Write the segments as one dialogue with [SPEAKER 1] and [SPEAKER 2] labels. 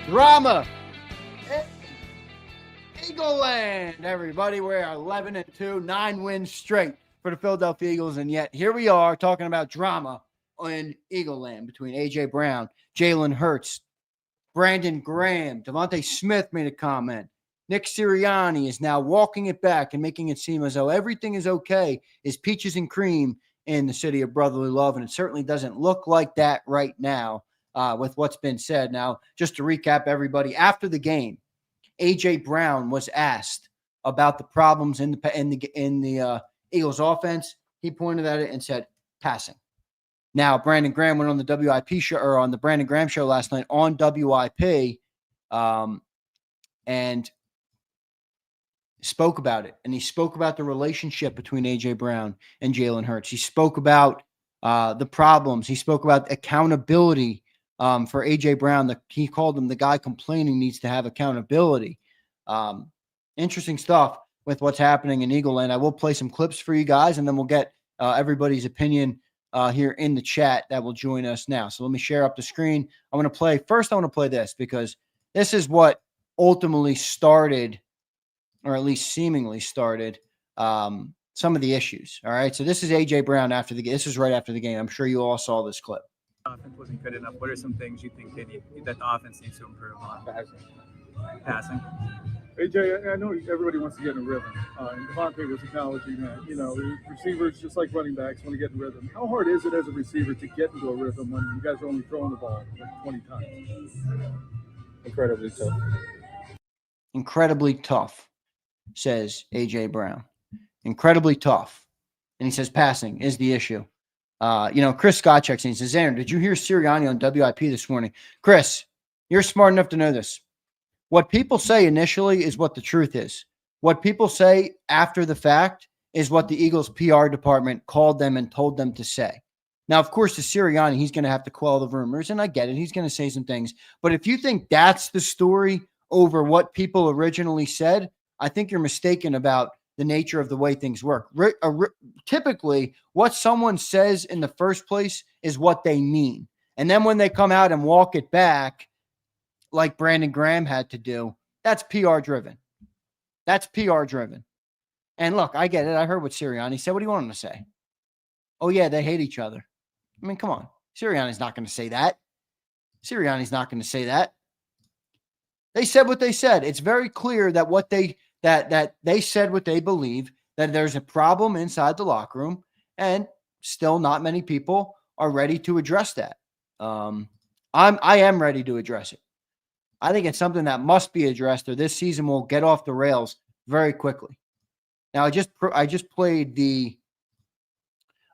[SPEAKER 1] Drama. Eagle Land, everybody. We're 11-2, 9 wins straight for the Philadelphia Eagles. And yet here we are talking about drama in Eagle Land between A.J. Brown, Jalen Hurts, Brandon Graham, Devontae Smith made a comment. Nick Sirianni is now walking it back and making it seem as though everything is okay, is peaches and cream in the city of brotherly love. And it certainly doesn't look like that right now with what's been said. Now, just to recap everybody, after the game, A.J. Brown was asked about the problems in the Eagles offense. He pointed at it and said, passing. Now, Brandon Graham went on the WIP show, or on the Brandon Graham show last night on WIP, and spoke about it. And he spoke about the relationship between A.J. Brown and Jalen Hurts. He spoke about the problems. He spoke about accountability for A.J. Brown. He called him the guy complaining needs to have accountability. Interesting stuff with what's happening in Eagle Land. I will play some clips for you guys, and then we'll get everybody's opinion here in the chat that will join us now. So let me share up the screen. I want to play this because this is what ultimately started, or at least seemingly started, some of the issues. All right. So this is A.J. Brown after the game. This is right after the game. I'm sure you all saw this clip.
[SPEAKER 2] Offense wasn't good enough. What are some things you think that the offense needs to improve on? Passing.
[SPEAKER 3] AJ, I know everybody wants to get in a rhythm, and Devontae was acknowledging that. You know, receivers, just like running backs, want to get in a rhythm. How hard is it as a receiver to get into a rhythm when you guys are only throwing the ball like 20 times?
[SPEAKER 4] Incredibly tough.
[SPEAKER 1] Incredibly tough, says A.J. Brown. Incredibly tough. And he says passing is the issue. Chris Scott checks in. He says, Zander, did you hear Sirianni on WIP this morning? Chris, you're smart enough to know this. What people say initially is what the truth is. What people say after the fact is what the Eagles PR department called them and told them to say. Now, of course, to Sirianni, he's going to have to quell the rumors, and I get it. He's going to say some things. But if you think that's the story over what people originally said, I think you're mistaken about the nature of the way things work. Typically, what someone says in the first place is what they mean. And then when they come out and walk it back, like Brandon Graham had to do, that's PR driven. That's PR driven. And look, I get it. I heard what Sirianni said. What do you want him to say? Oh, yeah, they hate each other. I mean, come on. Sirianni's not going to say that. Sirianni's not going to say that. They said what they said. It's very clear that what they said what they believe, that there's a problem inside the locker room, and still not many people are ready to address that. I am ready to address it. I think it's something that must be addressed, or this season will get off the rails very quickly. Now, I just played the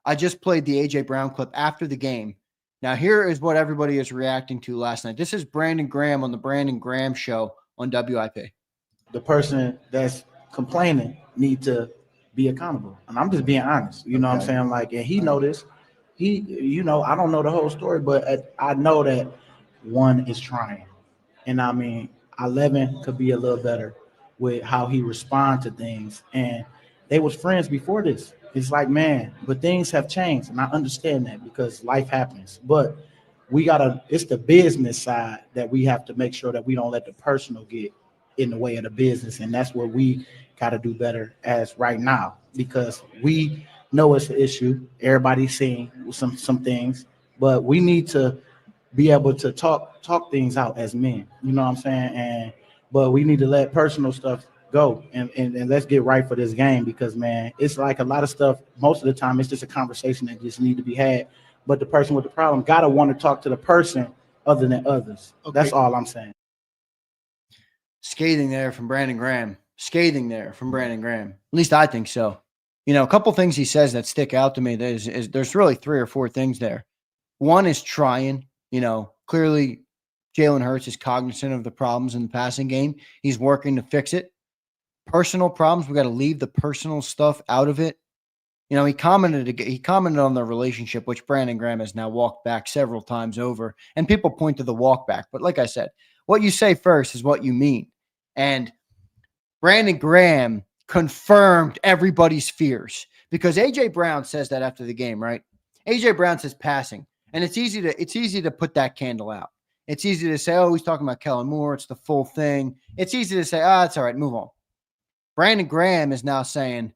[SPEAKER 1] A.J. Brown clip after the game. Now, here is what everybody is reacting to last night. This is Brandon Graham on the Brandon Graham show on WIP.
[SPEAKER 4] The person that's complaining need to be accountable. And I'm just being honest. You know what I'm saying? Like, and he noticed. I don't know the whole story, but I know that one is trying. And I mean, 11 could be a little better with how he responds to things. And they was friends before this. It's like, man, but things have changed. And I understand that because life happens. But it's the business side that we have to make sure that we don't let the personal get in the way of the business. And that's what we got to do better as right now, because we know it's an issue. Everybody's seeing some things, but we need to be able to talk things out as men, you know what I'm saying? But we need to let personal stuff go and let's get right for this game, because man, it's like a lot of stuff, most of the time it's just a conversation that just need to be had, but the person with the problem gotta want to talk to the person other than others. Okay. That's all I'm saying.
[SPEAKER 1] Scathing there from Brandon Graham. At least I think so. A couple things he says that stick out to me. There's really 3 or 4 things there. One is trying. Clearly Jalen Hurts is cognizant of the problems in the passing game. He's working to fix it. Personal problems, we got to leave the personal stuff out of it. He commented on the relationship, which Brandon Graham has now walked back several times over, and people point to the walk back. But like I said, what you say first is what you mean. And Brandon Graham confirmed everybody's fears, because A.J. Brown says that after the game, right? A.J. Brown says passing. And it's easy to put that candle out. It's easy to say, oh, he's talking about Kellen Moore. It's the full thing. It's easy to say, oh, it's all right, move on. Brandon Graham is now saying,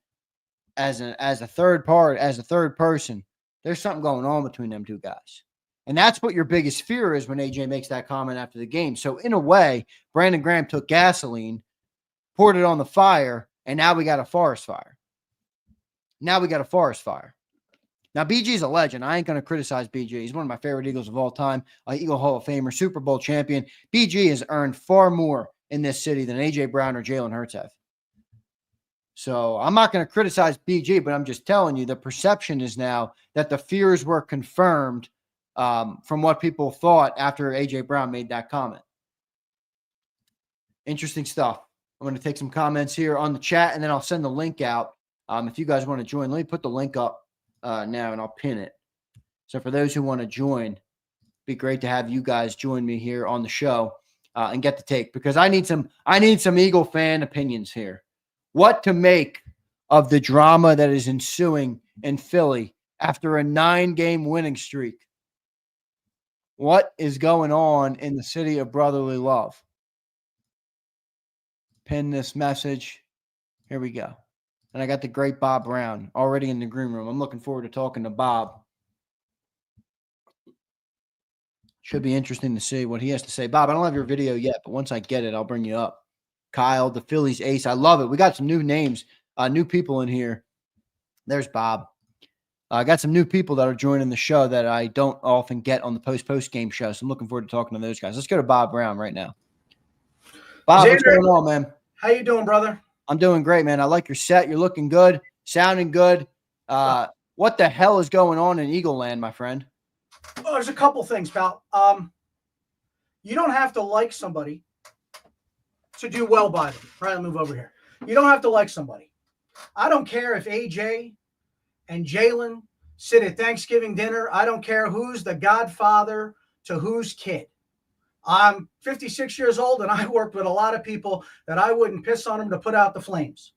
[SPEAKER 1] as a third person, there's something going on between them two guys. And that's what your biggest fear is when AJ makes that comment after the game. So in a way, Brandon Graham took gasoline, poured it on the fire, and now we got a forest fire. Now BG is a legend. I ain't going to criticize BG. He's one of my favorite Eagles of all time, Eagle Hall of Famer, Super Bowl champion. BG has earned far more in this city than A.J. Brown or Jalen Hurts have. So I'm not going to criticize BG, but I'm just telling you the perception is now that the fears were confirmed from what people thought after A.J. Brown made that comment. Interesting stuff. I'm going to take some comments here on the chat, and then I'll send the link out. If you guys want to join, let me put the link up now, and I'll pin it. So for those who want to join, it'd be great to have you guys join me here on the show and get the take, because I need some Eagle fan opinions here. What to make of the drama that is ensuing in Philly after a 9-game winning streak? What is going on in the city of brotherly love? Pin this message. Here we go. And I got the great Bob Brown already in the green room. I'm looking forward to talking to Bob. Should be interesting to see what he has to say. Bob, I don't have your video yet, but once I get it, I'll bring you up. Kyle, the Phillies ace. I love it. We got some new names, new people in here. There's Bob. I got some new people that are joining the show that I don't often get on the post game show. So I'm looking forward to talking to those guys. Let's go to Bob Brown right now. Bob,
[SPEAKER 5] Zander,
[SPEAKER 1] what's going on, man?
[SPEAKER 5] How you doing, brother?
[SPEAKER 1] I'm doing great, man. I like your set. You're looking good, sounding good. What the hell is going on in Eagle Land, my friend?
[SPEAKER 5] Well, there's a couple things, pal. You don't have to like somebody to do well by them. Right, I'll move over here. You don't have to like somebody. I don't care if AJ and Jalen sit at Thanksgiving dinner. I don't care who's the godfather to whose kid. I'm 56 years old, and I worked with a lot of people that I wouldn't piss on them to put out the flames.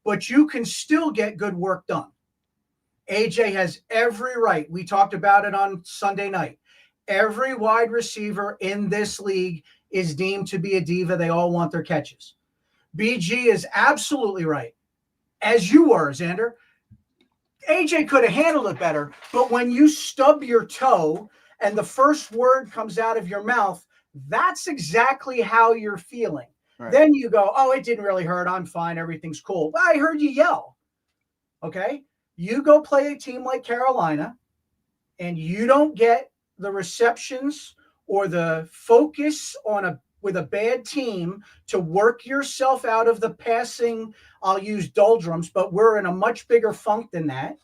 [SPEAKER 5] But you can still get good work done. AJ has every right. We talked about it on Sunday night. Every wide receiver in this league is deemed to be a diva. They all want their catches. BG is absolutely right, as you were, Zander. AJ could have handled it better, but when you stub your toe and the first word comes out of your mouth, that's exactly how you're feeling. Right. Then you go, oh, it didn't really hurt. I'm fine. Everything's cool. But I heard you yell. Okay. You go play a team like Carolina and you don't get the receptions or the focus on with a bad team to work yourself out of the passing. I'll use doldrums, but we're in a much bigger funk than that.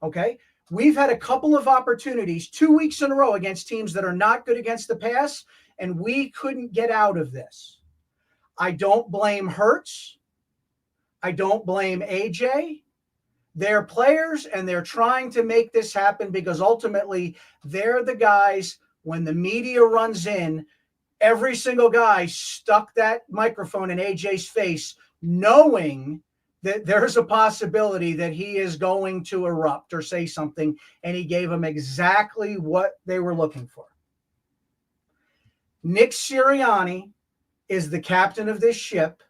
[SPEAKER 5] Okay. We've had a couple of opportunities 2 weeks in a row against teams that are not good against the pass, and we couldn't get out of this. I don't blame Hurts. I don't blame AJ. They're players, and they're trying to make this happen because ultimately they're the guys, when the media runs in, every single guy stuck that microphone in AJ's face knowing that there's a possibility that he is going to erupt or say something, and he gave them exactly what they were looking for. Nick Sirianni is the captain of this ship,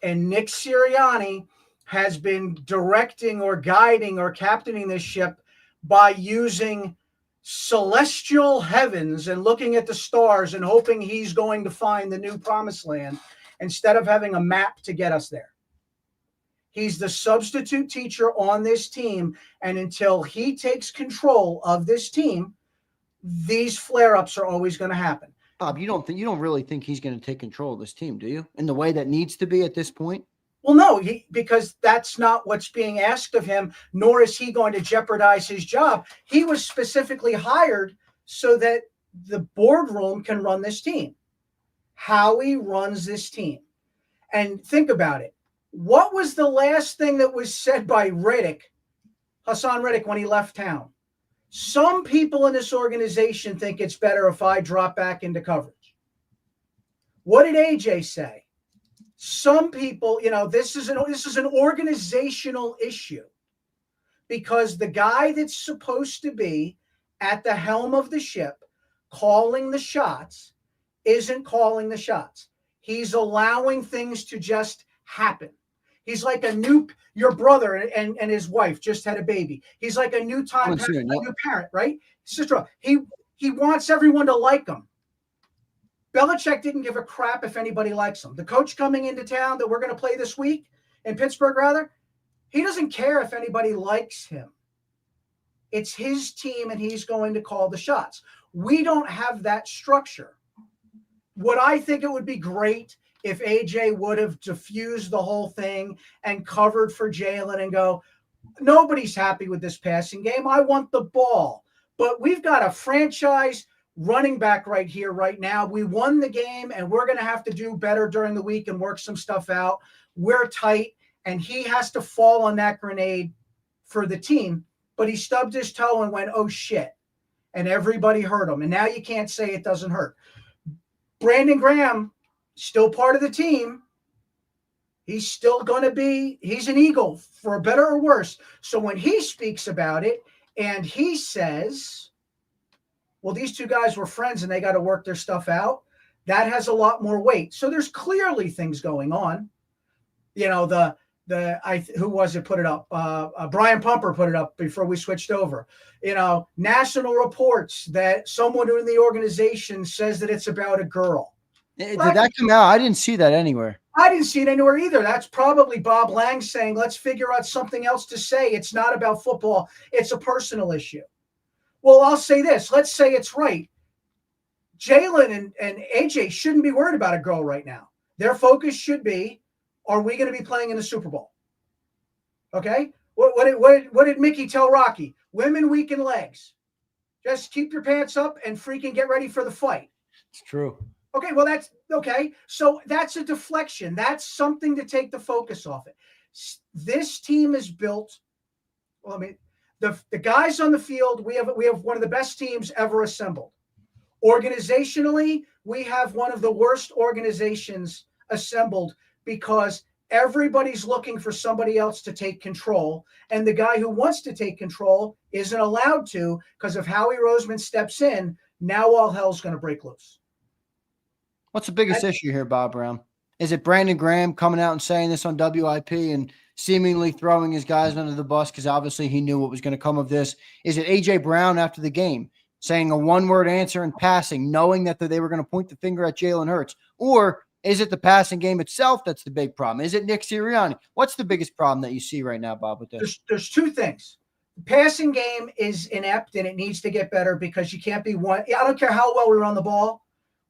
[SPEAKER 5] and Nick Sirianni has been directing or guiding or captaining this ship by using celestial heavens and looking at the stars and hoping he's going to find the new promised land instead of having a map to get us there. He's the substitute teacher on this team, and until he takes control of this team, these flare-ups are always going to happen.
[SPEAKER 1] Bob, you don't really think he's going to take control of this team, do you? In the way that needs to be at this point?
[SPEAKER 5] Well, no, because that's not what's being asked of him, nor is he going to jeopardize his job. He was specifically hired so that the boardroom can run this team. Howie runs this team. And think about it. What was the last thing that was said by Hassan Reddick, when he left town? Some people in this organization think it's better if I drop back into coverage. What did AJ say? Some people, this is an organizational issue, because the guy that's supposed to be at the helm of the ship calling the shots isn't calling the shots. He's allowing things to just happen. He's like your brother and his wife just had a baby. He's like a new parent, right? Sister, he wants everyone to like him. Belichick didn't give a crap if anybody likes him. The coach coming into town that we're going to play this week in Pittsburgh, rather, he doesn't care if anybody likes him. It's his team, and he's going to call the shots. We don't have that structure. Would I think it would be great if AJ would have diffused the whole thing and covered for Jalen and go, nobody's happy with this passing game. I want the ball. But we've got a franchise running back right here, right now. We won the game, and we're going to have to do better during the week and work some stuff out. We're tight, and he has to fall on that grenade for the team. But he stubbed his toe and went, oh, shit. And everybody heard him. And now you can't say it doesn't hurt. Brandon Graham, still part of the team. He's still going to be, he's an Eagle for better or worse. So when he speaks about it and he says, well, these two guys were friends and they got to work their stuff out, that has a lot more weight. So there's clearly things going on. You know, who was it put it up? Brian Pumper put it up before we switched over. You know, national reports that someone in the organization says that it's about a girl.
[SPEAKER 1] Did that come out? I didn't see that anywhere.
[SPEAKER 5] I didn't see it anywhere either. That's probably Bob Lang saying, let's figure out something else to say. It's not about football. It's a personal issue. Well, I'll say this. Let's say it's right. Jalen and AJ shouldn't be worried about a girl right now. Their focus should be, are we going to be playing in the Super Bowl? Okay? What did Mickey tell Rocky? Women weaken legs. Just keep your pants up and freaking get ready for the fight.
[SPEAKER 1] It's true.
[SPEAKER 5] Okay, well, that's okay. So that's a deflection. That's something to take the focus off it. This team is built. Well, I mean, the guys on the field, we have one of the best teams ever assembled. Organizationally, we have one of the worst organizations assembled because everybody's looking for somebody else to take control. And the guy who wants to take control isn't allowed to because if Howie Roseman steps in, now all hell's going to break loose.
[SPEAKER 1] What's the biggest issue here, Bob Brown? Is it Brandon Graham coming out and saying this on WIP and seemingly throwing his guys under the bus because obviously he knew what was going to come of this? Is it A.J. Brown after the game saying a one-word answer in passing, knowing that they were going to point the finger at Jalen Hurts? Or is it the passing game itself that's the big problem? Is it Nick Sirianni? What's the biggest problem that you see right now, Bob, with this?
[SPEAKER 5] There's two things. The passing game is inept, and it needs to get better because you can't be one. I don't care how well we run the ball.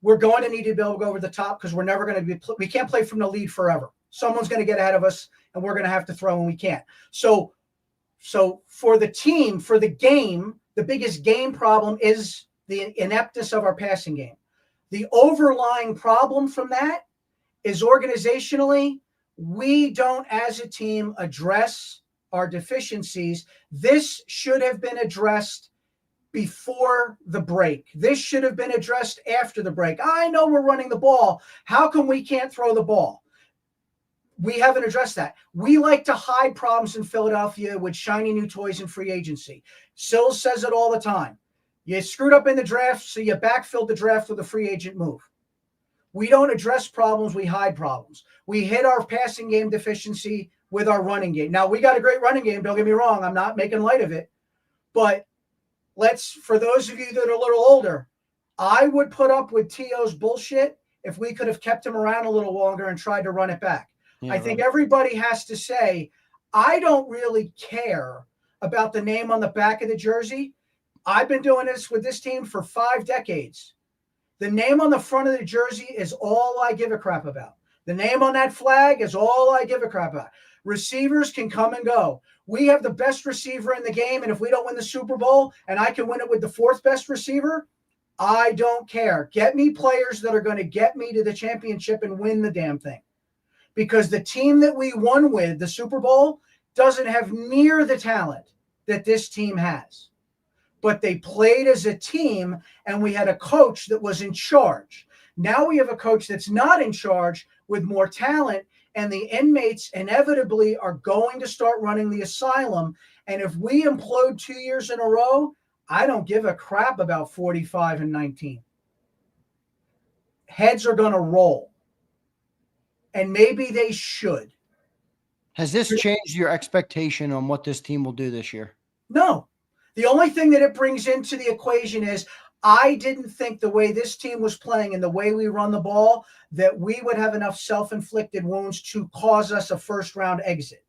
[SPEAKER 5] We're going to need to be able to go over the top because we're never going to be – we can't play from the lead forever. Someone's going to get ahead of us, and we're going to have to throw when we can't. So for the team, for the game, the biggest game problem is the ineptness of our passing game. The overlying problem from that is organizationally, we don't as a team address our deficiencies. This should have been addressed before the break. This should have been addressed after the break. I know we're running the ball. How come we can't throw the ball? We haven't addressed that. We like to hide problems in Philadelphia with shiny new toys and free agency. Sills says it all the time. You screwed up in the draft, so you backfilled the draft with a free agent move. We don't address problems. We hide problems. We hit our passing game deficiency with our running game. Now, we got a great running game. Don't get me wrong. I'm not making light of it. But for those of you that are a little older, I would put up with T.O.'s bullshit if we could have kept him around a little longer and tried to run it back. Yeah, I think everybody has to say, I don't really care about the name on the back of the jersey. I've been doing this with this team for 5 decades. The name on the front of the jersey is all I give a crap about. The name on that flag is all I give a crap about. Receivers can come and go. We have the best receiver in the game, and if we don't win the Super Bowl and I can win it with the 4th best receiver, I don't care. Get me players that are going to get me to the championship and win the damn thing. Because the team that we won with, the Super Bowl, doesn't have near the talent that this team has. But they played as a team, and we had a coach that was in charge. Now we have a coach that's not in charge with more talent, and the inmates inevitably are going to start running the asylum. And if we implode 2 years in a row, I don't give a crap about 45 and 19. Heads are going to roll. And maybe they should.
[SPEAKER 1] Has this changed your expectation on what this team will do this year?
[SPEAKER 5] No. The only thing that it brings into the equation is I didn't think the way this team was playing and the way we run the ball that we would have enough self-inflicted wounds to cause us a first-round exit.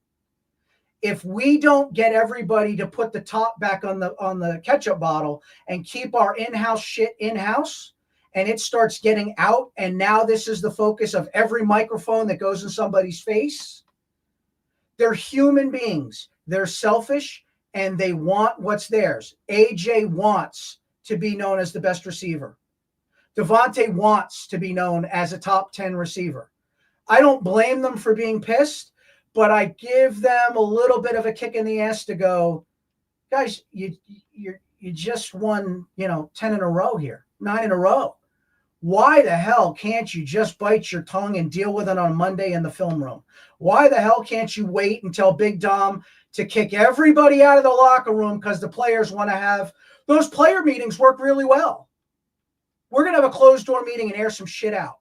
[SPEAKER 5] If we don't get everybody to put the top back on the ketchup bottle and keep our in-house shit in-house, and it starts getting out, and now this is the focus of every microphone that goes in somebody's face, they're human beings. They're selfish, and they want what's theirs. AJ wants to be known as the best receiver. Devontae wants to be known as a top 10 receiver. I don't blame them for being pissed, but I give them a little bit of a kick in the ass to go, guys, you just won, 10 in a row here, 9 in a row. Why the hell can't you just bite your tongue and deal with it on Monday in the film room? Why the hell can't you wait until Big Dom to kick everybody out of the locker room because the players want to have those player meetings work really well. We're going to have a closed door meeting and air some shit out.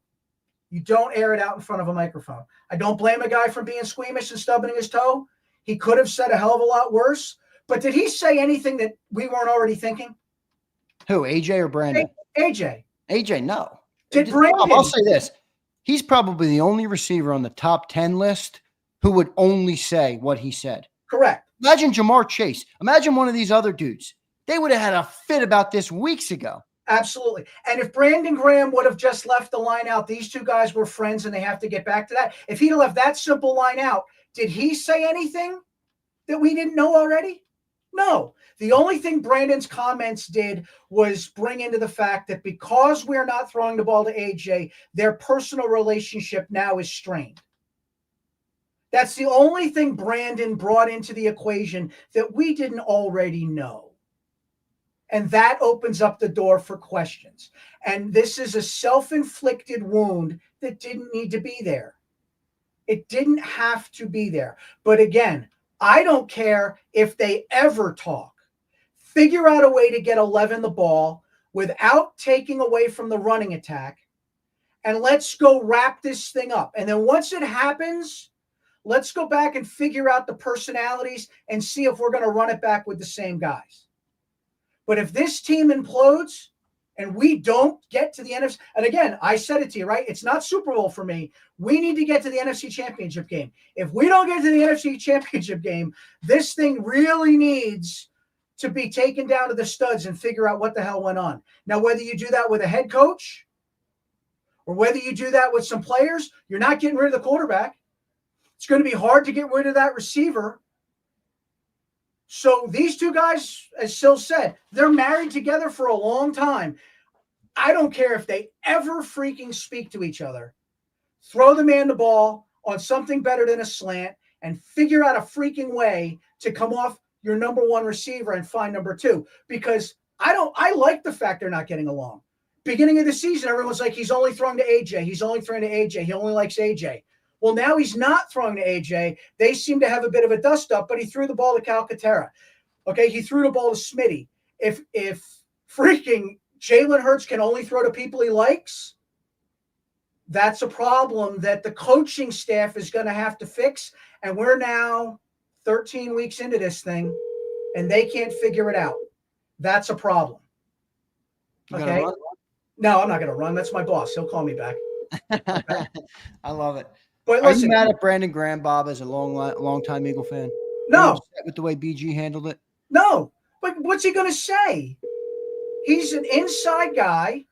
[SPEAKER 5] You don't air it out in front of a microphone. I don't blame a guy for being squeamish and stubbing his toe. He could have said a hell of a lot worse, but did he say anything that we weren't already thinking?
[SPEAKER 1] Who, AJ or Brandon?
[SPEAKER 5] AJ.
[SPEAKER 1] AJ, no.
[SPEAKER 5] Did Brandon?
[SPEAKER 1] I'll say this. He's probably the only receiver on the top 10 list who would only say what he said.
[SPEAKER 5] Correct.
[SPEAKER 1] Imagine Jamar Chase. Imagine one of these other dudes. They would have had a fit about this weeks ago.
[SPEAKER 5] Absolutely. And if Brandon Graham would have just left the line out, these two guys were friends and they have to get back to that. If he'd have left that simple line out, did he say anything that we didn't know already? No. The only thing Brandon's comments did was bring into the fact that because we're not throwing the ball to AJ, their personal relationship now is strained. That's the only thing Brandon brought into the equation that we didn't already know. And that opens up the door for questions. And this is a self-inflicted wound that didn't need to be there. It didn't have to be there. But again, I don't care if they ever talk. Figure out a way to get 11 the ball without taking away from the running attack. And let's go wrap this thing up. And then once it happens, let's go back and figure out the personalities and see if we're going to run it back with the same guys. But if this team implodes and we don't get to the NFC, and again, I said it to you, right? It's not Super Bowl for me. We need to get to the NFC Championship game. If we don't get to the NFC Championship game, this thing really needs to be taken down to the studs and figure out what the hell went on. Now, whether you do that with a head coach or whether you do that with some players, you're not getting rid of the quarterback. It's going to be hard to get rid of that receiver. So these two guys, as Sil said, they're married together for a long time. I don't care if they ever freaking speak to each other. Throw the man the ball on something better than a slant and figure out a freaking way to come off your number one receiver and find number two. Because I like the fact they're not getting along. Beginning of the season, everyone's like, he's only throwing to AJ. He's only throwing to AJ. He only likes AJ. Well, now he's not throwing to AJ. They seem to have a bit of a dust-up, but he threw the ball to Calcaterra. Okay, he threw the ball to Smitty. If freaking Jalen Hurts can only throw to people he likes, that's a problem that the coaching staff is going to have to fix. And we're now 13 weeks into this thing, and they can't figure it out. That's a problem. Okay? No, I'm not going to run. That's my boss. He'll call me back. Okay?
[SPEAKER 1] I love it.
[SPEAKER 5] But
[SPEAKER 1] Are
[SPEAKER 5] listen,
[SPEAKER 1] you mad at Brandon Graham, Bob, as a long-time Eagle fan?
[SPEAKER 5] No.
[SPEAKER 1] Are you upset with the way BG handled it?
[SPEAKER 5] No. But what's he going to say? He's an inside guy.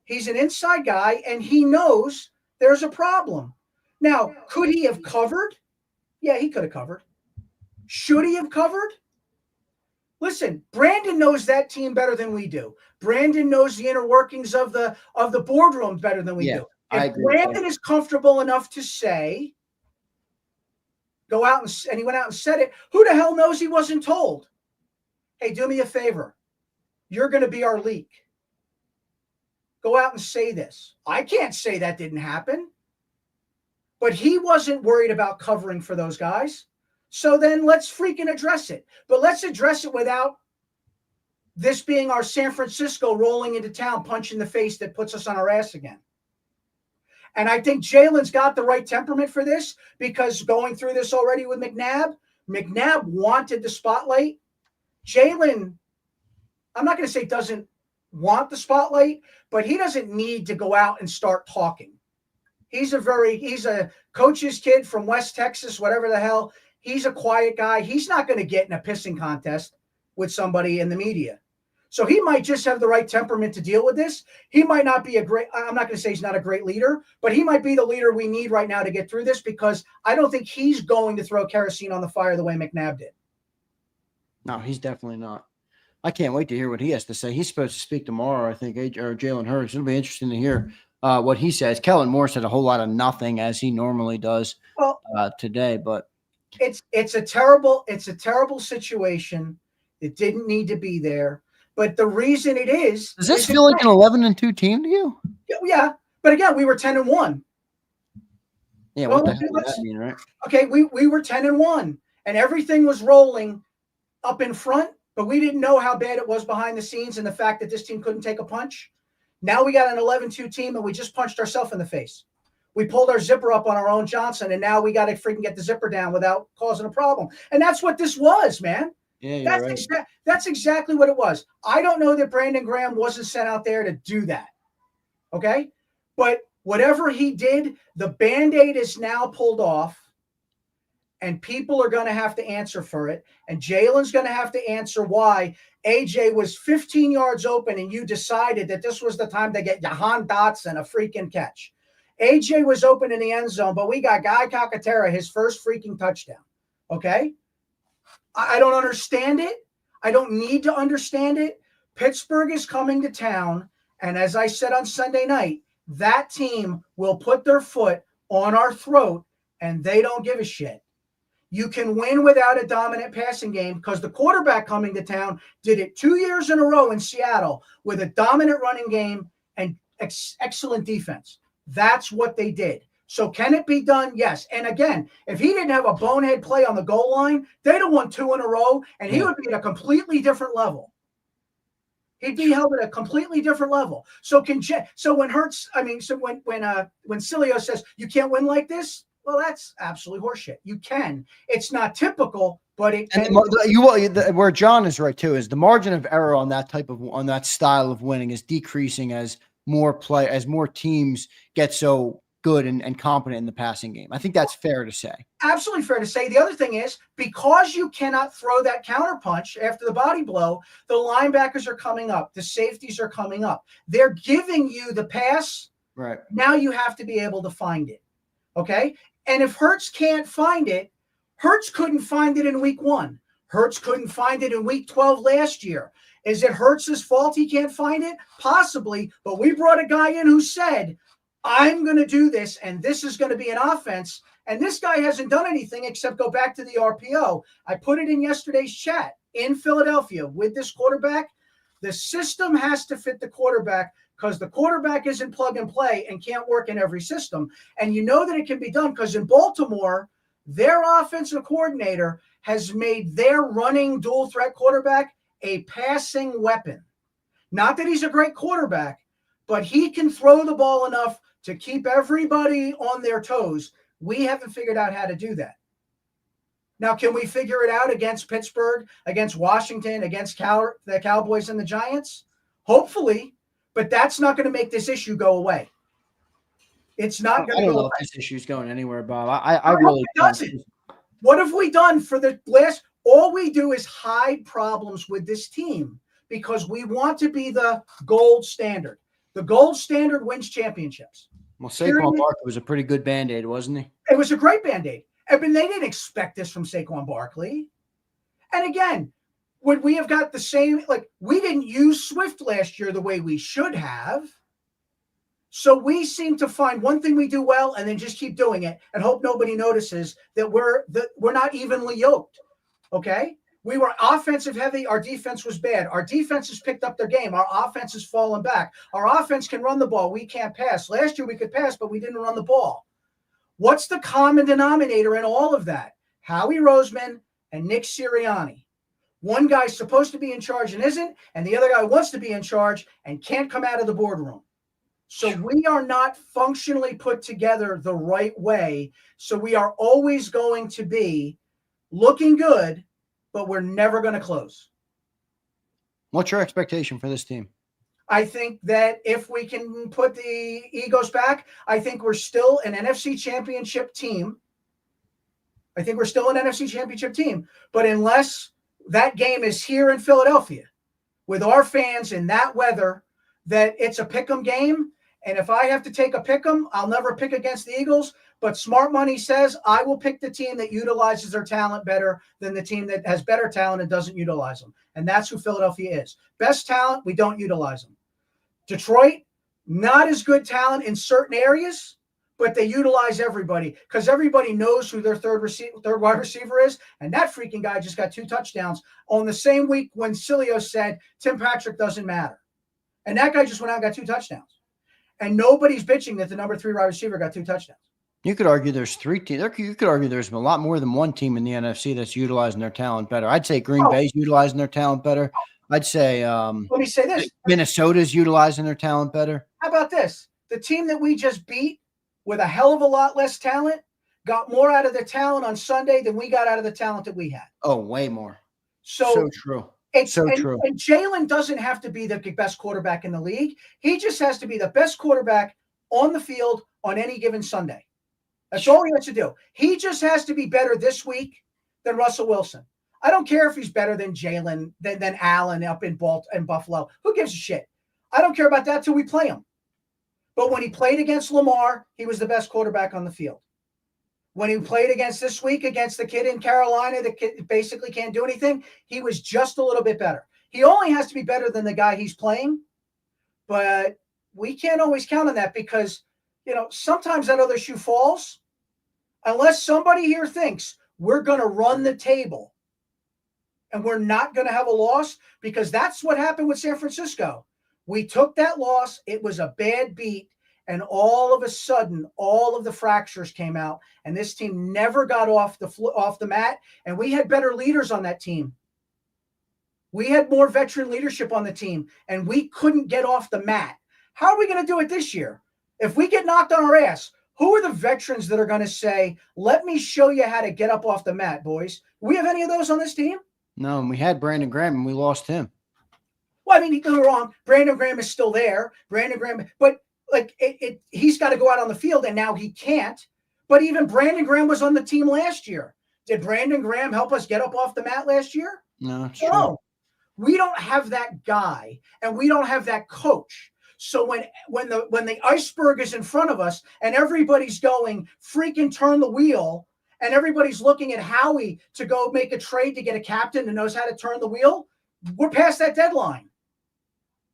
[SPEAKER 5] He's an inside guy, and he knows there's a problem. Now, could he have covered? Yeah, he could have covered. Should he have covered? Listen, Brandon knows that team better than we do. Brandon knows the inner workings of the boardroom better than we do. If Brandon is comfortable enough to say, go out and he went out and said it, who the hell knows he wasn't told? Hey, do me a favor. You're going to be our leak. Go out and say this. I can't say that didn't happen. But he wasn't worried about covering for those guys. So then let's freaking address it. But let's address it without this being our San Francisco rolling into town, punch in the face that puts us on our ass again. And I think Jalen's got the right temperament for this, because going through this already with McNabb wanted the spotlight. Jalen, I'm not going to say doesn't want the spotlight, but he doesn't need to go out and start talking. He's a coach's kid from West Texas, whatever the hell. He's a quiet guy. He's not going to get in a pissing contest with somebody in the media. So he might just have the right temperament to deal with this. He might not be I'm not going to say he's not a great leader, but he might be the leader we need right now to get through this, because I don't think he's going to throw kerosene on the fire the way McNabb did.
[SPEAKER 1] No, he's definitely not. I can't wait to hear what he has to say. He's supposed to speak tomorrow, I think, or Jalen Hurts. It'll be interesting to hear what he says. Kellen Moore said a whole lot of nothing, as he normally does today. But
[SPEAKER 5] it's a terrible situation. It didn't need to be there. But the reason it is,
[SPEAKER 1] does this feel like an 11-2 team to you?
[SPEAKER 5] Yeah, but again, we were 10-1.
[SPEAKER 1] Yeah, what the hell does that mean, right?
[SPEAKER 5] Okay, we were 10-1, and everything was rolling up in front, but we didn't know how bad it was behind the scenes, and the fact that this team couldn't take a punch. Now we got an 11-2 team, and we just punched ourselves in the face. We pulled our zipper up on our own Johnson, and now we got to freaking get the zipper down without causing a problem. And that's what this was, man.
[SPEAKER 1] Yeah,
[SPEAKER 5] that's exactly what it was. I don't know that Brandon Graham wasn't sent out there to do that. Okay? But whatever he did, the Band-Aid is now pulled off, and people are going to have to answer for it. And Jalen's going to have to answer why AJ was 15 yards open and you decided that this was the time to get Jahan Dotson a freaking catch. AJ was open in the end zone, but we got Guy Calcaterra, his first freaking touchdown. Okay? I don't understand it. I don't need to understand it. Pittsburgh is coming to town, and as I said on Sunday night, that team will put their foot on our throat, and they don't give a shit. You can win without a dominant passing game, because the quarterback coming to town did it 2 years in a row in Seattle with a dominant running game and excellent defense. That's what they did. So can it be done? Yes. And again, if he didn't have a bonehead play on the goal line, they'd have won 2 in a row, and he would be at a completely different level. He'd be held at a completely different level. So when Cilio says you can't win like this, well, that's absolutely horseshit. You can. It's not typical, but it can.
[SPEAKER 1] Where John is right too is the margin of error on that style of winning is decreasing as more teams get so good and competent in the passing game. I think that's fair to say.
[SPEAKER 5] Absolutely fair to say. The other thing is, because you cannot throw that counter punch after the body blow, the linebackers are coming up. The safeties are coming up. They're giving you the pass.
[SPEAKER 1] Right.
[SPEAKER 5] Now you have to be able to find it. Okay? And if Hurts can't find it, Hurts couldn't find it in week 1. Hurts couldn't find it in week 12 last year. Is it Hurts' fault he can't find it? Possibly. But we brought a guy in who said, I'm going to do this, and this is going to be an offense. And this guy hasn't done anything except go back to the RPO. I put it in yesterday's chat. In Philadelphia with this quarterback, the system has to fit the quarterback, because the quarterback isn't plug and play and can't work in every system. And you know that it can be done, because in Baltimore, their offensive coordinator has made their running dual threat quarterback a passing weapon. Not that he's a great quarterback, but he can throw the ball enough to keep everybody on their toes. We haven't figured out how to do that. Now, can we figure it out against Pittsburgh, against Washington, against the Cowboys and the Giants? Hopefully, but that's not going to make this issue go away. It's not going to go away.
[SPEAKER 1] I don't know if this issue is going anywhere, Bob. I really
[SPEAKER 5] don't. What have we done for the last? All we do is hide problems with this team, because we want to be the gold standard. The gold standard wins championships.
[SPEAKER 1] Well, Saquon Barkley was a pretty good Band-Aid, wasn't he?
[SPEAKER 5] It was a great Band-Aid. I mean, they didn't expect this from Saquon Barkley. And again, would we have got the same? We didn't use Swift last year the way we should have. So we seem to find one thing we do well and then just keep doing it and hope nobody notices that we're not evenly yoked. Okay? We were offensive heavy. Our defense was bad. Our defense has picked up their game. Our offense has fallen back. Our offense can run the ball. We can't pass. Last year we could pass, but we didn't run the ball. What's the common denominator in all of that? Howie Roseman and Nick Sirianni. One guy's supposed to be in charge and isn't, and the other guy wants to be in charge and can't come out of the boardroom. So we are not functionally put together the right way. So we are always going to be looking good, but we're never going to close.
[SPEAKER 1] What's your expectation for this team?
[SPEAKER 5] I think that if we can put the egos back, I think we're still an NFC championship team. But unless that game is here in Philadelphia with our fans in that weather, that it's a pick'em game. And if I have to take a pick'em, I'll never pick against the Eagles. But smart money says I will pick the team that utilizes their talent better than the team that has better talent and doesn't utilize them. And that's who Philadelphia is. Best talent, we don't utilize them. Detroit, not as good talent in certain areas, but they utilize everybody because everybody knows who their third wide receiver is. And that freaking guy just got 2 touchdowns on the same week when Cilio said Tim Patrick doesn't matter. And that guy just went out and got 2 touchdowns. And nobody's bitching that the number 3 wide receiver got 2 touchdowns.
[SPEAKER 1] You could argue there's 3 teams. You could argue there's a lot more than one team in the NFC that's utilizing their talent better. I'd say Green Bay's utilizing their talent better. I'd say
[SPEAKER 5] let me say this.
[SPEAKER 1] Minnesota's utilizing their talent better.
[SPEAKER 5] How about this? The team that we just beat with a hell of a lot less talent got more out of the talent on Sunday than we got out of the talent that we had.
[SPEAKER 1] Oh, way more.
[SPEAKER 5] So
[SPEAKER 1] true.
[SPEAKER 5] It's
[SPEAKER 1] so
[SPEAKER 5] and,
[SPEAKER 1] true.
[SPEAKER 5] And Jalen doesn't have to be the best quarterback in the league. He just has to be the best quarterback on the field on any given Sunday. That's all he has to do. He just has to be better this week than Russell Wilson. I don't care if he's better than Jalen, than Allen up in Buffalo. Who gives a shit? I don't care about that till we play him. But when he played against Lamar, he was the best quarterback on the field. When he played against this week against the kid in Carolina, the kid basically can't do anything, he was just a little bit better. He only has to be better than the guy he's playing, but we can't always count on that because, sometimes that other shoe falls. Unless somebody here thinks we're going to run the table and we're not going to have a loss, because that's what happened with San Francisco. We took that loss. It was a bad beat. And all of a sudden, all of the fractures came out, and this team never got off the mat. And we had better leaders on that team. We had more veteran leadership on the team, and we couldn't get off the mat. How are we going to do it this year? If we get knocked on our ass, who are the veterans that are going to say, "Let me show you how to get up off the mat, boys"? Do we have any of those on this team?
[SPEAKER 1] No, and we had Brandon Graham, and we lost him.
[SPEAKER 5] Well, I mean, don't get me wrong. Brandon Graham is still there. But he's got to go out on the field, and now he can't. But even Brandon Graham was on the team last year. Did Brandon Graham help us get up off the mat last year?
[SPEAKER 1] No, it's
[SPEAKER 5] No.
[SPEAKER 1] true.
[SPEAKER 5] We don't have that guy, and we don't have that coach. So when the iceberg is in front of us and everybody's going freaking turn the wheel, and everybody's looking at Howie to go make a trade to get a captain that knows how to turn the wheel, we're past that deadline.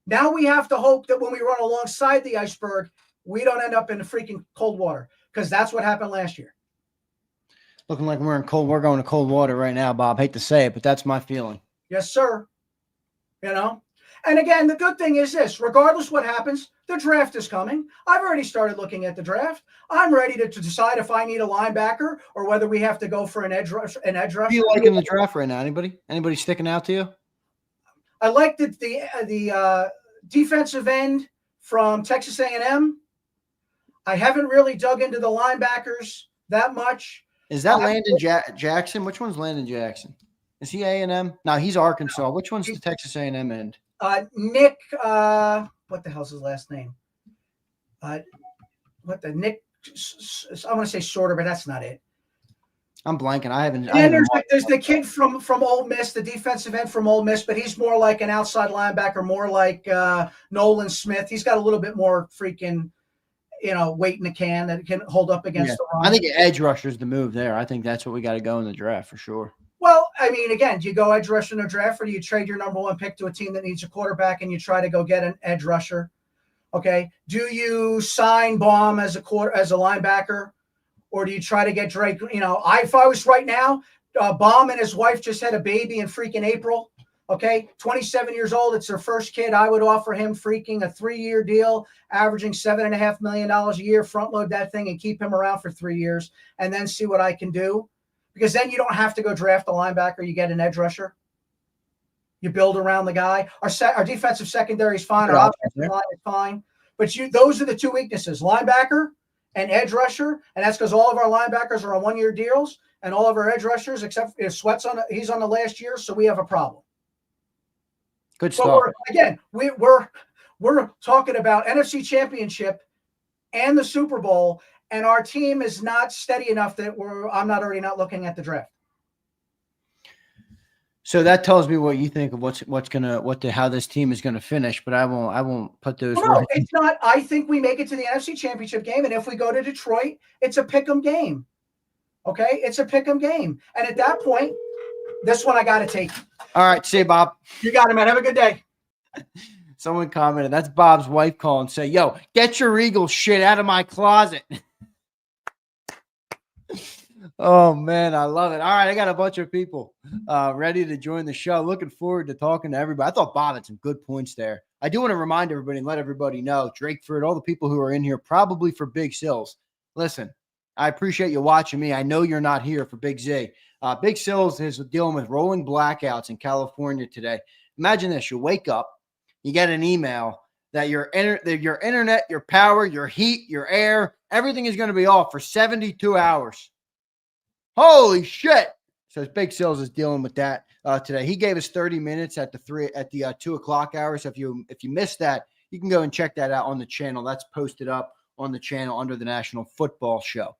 [SPEAKER 5] Now we have to hope that when we run alongside the iceberg, we don't end up in the freaking cold water, because that's what happened last year.
[SPEAKER 1] Looking like we're going to cold water right now, Bob. Hate to say it, but that's my feeling.
[SPEAKER 5] Yes, sir. And again, the good thing is this: regardless what happens, the draft is coming. I've already started looking at the draft. I'm ready to decide if I need a linebacker or whether we have to go for an edge rusher.
[SPEAKER 1] Who do you like in the draft right now? Anybody sticking out to you?
[SPEAKER 5] I like the defensive end from Texas A&M. I haven't really dug into the linebackers that much.
[SPEAKER 1] Is that Landon Jackson? Which one's Landon Jackson? Is he A&M? No, he's Arkansas. Which one's the Texas A&M end?
[SPEAKER 5] Nick, what the hell's his last name? Nick, I want to say Shorter, but that's not it.
[SPEAKER 1] I'm blanking.
[SPEAKER 5] And there's the kid from Ole Miss, the defensive end from Ole Miss, but he's more like an outside linebacker, more like Nolan Smith. He's got a little bit more freaking, weight in the can that can hold up against the run.
[SPEAKER 1] I think edge rusher is the move there. I think that's what we got to go in the draft for sure.
[SPEAKER 5] Well, I mean, again, do you go edge rusher in the draft, or do you trade your number 1 pick to a team that needs a quarterback and you try to go get an edge rusher? Okay. Do you sign Baum as a linebacker, or do you try to get Drake? If I was right now, Baum and his wife just had a baby in freaking April. Okay. 27 years old. It's their first kid. I would offer him freaking a 3-year deal, averaging $7.5 million a year, front load that thing and keep him around for 3 years and then see what I can do. Because then you don't have to go draft a linebacker. You get an edge rusher. You build around the guy. Our defensive secondary is fine.
[SPEAKER 1] Good
[SPEAKER 5] Our
[SPEAKER 1] options
[SPEAKER 5] offensive
[SPEAKER 1] there.
[SPEAKER 5] line is fine. But those are the two weaknesses: linebacker and edge rusher. And that's because all of our linebackers are on 1-year deals, and all of our edge rushers, except if Sweat's he's on the last year, so we have a problem.
[SPEAKER 1] Good
[SPEAKER 5] But
[SPEAKER 1] stuff.
[SPEAKER 5] we're talking about NFC Championship and the Super Bowl, and our team is not steady enough that I'm not already not looking at the draft.
[SPEAKER 1] So that tells me what you think of how this team is gonna finish, but I won't put those.
[SPEAKER 5] No, it's not. I think we make it to the NFC Championship game, and if we go to Detroit, it's a pick'em game. Okay, it's a pick'em game, and at that point, this one I got to take.
[SPEAKER 1] All right, see you, Bob.
[SPEAKER 5] You got it, man. Have a good day.
[SPEAKER 1] Someone commented, that's Bob's wife calling, say, yo, get your Eagle shit out of my closet. Oh, man, I love it. All right, I got a bunch of people ready to join the show. Looking forward to talking to everybody. I thought Bob had some good points there. I do want to remind everybody and let everybody know, Drakeford, all the people who are in here, probably for Big Sills. Listen, I appreciate you watching me. I know you're not here for Big Z. Big Sills is dealing with rolling blackouts in California today. Imagine this. You wake up, you get an email that your internet, your power, your heat, your air, everything is going to be off for 72 hours. Holy shit. So Big Sills is dealing with that today. He gave us 30 minutes at the 2 o'clock hour. So if you missed that, you can go and check that out on the channel. That's posted up on the channel under the National Football Show.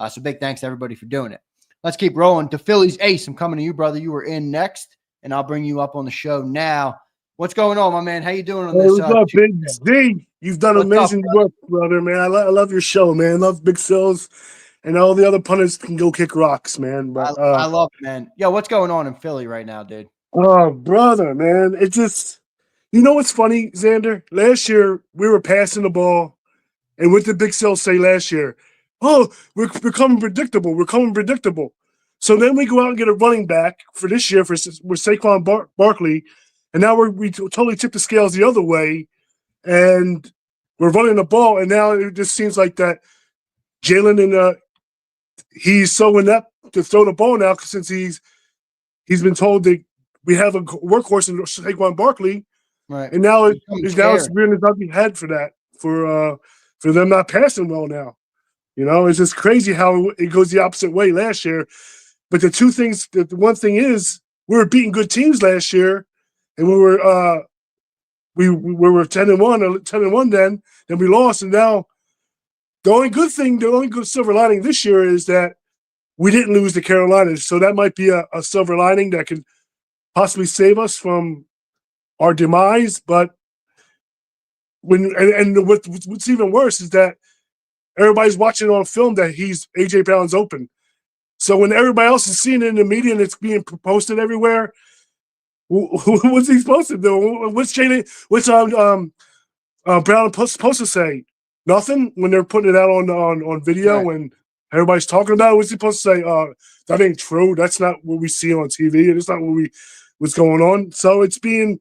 [SPEAKER 1] So big thanks to everybody for doing it. Let's keep rolling to Philly's Ace. I'm coming to you, brother. You were in next, and I'll bring you up on the show now. What's going on, my man? How you doing on this?
[SPEAKER 6] What's up, Big Z? You've done amazing work, brother, man. I love your show, man. I love Big Sills, and all the other punters can go kick rocks, man. But
[SPEAKER 1] I love it, man. Yo, what's going on in Philly right now, dude?
[SPEAKER 6] Oh, brother, man. It just, you know what's funny, Zander? Last year, we were passing the ball, and what did Big Sills say last year? Oh, we're becoming predictable. We're becoming predictable. So then we go out and get a running back for this year with Saquon Barkley, and now we totally tipped the scales the other way, and we're running the ball, and now it just seems like that Jalen and he's so inept to throw the ball now since he's been told that we have a workhorse in Saquon Barkley,
[SPEAKER 1] right?
[SPEAKER 6] And now it's rearing his ugly head for that for them not passing well now. You know, it's just crazy how it goes the opposite way last year. But the one thing is we were beating good teams last year, and we were 10-1 or 10-1 then we lost, and now the only good silver lining this year is that we didn't lose to Carolina. So that might be a silver lining that could possibly save us from our demise. But what's even worse is that everybody's watching on film that AJ Brown's open. So when everybody else is seeing it in the media and it's being posted everywhere, what's he supposed to do? What's Brown supposed to say? Nothing when they're putting it out on video, right, when everybody's talking about it. What's he supposed to say? That ain't true. That's not what we see on TV. It's not what's going on. So it's being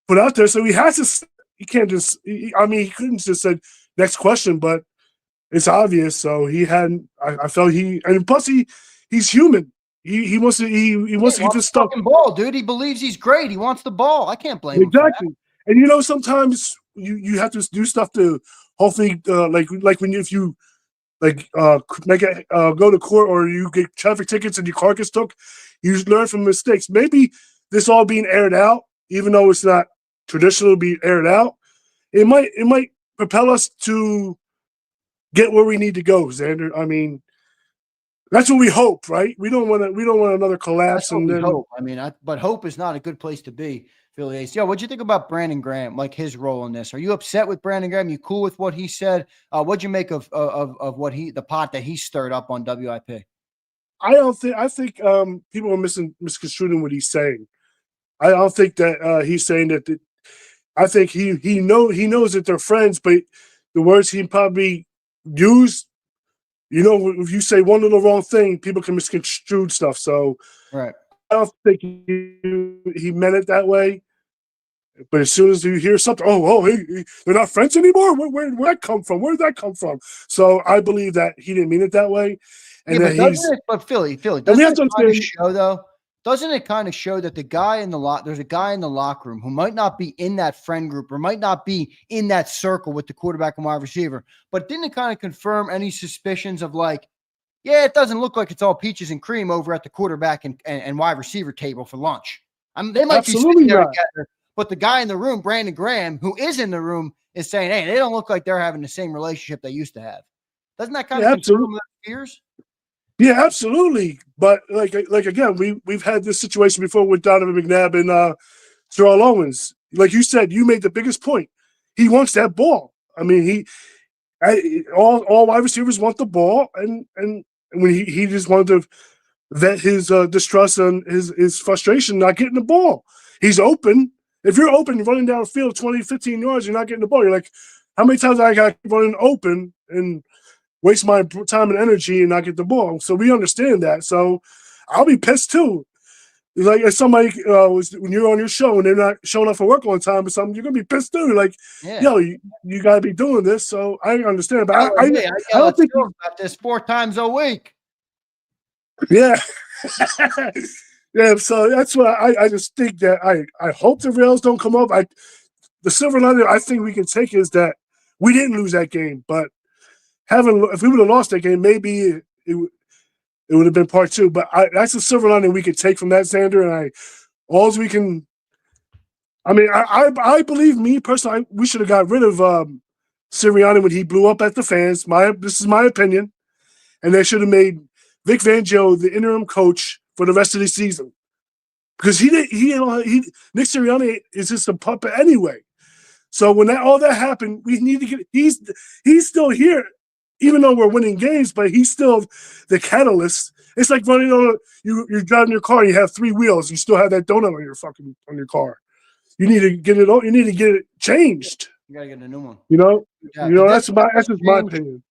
[SPEAKER 6] put out there. So he has to. He can't just. He couldn't just say next question, but it's obvious. So he hadn't. I felt and plus he's human. He wants to get this stuff.
[SPEAKER 1] Ball, dude. He believes he's great. He wants the ball. I can't blame him.
[SPEAKER 6] Exactly. And sometimes you have to do stuff to hopefully like when if you make it go to court or you get traffic tickets and your car gets took, you learn from mistakes. Maybe this all being aired out, even though it's not traditional to be aired out, it might propel us to get where we need to go, Zander. I mean, that's what we hope, right? We don't want another collapse.
[SPEAKER 1] That's what we hope. But hope is not a good place to be, Philly Ace. What'd you think about Brandon Graham, like his role in this? Are you upset with Brandon Graham? You cool with what he said? What'd you make of what the pot that he stirred up on WIP?
[SPEAKER 6] I think people are misconstruing what he's saying. I don't think that he's saying that. I think he knows that they're friends, but the words he probably used, if you say one little wrong thing, people can misconstrue stuff. So
[SPEAKER 1] right.
[SPEAKER 6] I don't think he meant it that way. But as soon as you hear something, they're not friends anymore. Where'd that come from? Where did that come from? So I believe that he didn't mean it that way. And
[SPEAKER 1] but Philly, doesn't it show though doesn't it kind of show that there's a guy in the locker room who might not be in that friend group or might not be in that circle with the quarterback and wide receiver, but didn't it kind of confirm any suspicions of like, yeah, it doesn't look like it's all peaches and cream over at the quarterback and wide receiver table for lunch. They might
[SPEAKER 6] Absolutely
[SPEAKER 1] be sitting there
[SPEAKER 6] not.
[SPEAKER 1] together, but the guy in the room, Brandon Graham, who is in the room, is saying, hey, they don't look like they're having the same relationship they used to have. Doesn't that kind of confirm their fears?
[SPEAKER 6] Yeah, absolutely. But like again, we've had this situation before with Donovan McNabb and Terrell Owens. Like you said, you made the biggest point. He wants that ball. I mean, all wide receivers want the ball, and when he just wanted to vent his distrust and his frustration not getting the ball. He's open. If you're open, you're running down the field 20, 15 yards, you're not getting the ball. You're like, how many times I got running open and waste my time and energy and not get the ball? So we understand that. So I'll be pissed too. Like if somebody when you're on your show and they're not showing up for work on time or something, you're gonna be pissed too. Like, yo, you gotta be doing this. So I understand, but I don't think
[SPEAKER 1] about this 4 times a week.
[SPEAKER 6] Yeah. Yeah, so that's what I just think that I hope the rails don't come up. The silver lining I think we can take is that we didn't lose that game, but if we would have lost that game, maybe it would have been part 2. But that's the silver lining we could take from that, Zander. And I believe, me personally, we should have got rid of Sirianni when he blew up at the fans. This is my opinion, and they should have made Vic Fangio the interim coach for the rest of the season, because Nick Sirianni is just a puppet anyway. So when all that happened, we need to get. He's still here, even though we're winning games, but he's still the catalyst. It's like running on you're driving your car, you have 3 wheels, you still have that donut on your car. You need to get it. You need to get it changed.
[SPEAKER 1] You gotta get a new one.
[SPEAKER 6] That's just my opinion.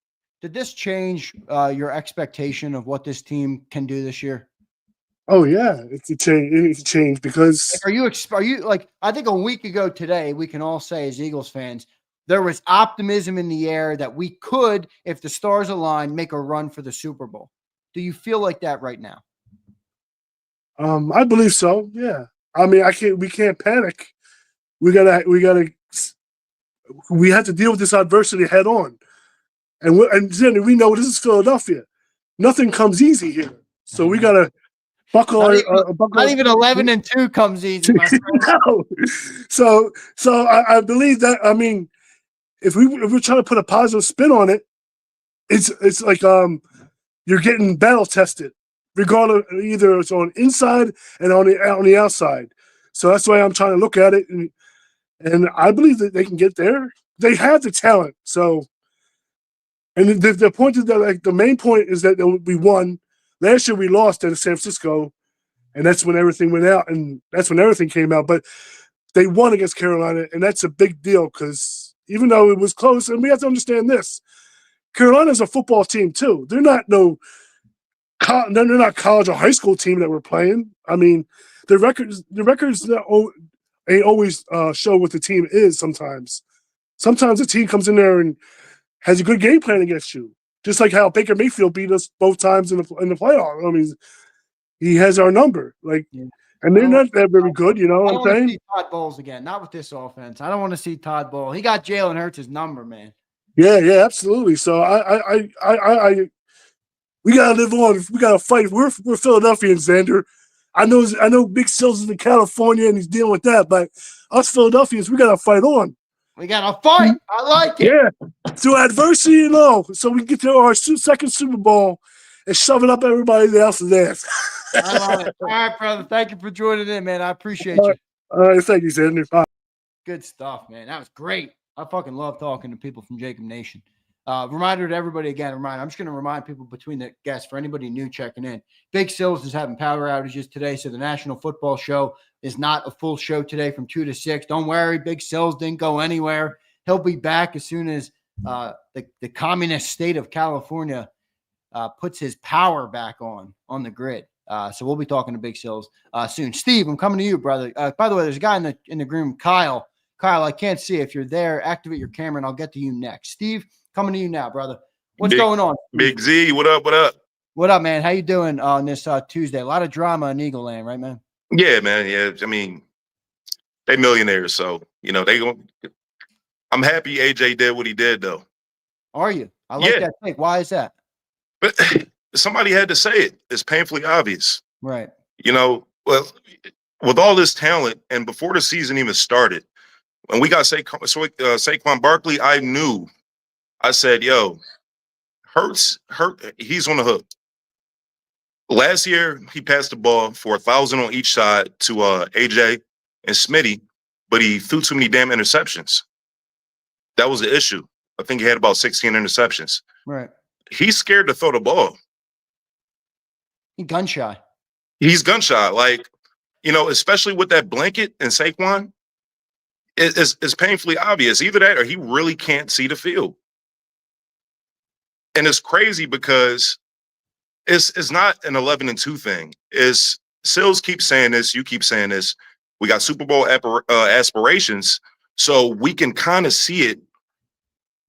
[SPEAKER 1] Did this change your expectation of what this team can do this year?
[SPEAKER 6] Oh yeah, it's a change. It's a change because
[SPEAKER 1] are you like, I think a week ago today, we can all say as Eagles fans, there was optimism in the air that we could, if the stars align, make a run for the Super Bowl. Do you feel like that right now?
[SPEAKER 6] I believe so. Yeah. I mean, we can't panic. We have to deal with this adversity head on. And then we know this is Philadelphia. Nothing comes easy here. So we got to buckle.
[SPEAKER 1] Not even 11-2 comes easy, my friend.
[SPEAKER 6] No. So I believe that, I mean, if we're trying to put a positive spin on it, it's like you're getting battle tested, regardless, either it's on inside and on the outside. So that's the way I'm trying to look at it, and I believe that they can get there. They have the talent. So, and the point is that, like, the main point is that we won. Last year we lost at San Francisco, and that's when everything went out, and that's when everything came out. But they won against Carolina, and that's a big deal because even though it was close, and we have to understand this, Carolina's a football team too. They're not they're not college or high school team that we're playing. I mean, the records ain't always show what the team is. Sometimes a team comes in there and has a good game plan against you, just like how Baker Mayfield beat us both times in the playoffs. I mean, he has our number, like, and they're not that very good. You know what I'm saying? I don't want to
[SPEAKER 1] see Todd Bowles again, not with this offense. I don't want to see Todd Bowles. He got Jalen Hurts' number, man.
[SPEAKER 6] Yeah, absolutely. So we gotta live on. We gotta fight. We're Philadelphians, Zander. I know Big Sills is in California and he's dealing with that, but us Philadelphians, we gotta fight on.
[SPEAKER 1] We gotta fight. I like it.
[SPEAKER 6] Yeah, through adversity and all, so we get to our second Super Bowl and shove it up everybody else's ass.
[SPEAKER 1] I love it. All right, brother. Thank you for joining in, man. I appreciate you.
[SPEAKER 6] All right, thank you, Zander. Bye.
[SPEAKER 1] Good stuff, man. That was great. I fucking love talking to people from Jacob Nation. Reminder to everybody again. I'm just going to remind people between the guests, for anybody new checking in, Big Sills is having power outages today, so the National Football Show is not a full show today from 2 to 6. Don't worry, Big Sills didn't go anywhere. He'll be back as soon as the communist state of California puts his power back on the grid. So we'll be talking to Big Sills soon. Steve, I'm coming to you, brother. By the way, there's a guy in the room, Kyle. Kyle, I can't see. If you're there, activate your camera, and I'll get to you next. Steve, coming to you now, brother. What's going on?
[SPEAKER 7] Big Z, what up? What up?
[SPEAKER 1] What up, man? How you doing on this Tuesday? A lot of drama in Eagle Land, right, man?
[SPEAKER 7] Yeah, man. Yeah, I mean, they millionaires, so they going. I'm happy AJ did what he did, though.
[SPEAKER 1] Are you? I like
[SPEAKER 7] Yeah.
[SPEAKER 1] that take. Why is that?
[SPEAKER 7] But somebody had to say it. It's painfully obvious.
[SPEAKER 1] Right.
[SPEAKER 7] Well, with all this talent, and before the season even started, when we got Saquon Barkley, I knew. I said, "Yo, Hurts, he's on the hook." Last year, he passed the ball for 1,000 on each side to AJ and Smitty, but he threw too many damn interceptions. That was the issue. I think he had about 16 interceptions.
[SPEAKER 1] Right.
[SPEAKER 7] He's scared to throw the ball.
[SPEAKER 1] He gun shy.
[SPEAKER 7] He's gun shy. Like, especially with that blanket and Saquon, it's painfully obvious. Either that or he really can't see the field. And it's crazy because it's not an 11-2 thing. It's Sills keeps saying this. You keep saying this. We got Super Bowl aspirations, so we can kind of see it.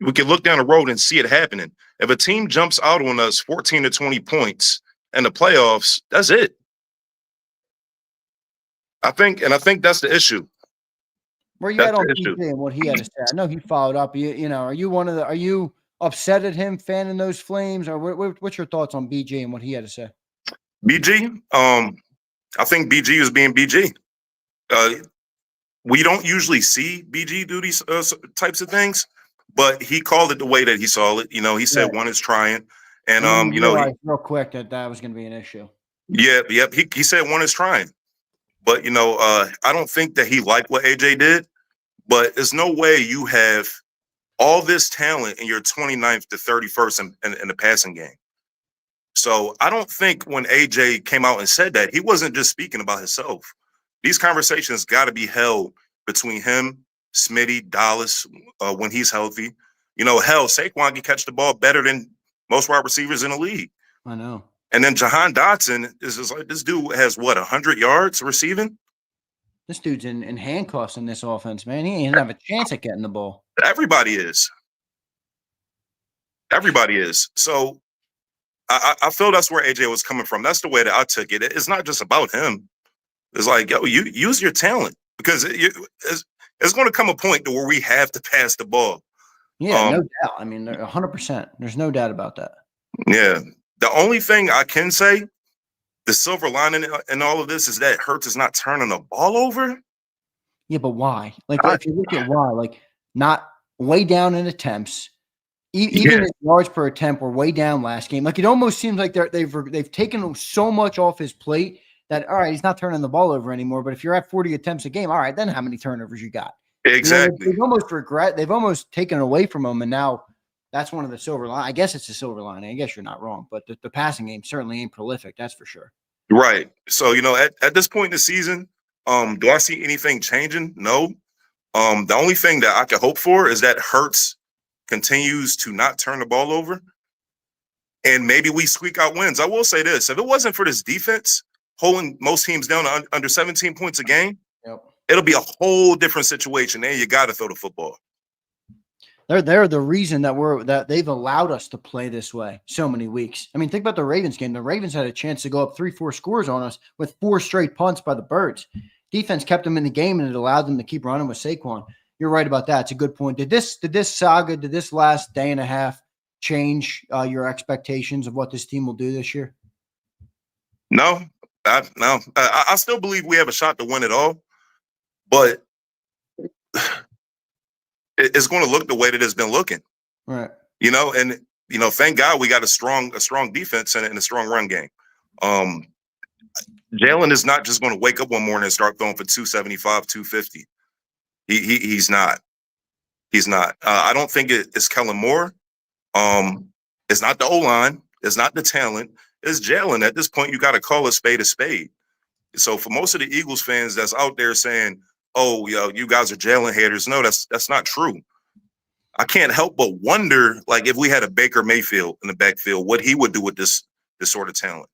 [SPEAKER 7] We can look down the road and see it happening. If a team jumps out on us 14 to 20 points in the playoffs, that's it. I think that's the issue.
[SPEAKER 1] Where you at on BJ and what he had to say? I know he followed up. Are you upset at him fanning those flames, or what's your thoughts on BJ and what he had to say?
[SPEAKER 7] BG, I think BG is being BG. We don't usually see BG do these types of things, but he called it the way that he saw it. He said one is trying, and
[SPEAKER 1] real quick that was going to be an issue.
[SPEAKER 7] Yep. He said one is trying, but I don't think that he liked what AJ did. But there's no way you have all this talent and you're 29th to 31st in the passing game. So I don't think when AJ came out and said that, he wasn't just speaking about himself. These conversations got to be held between him, Smitty, Dallas, when he's healthy. Hell, Saquon can catch the ball better than most wide receivers in the league.
[SPEAKER 1] I know.
[SPEAKER 7] And then Jahan Dotson is just like, this dude has 100 yards receiving?
[SPEAKER 1] This dude's in handcuffs in this offense, man. He ain't have a chance at getting the ball.
[SPEAKER 7] Everybody is. So I feel that's where AJ was coming from. That's the way that I took it. It's not just about him. It's like, yo, you use your talent, because it's going to come a point to where we have to pass the ball.
[SPEAKER 1] Yeah, no doubt. I mean, 100%. There's no doubt about that.
[SPEAKER 7] Yeah. The only thing I can say, the silver lining in all of this, is that Hurts is not turning the ball over.
[SPEAKER 1] Yeah, but why? Like, if you look at why, like, not way down in attempts. Even his yards per attempt were way down last game. Like, it almost seems like they've taken so much off his plate that, all right, he's not turning the ball over anymore. But if you're at 40 attempts a game, all right, then how many turnovers you got?
[SPEAKER 7] Exactly.
[SPEAKER 1] They've almost taken it away from him, and now that's one of the silver line. I guess it's a silver lining. I guess you're not wrong, but the passing game certainly ain't prolific. That's for sure.
[SPEAKER 7] Right. So, at this point in the season, do I see anything changing? No. The only thing that I could hope for is that Hurts continues to not turn the ball over, and maybe we squeak out wins. I will say this: if it wasn't for this defense holding most teams down to under 17 points a game, it'll be a whole different situation. And you got to throw the football.
[SPEAKER 1] They're the reason that they've allowed us to play this way so many weeks. I mean, think about the Ravens game. The Ravens had a chance to go up 3-4 scores on us with 4 straight punts by the Birds. Defense kept them in the game, and it allowed them to keep running with Saquon. You're right about that. It's a good point. Did this last day and a half change your expectations of what this team will do this year?
[SPEAKER 7] No. I still believe we have a shot to win it all, but it's going to look the way that it's been looking.
[SPEAKER 1] Right.
[SPEAKER 7] And thank God we got a strong defense and a strong run game. Jalen is not just going to wake up one morning and start throwing for 275, 250. He's not. I don't think it's Kellen Moore. It's not the O-line. It's not the talent. It's Jalen. At this point, you got to call a spade a spade. So for most of the Eagles fans that's out there saying, "Oh, you guys are Jalen haters," no, that's not true. I can't help but wonder, like, if we had a Baker Mayfield in the backfield, what he would do with this sort of talent.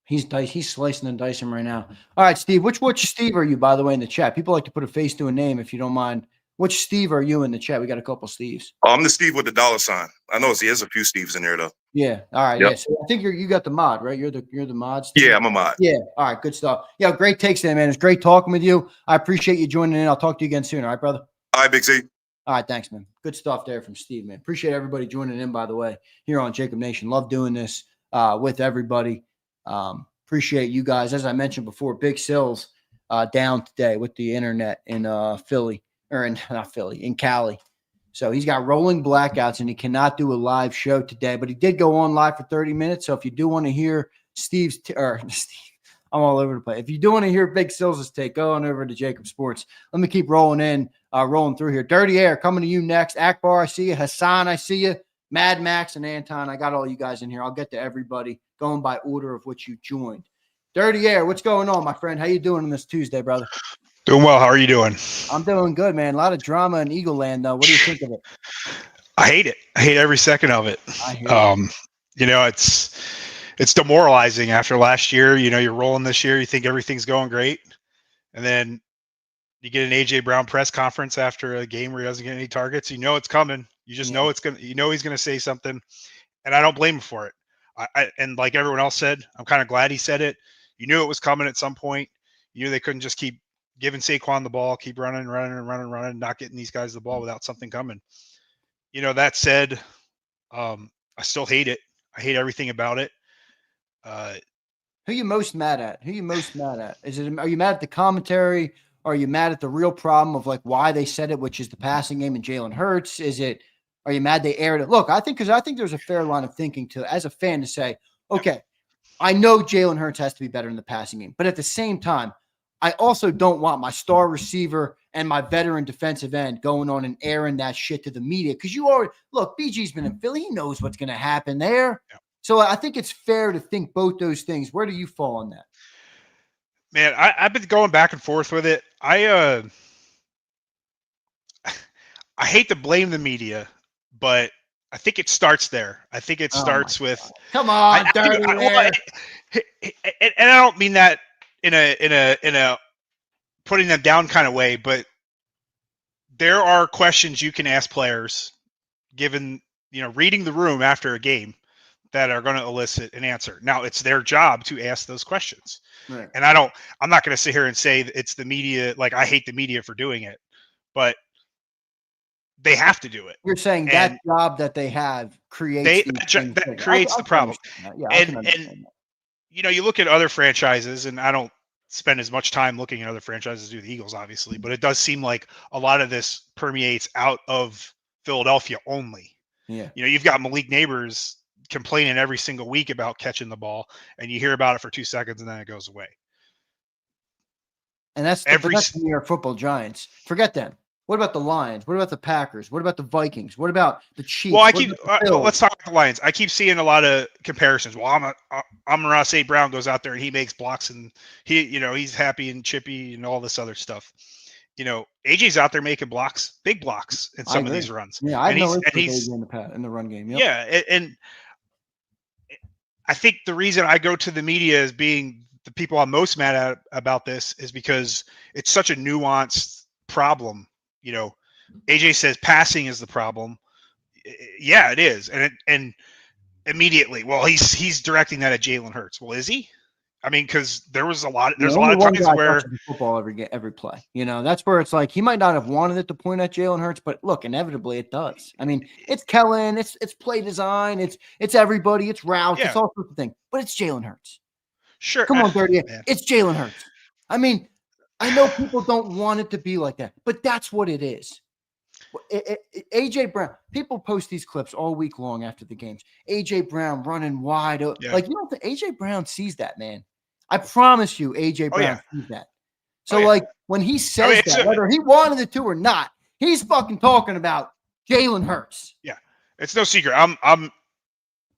[SPEAKER 1] He's slicing and dicing right now. All right, Steve. Which Steve are you, by the way, in the chat? People like to put a face to a name, if you don't mind. Which Steve are you in the chat? We got a couple Steves.
[SPEAKER 7] I'm the Steve with the $. I know there's a few Steves in there though.
[SPEAKER 1] Yeah. All right.
[SPEAKER 7] Yep.
[SPEAKER 1] Yeah. So I think you got the mod, right? You're the mod, Steve?
[SPEAKER 7] Yeah, I'm a mod.
[SPEAKER 1] Yeah. All right. Good stuff. Yeah. Great takes there, man. It's great talking with you. I appreciate you joining in. I'll talk to you again soon. All right, brother?
[SPEAKER 7] All right, Big C.
[SPEAKER 1] All right. Thanks, man. Good stuff there from Steve, man. Appreciate everybody joining in, by the way, here on Jacob Nation. Love doing this with everybody. Appreciate you guys. As I mentioned before, Big Sills down today with the internet in Philly, or not Philly, in Cali. So he's got rolling blackouts and he cannot do a live show today, but he did go on live for 30 minutes. So if you do want to hear Steve's I'm all over the place. If you do want to hear Big Sills' take, go on over to Jacob Sports. Let me keep rolling through here. Dirty Air coming to you next. Akbar, I see you. Hassan, I see you. Mad Max and Anton, I got all you guys in here. I'll get to everybody going by order of which you joined. Dirty Air, what's going on, my friend? How you doing on this Tuesday, brother?
[SPEAKER 8] Doing well. How are you doing?
[SPEAKER 1] I'm doing good, man. A lot of drama in Eagle Land, though. What do you think of it?
[SPEAKER 8] I hate it. I hate every second of it.
[SPEAKER 1] I hear
[SPEAKER 8] You know, it's demoralizing after last year. You know, you're rolling this year. You think everything's going great. And then you get an A.J. Brown press conference after a game where he doesn't get any targets. You know it's coming. You just know it's going to – you know he's going to say something. And I don't blame him for it. And like everyone else said, I'm kind of glad he said it. You knew it was coming at some point. You knew they couldn't just keep giving Saquon the ball, keep running, not getting these guys the ball without something coming. You know, that said, I still hate it. I hate everything about it.
[SPEAKER 1] Who you most mad at? Are you mad at the commentary? Are you mad at the real problem of like why they said it, which is the passing game and Jalen Hurts? Are you mad they aired it? Look, I think there's a fair line of thinking to, as a fan, to say, okay, I know Jalen Hurts has to be better in the passing game, but at the same time, I also don't want my star receiver and my veteran defensive end going on and airing that shit to the media. Because BG's been in Philly. He knows what's going to happen there. Yeah. So I think it's fair to think both those things. Where do you fall on that?
[SPEAKER 8] Man, I've been going back and forth with it. I hate to blame the media, but I think it starts there. I think it starts with –
[SPEAKER 1] come on, dirty
[SPEAKER 8] and I don't mean that in a putting them down kind of way, but there are questions you can ask players given, you know, reading the room after a game that are going to elicit an answer. Now it's their job to ask those questions. Right. And I'm not going to sit here and say it's the media. Like I hate the media for doing it, but they have to do it.
[SPEAKER 1] You're saying that job that they have creates
[SPEAKER 8] the problem.
[SPEAKER 1] Yeah,
[SPEAKER 8] and you know, you look at other franchises, and I don't spend as much time looking at other franchises as do the Eagles, obviously, but it does seem like a lot of this permeates out of Philadelphia only.
[SPEAKER 1] Yeah.
[SPEAKER 8] You know, you've got Malik Neighbors complaining every single week about catching the ball, and you hear about it for 2 seconds and then it goes away.
[SPEAKER 1] And that's the New York Football Giants. Forget them. What about the Lions? What about the Packers? What about the Vikings? What about the Chiefs?
[SPEAKER 8] Well, let's talk about the Lions. I keep seeing a lot of comparisons. Well, Amon-Ra St. Brown goes out there and he makes blocks, and he's happy and chippy and all this other stuff. You know, AJ's out there making blocks, big blocks in some of these runs.
[SPEAKER 1] Yeah, I know he's in the run game. Yep.
[SPEAKER 8] Yeah, and I think the reason I go to the media as being the people I'm most mad at about this is because it's such a nuanced problem. You know, AJ says passing is the problem. Yeah, it is. And immediately, well, he's directing that at Jalen Hurts. Well, is he? I mean, because there's a lot of times where
[SPEAKER 1] football every play. You know, that's where it's like he might not have wanted it to point at Jalen Hurts, but look, inevitably it does. I mean, it's Kellen, it's play design, it's everybody, it's routes, it's all sorts of things, but it's Jalen Hurts.
[SPEAKER 8] Sure,
[SPEAKER 1] come on, Dirty. It's Jalen Hurts. I mean, I know people don't want it to be like that, but that's what it is. AJ Brown, people post these clips all week long after the games. AJ Brown running wide open. Yeah. Like, you don't think AJ Brown sees that, man. I promise you, AJ Brown sees that. So, like, when he says that, whether he wanted it to or not, he's fucking talking about Jalen Hurts.
[SPEAKER 8] Yeah, it's no secret. I'm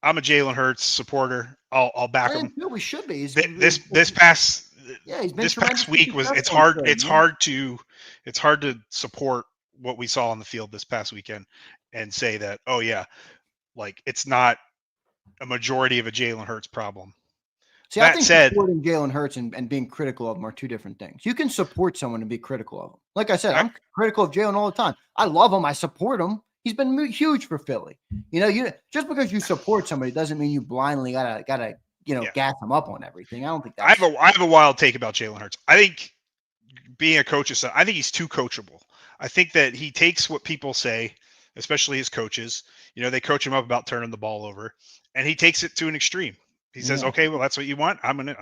[SPEAKER 8] a Jalen Hurts supporter. I'll back him.
[SPEAKER 1] We should be.
[SPEAKER 8] This past week was it's hard to support what we saw on the field this past weekend and say that like it's not a majority of a Jalen Hurts problem.
[SPEAKER 1] See, I
[SPEAKER 8] That
[SPEAKER 1] think
[SPEAKER 8] said,
[SPEAKER 1] supporting Jalen Hurts and being critical of him are two different things. You can support someone and be critical of him. Like I said, I'm critical of Jalen all the time. I love him. I support him. He's been huge for Philly. You just because you support somebody doesn't mean you blindly gotta gas him up on everything. I don't think that's.
[SPEAKER 8] I have a wild take about Jalen Hurts. I think being a coach I think he's too coachable. I think that he takes what people say, especially his coaches. They coach him up about turning the ball over, and he takes it to an extreme. He says, "Okay, well, that's what you want. I'm gonna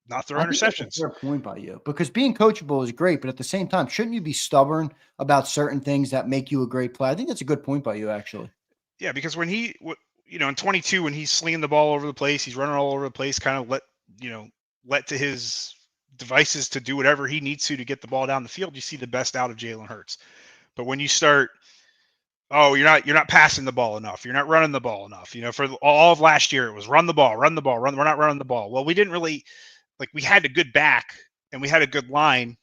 [SPEAKER 8] not throw
[SPEAKER 1] I think that's a
[SPEAKER 8] interceptions."
[SPEAKER 1] fair point by you, because being coachable is great, but at the same time, shouldn't you be stubborn about certain things that make you a great player? I think that's a good point by you, actually.
[SPEAKER 8] Yeah, because when in 22, when he's slinging the ball over the place, he's running all over the place, kind of let to his devices to do whatever he needs to get the ball down the field. You see the best out of Jalen Hurts. But when you start, you're not passing the ball enough, you're not running the ball enough. For all of last year, it was run the ball. We're not running the ball. Well, we didn't really we had a good back and we had a good line,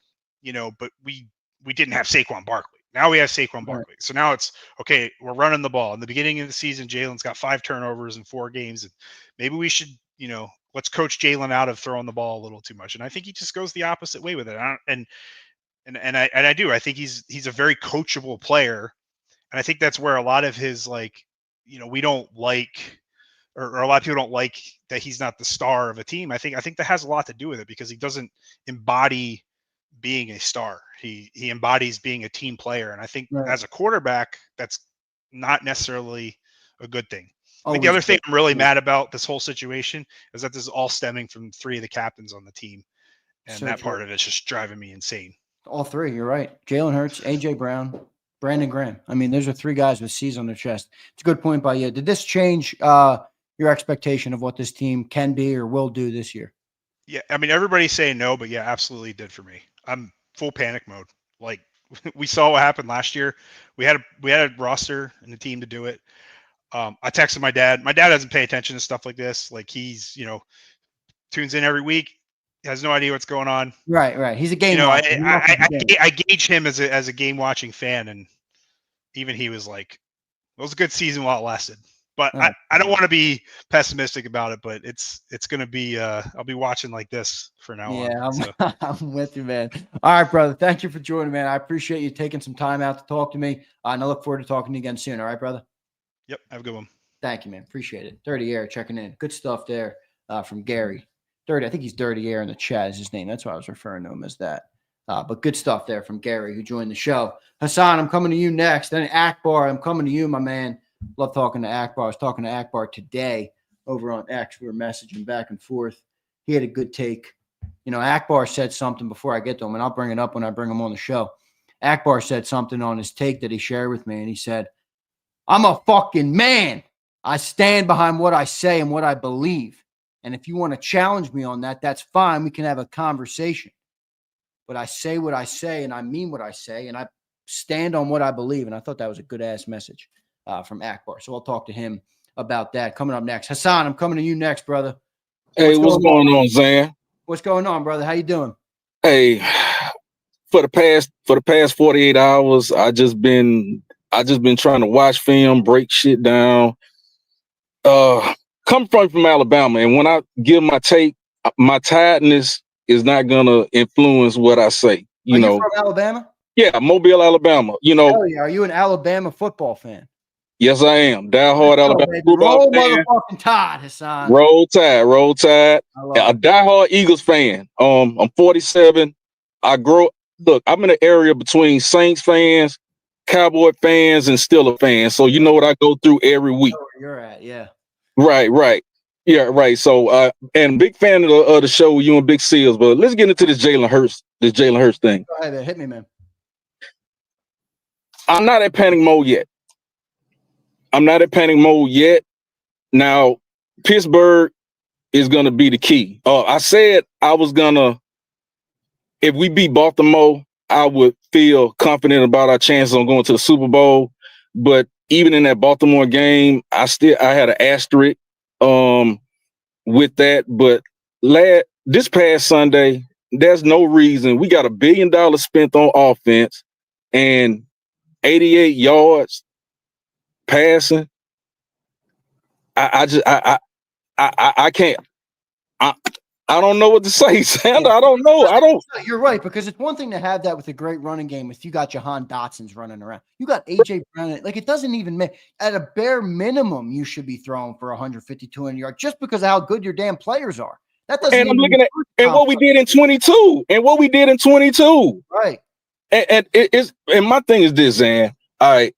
[SPEAKER 8] but we didn't have Saquon Barkley. Now we have Saquon Barkley. So now it's okay. We're running the ball. In the beginning of the season, Jalen's got 5 turnovers in 4 games, and maybe we should, let's coach Jalen out of throwing the ball a little too much. And I think he just goes the opposite way with it. I do. I think he's a very coachable player, and I think that's where a lot of his we don't like, or a lot of people don't like that he's not the star of a team. I think that has a lot to do with it, because he doesn't embody being a star. He embodies being a team player, and I think as a quarterback, that's not necessarily a good thing. I think the other thing I'm really mad about this whole situation is that this is all stemming from 3 of the captains on the team, and that part of it's just driving me insane.
[SPEAKER 1] All 3, you're right. Jalen Hurts, AJ Brown, Brandon Graham. I mean, those are 3 guys with C's on their chest. It's a good point by you. Did this change your expectation of what this team can be or will do this year?
[SPEAKER 8] Yeah, I mean, everybody's saying no, but yeah, absolutely did for me. I'm full panic mode. We saw what happened last year. We had a roster and a team to do it. I texted my dad. My dad doesn't pay attention to stuff like this. He's, tunes in every week, has no idea what's going on.
[SPEAKER 1] Right. He's a game watcher.
[SPEAKER 8] I gauge him as a game watching fan, and even he was like, it was a good season while it lasted. But I don't want to be pessimistic about it, but it's going to be I'll be watching like this for now on. So.
[SPEAKER 1] I'm with you, man. All right, brother. Thank you for joining, man. I appreciate you taking some time out to talk to me, and I look forward to talking to you again soon. All right, brother?
[SPEAKER 8] Yep. Have a good one.
[SPEAKER 1] Thank you, man. Appreciate it. Dirty Air checking in. Good stuff there from Gary. I think he's Dirty Air in the chat is his name. That's why I was referring to him as that. But good stuff there from Gary, who joined the show. Hassan, I'm coming to you next. Then Akbar, I'm coming to you, my man. Love talking to Akbar. I was talking to Akbar today over on X. We were messaging back and forth. He had a good take. Akbar said something before I get to him, and I'll bring it up when I bring him on the show. Akbar said something on his take that he shared with me, and he said, I'm a fucking man. I stand behind what I say and what I believe. And if you want to challenge me on that, that's fine. We can have a conversation. But I say what I say, and I mean what I say, and I stand on what I believe. And I thought that was a good-ass message from Akbar. So I'll talk to him about that coming up next. Hassan, I'm coming to you next, brother.
[SPEAKER 9] Hey, what's going on, Zan?
[SPEAKER 1] What's going on, brother? How you doing?
[SPEAKER 9] Hey, for the past 48 hours, I just been trying to watch film, break shit down. Come from Alabama, and when I give my take, my tiredness is not gonna influence what I say. You know,
[SPEAKER 1] from Alabama?
[SPEAKER 9] Yeah, Mobile, Alabama.
[SPEAKER 1] Hell yeah. Are you an Alabama football fan?
[SPEAKER 9] Yes, I am. Diehard Alabama football
[SPEAKER 1] Roll
[SPEAKER 9] fan.
[SPEAKER 1] motherfucking Tide, Hassan.
[SPEAKER 9] Roll Tide. A diehard Eagles fan. I'm 47. Look, I'm in an area between Saints fans, Cowboy fans, and Steelers fans. So you know what I go through every week.
[SPEAKER 1] Where you're at, yeah.
[SPEAKER 9] Right. Yeah, right. So and big fan of the show, you and Big Seals, but let's get into this Jalen Hurts thing.
[SPEAKER 1] Go ahead, hit me, man.
[SPEAKER 9] I'm not at panic mode yet. Now, Pittsburgh is going to be the key. I said I was going to, if we beat Baltimore, I would feel confident about our chances on going to the Super Bowl. But even in that Baltimore game, I had an asterisk with that. But this past Sunday, there's no reason. We got $1 billion spent on offense and 88 yards passing. I can't. I don't know what to say, Zander. I don't know. I don't.
[SPEAKER 1] You're right, because it's one thing to have that with a great running game if you got Jahan Dotson's running around. You got AJ Brown. Like, it doesn't even make, at a bare minimum, you should be throwing for 150, 200 yards just because of how good your damn players are. That doesn't
[SPEAKER 9] And I'm
[SPEAKER 1] even
[SPEAKER 9] looking at
[SPEAKER 1] include
[SPEAKER 9] and what we did in 22. And what we did in 22.
[SPEAKER 1] right.
[SPEAKER 9] And and my thing is this, Zan. All right.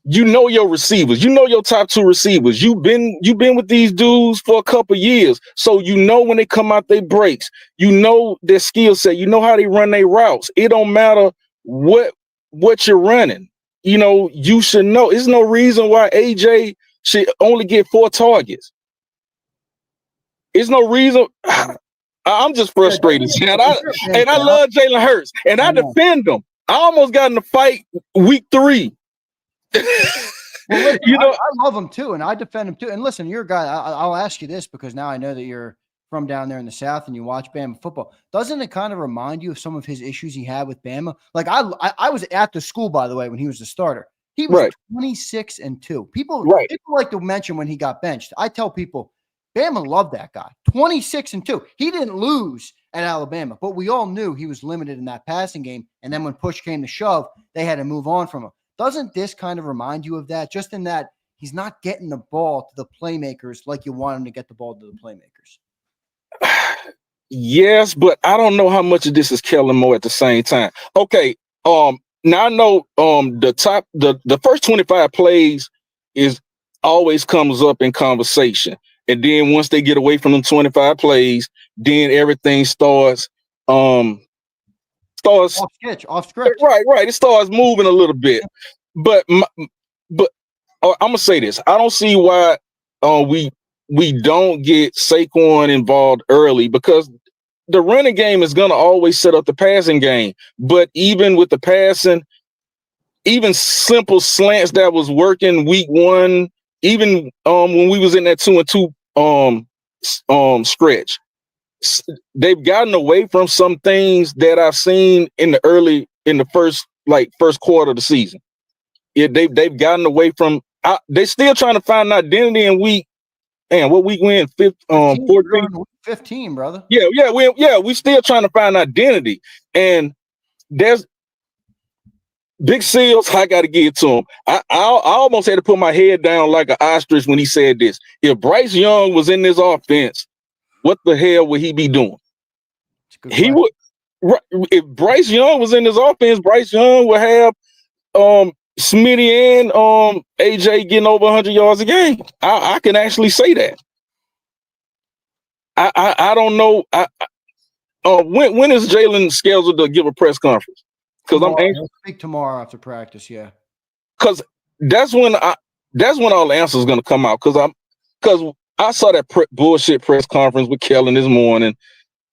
[SPEAKER 9] You know your receivers. You know your top two receivers. You've been with these dudes for a couple years. So you know when they come out they breaks. You know their skill set. You know how they run their routes. It don't matter what you're running. You know, you should know. There's no reason why AJ should only get 4 targets. There's no reason. I'm just frustrated. And I love Jalen Hurts. And I defend him. I almost got in the fight week 3.
[SPEAKER 1] Well, listen, you know, I love him too, and I defend him too. And listen, you're a guy. I'll ask you this because now I know that you're from down there in the South and you watch Bama football. Doesn't it kind of remind you of some of his issues he had with Bama? Like I was at the school, by the way, when he was the starter. He was 26-2. People like to mention when he got benched. I tell people, Bama loved that guy. 26-2. He didn't lose at Alabama, but we all knew he was limited in that passing game. And then when push came to shove, they had to move on from him. Doesn't this kind of remind you of that? Just in that he's not getting the ball to the playmakers like you want him to get the ball to the playmakers.
[SPEAKER 9] Yes, but I don't know how much of this is Kellen Moore at the same time. Okay, now I know the first 25 plays is always comes up in conversation. And then once they get away from them 25 plays, then everything starts off script. Right. It starts moving a little bit. But I'm gonna say this. I don't see why we don't get Saquon involved early, because the running game is gonna always set up the passing game. But even with the passing, even simple slants that was working week 1, even when we was in that 2-2 stretch, they've gotten away from some things that I've seen in the first quarter of the season. They've gotten away from. They're still trying to find an identity in week. And what week we in? 14,
[SPEAKER 1] 15, brother.
[SPEAKER 9] We still trying to find identity. And there's Big Seals. I got to give it to him. I almost had to put my head down like an ostrich when he said this. If Bryce Young was in this offense, what the hell would he be doing? He would. If Bryce Young was in this offense, Bryce Young would have Smitty and AJ getting over 100 yards a game. I can actually say that. I don't know. When is Jalen scheduled to give a press conference? Because I'm anxious.
[SPEAKER 1] I'll speak tomorrow after practice. Yeah.
[SPEAKER 9] Because that's when all the answers going to come out. Because I saw that bullshit press conference with Kellen this morning.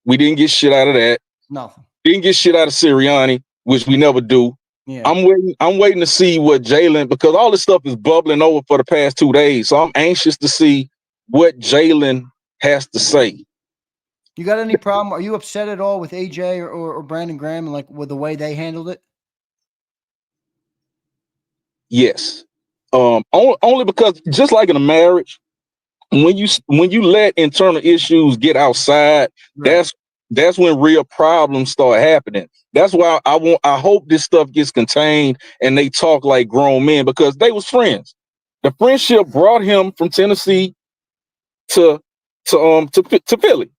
[SPEAKER 9] We didn't get shit out of that.
[SPEAKER 1] Nothing.
[SPEAKER 9] Didn't get shit out of Sirianni, which we never do.
[SPEAKER 1] Yeah.
[SPEAKER 9] I'm waiting to see what Jalen, because all this stuff is bubbling over for the past 2 days. So I'm anxious to see what Jalen has to say.
[SPEAKER 1] You got any problem? Are you upset at all with AJ or Brandon Graham and like with the way they handled it?
[SPEAKER 9] Yes. Only because just like in a marriage, when you let internal issues get outside, right, that's when real problems start happening. That's why I hope this stuff gets contained and they talk like grown men, because they was friends. The friendship brought him from Tennessee to Philly.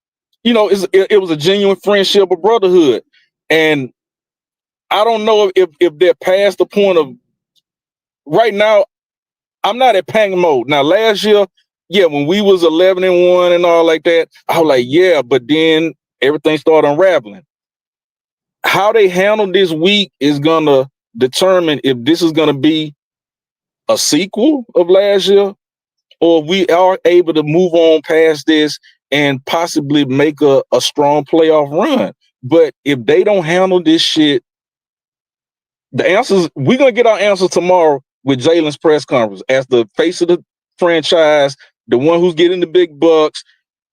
[SPEAKER 9] You know, it was a genuine friendship, a brotherhood. And I don't know if they're past the point of right now. I'm not at panic mode. Now, last year, when we was 11-1 and all like that, I was like, but then everything started unraveling. How they handle this week is gonna determine if this is gonna be a sequel of last year, or we are able to move on past this and possibly make a strong playoff run. But if they don't handle this shit, the answers, we're gonna get our answers tomorrow with Jalen's press conference as the face of the franchise, the one who's getting the big bucks,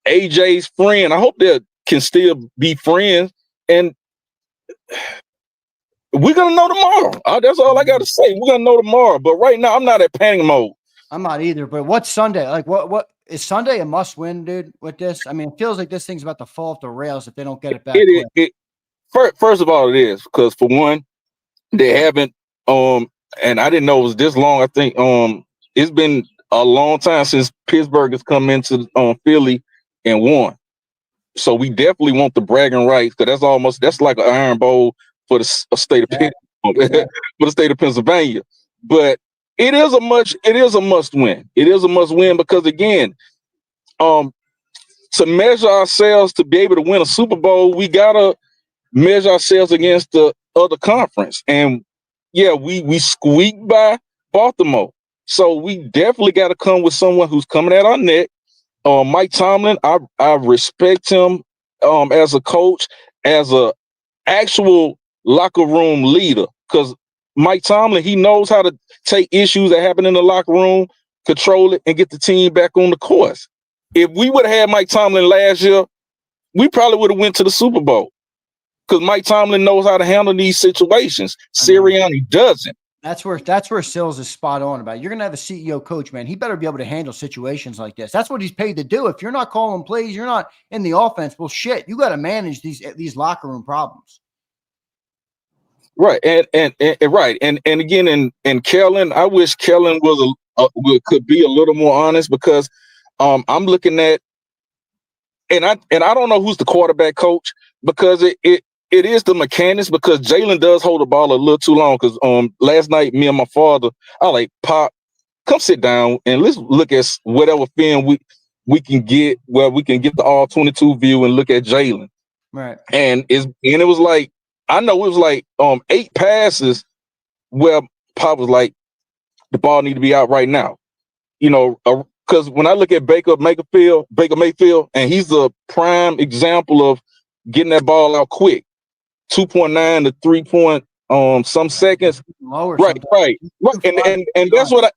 [SPEAKER 9] AJ's friend. I hope they can still be friends, and we're gonna know tomorrow. That's all I gotta say. We're gonna know tomorrow. But right now, I'm not at panic mode.
[SPEAKER 1] I'm not either. But what's Sunday? Like, what is Sunday a must win, dude? With this, I mean, it feels like this thing's about to fall off the rails if they don't get it back.
[SPEAKER 9] First of all, it is because for one, they haven't and I didn't know it was this long. I think it's been a long time since Pittsburgh has come into Philly and won. So we definitely want the bragging rights because that's like an Iron Bowl for the state of for the state of Pennsylvania. But it is a must win. It is a must win because again, to measure ourselves to be able to win a Super Bowl, we gotta measure ourselves against the other conference. And yeah, we squeaked by Baltimore. So we definitely got to come with someone who's coming at our neck. Mike Tomlin, I respect him as a coach, as a actual locker room leader. Because Mike Tomlin, he knows how to take issues that happen in the locker room, control it, and get the team back on the course. If we would have had Mike Tomlin last year, we probably would have went to the Super Bowl. Because Mike Tomlin knows how to handle these situations. Sirianni doesn't.
[SPEAKER 1] That's where Sills is spot on about. You're gonna have a CEO coach, man. He better be able to handle situations like this. That's what he's paid to do. If you're not calling plays, you're not in the offense. Well, shit, you got to manage these locker room problems.
[SPEAKER 9] Right, and right, and again, and Kellen, I wish Kellen could be a little more honest because I'm looking at, and I don't know who's the quarterback coach because it is the mechanics because Jalen does hold the ball a little too long. Because last night, me and my father, I like, Pop, come sit down and let's look at whatever film we can get where we can get the all 22 view and look at Jalen.
[SPEAKER 1] Right.
[SPEAKER 9] And it was like, I know it was like 8 passes where Pop was like, the ball need to be out right now. You know, because when I look at Baker Mayfield, and he's a prime example of getting that ball out quick. 2.9 to 3 point some seconds.
[SPEAKER 1] Lower
[SPEAKER 9] right. And that's what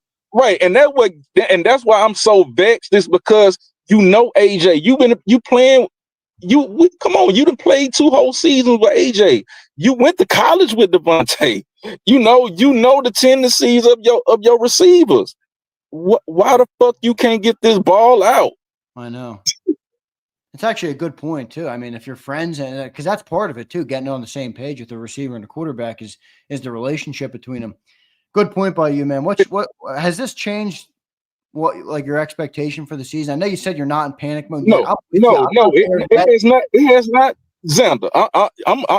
[SPEAKER 9] and that's why I'm so vexed is because AJ, come on, you done played 2 whole seasons with AJ. You went to college with Devontae. You know the tendencies of your receivers. Why the fuck you can't get this ball out?
[SPEAKER 1] I know. It's actually a good point too. I mean, if you're friends, and because that's part of it too, getting on the same page with the receiver and the quarterback is the relationship between them. Good point by you, man. What has this changed? What like your expectation for the season? I know you said you're not in panic mode.
[SPEAKER 9] No, it has not. It has not, Zander.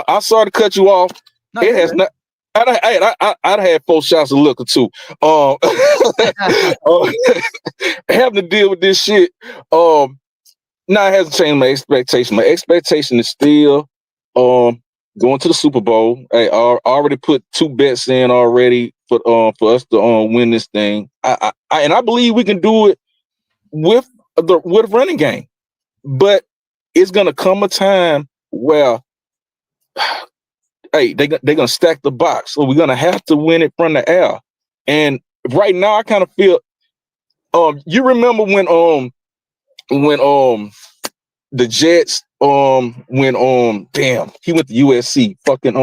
[SPEAKER 9] I sorry to cut you off. No, it has not. I'd had 4 shots of liquor too. Having to deal with this shit. No, it hasn't changed my expectation. My expectation is still going to the Super Bowl. I already put 2 bets in already for us to win this thing. I believe we can do it with running game. But it's gonna come a time where they're gonna stack the box. So we're gonna have to win it from the air. And right now I kind of feel you remember when the Jets when damn, he went to USC fucking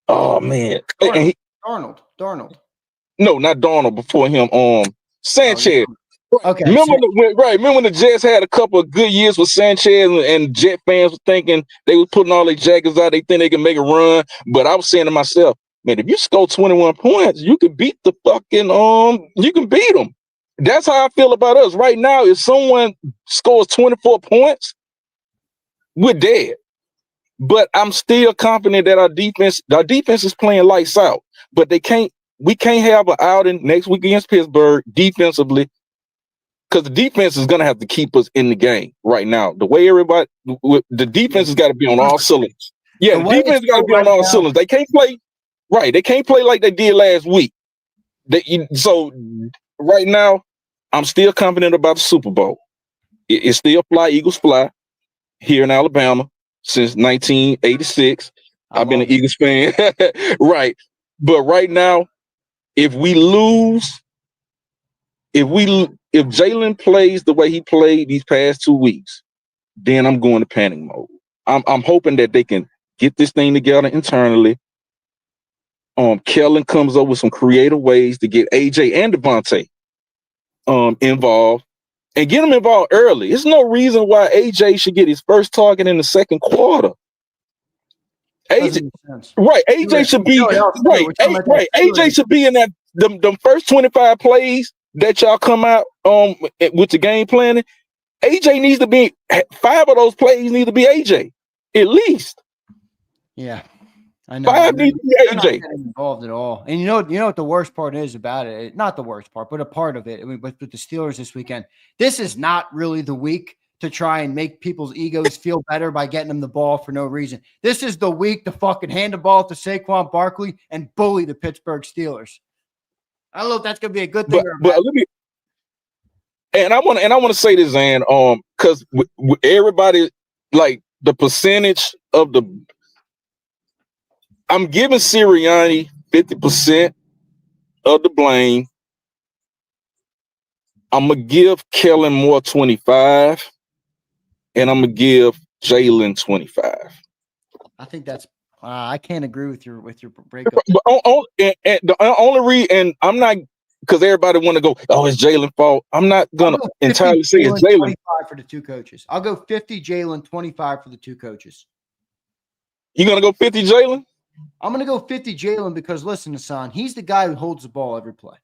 [SPEAKER 9] oh man.
[SPEAKER 1] Darnold.
[SPEAKER 9] No, not Darnold, before him Sanchez.
[SPEAKER 1] Okay.
[SPEAKER 9] Remember when the Jets had a couple of good years with Sanchez and Jet fans were thinking they were putting all their jackets out, they think they can make a run. But I was saying to myself, man, if you score 21 points, you can beat the fucking you can beat them. That's how I feel about us right now. If someone scores 24 points, we're dead. But I'm still confident that our defense is playing lights out. But we can't have an outing next week against Pittsburgh defensively, because the defense is gonna have to keep us in the game right now. The way the defense has got to be on all cylinders. Yeah, the defense got to be on all cylinders. They can't play right. They can't play like they did last week. So right now, I'm still confident about the Super Bowl. It's still fly, Eagles fly here in Alabama since 1986. I've been an Eagles fan. Right. But right now, if we lose, if Jalen plays the way he played these past 2 weeks, then I'm going to panic mode. I'm hoping that they can get this thing together internally Kellen comes up with some creative ways to get AJ and Devontae involved and get them involved early. There's no reason why AJ should get his first target in the second quarter. AJ, right? AJ should be right. AJ should be in that them first 25 plays that y'all come out with the game planning. AJ needs to be 5 of those plays need to be AJ at least.
[SPEAKER 1] Yeah, I know.
[SPEAKER 9] 5 needs to be
[SPEAKER 1] They're not
[SPEAKER 9] AJ.
[SPEAKER 1] getting involved at all. And you know what the worst part is about it? Not the worst part, but a part of it. I mean, with the Steelers this weekend, this is not really the week to try and make people's egos feel better by getting them the ball for no reason. This is the week to fucking hand the ball to Saquon Barkley and bully the Pittsburgh Steelers. I don't know if that's gonna be a good thing or
[SPEAKER 9] But let me. And I want to say this, and because everybody like the percentage of the. I'm giving Sirianni 50% of the blame. I'm gonna give Kellen Moore 25, and I'm gonna give Jalen 25.
[SPEAKER 1] I think that's. I can't agree with your breakup.
[SPEAKER 9] But the only and I'm not because everybody want to go. Oh, it's Jalen's fault. I'm not gonna entirely say it's Jalen.
[SPEAKER 1] 25 for the two coaches. I'll go 50 Jalen, 25 for the two coaches.
[SPEAKER 9] You gonna go 50 Jalen?
[SPEAKER 1] I'm gonna go 50 Jalen because listen, Hassan, he's the guy who holds the ball every play.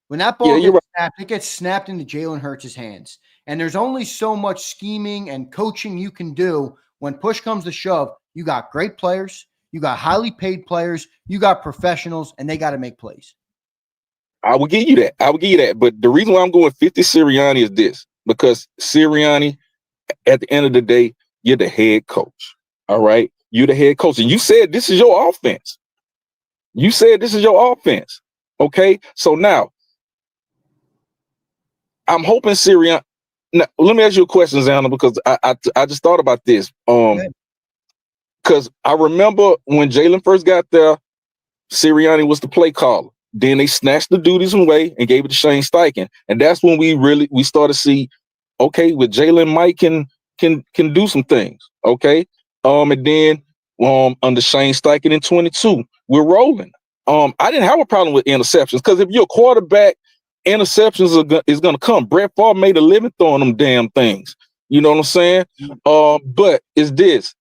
[SPEAKER 1] When that ball gets snapped, it gets snapped into Jalen Hurts' hands. And there's only so much scheming and coaching you can do when push comes to shove. You got great players, you got highly paid players, you got professionals, and they got to make plays.
[SPEAKER 9] I will give you that. But the reason why I'm going 50 Sirianni is this, because Sirianni, at the end of the day, you're the head coach. All right. You're the head coach. And you said this is your offense. Okay. So now I'm hoping Sirianni. Now, let me ask you a question, Zander, because I just thought about this. Because I remember when Jalen first got there, Sirianni was the play caller. Then they snatched the duties away and gave it to Shane Steichen. And that's when we started to see, okay, with Jalen, Mike can do some things. Okay. And then under Shane Steichen in 22, we're rolling. I didn't have a problem with interceptions because if you're a quarterback, interceptions is going to come. Brett Favre made a living throwing them damn things. You know what I'm saying? But it's this.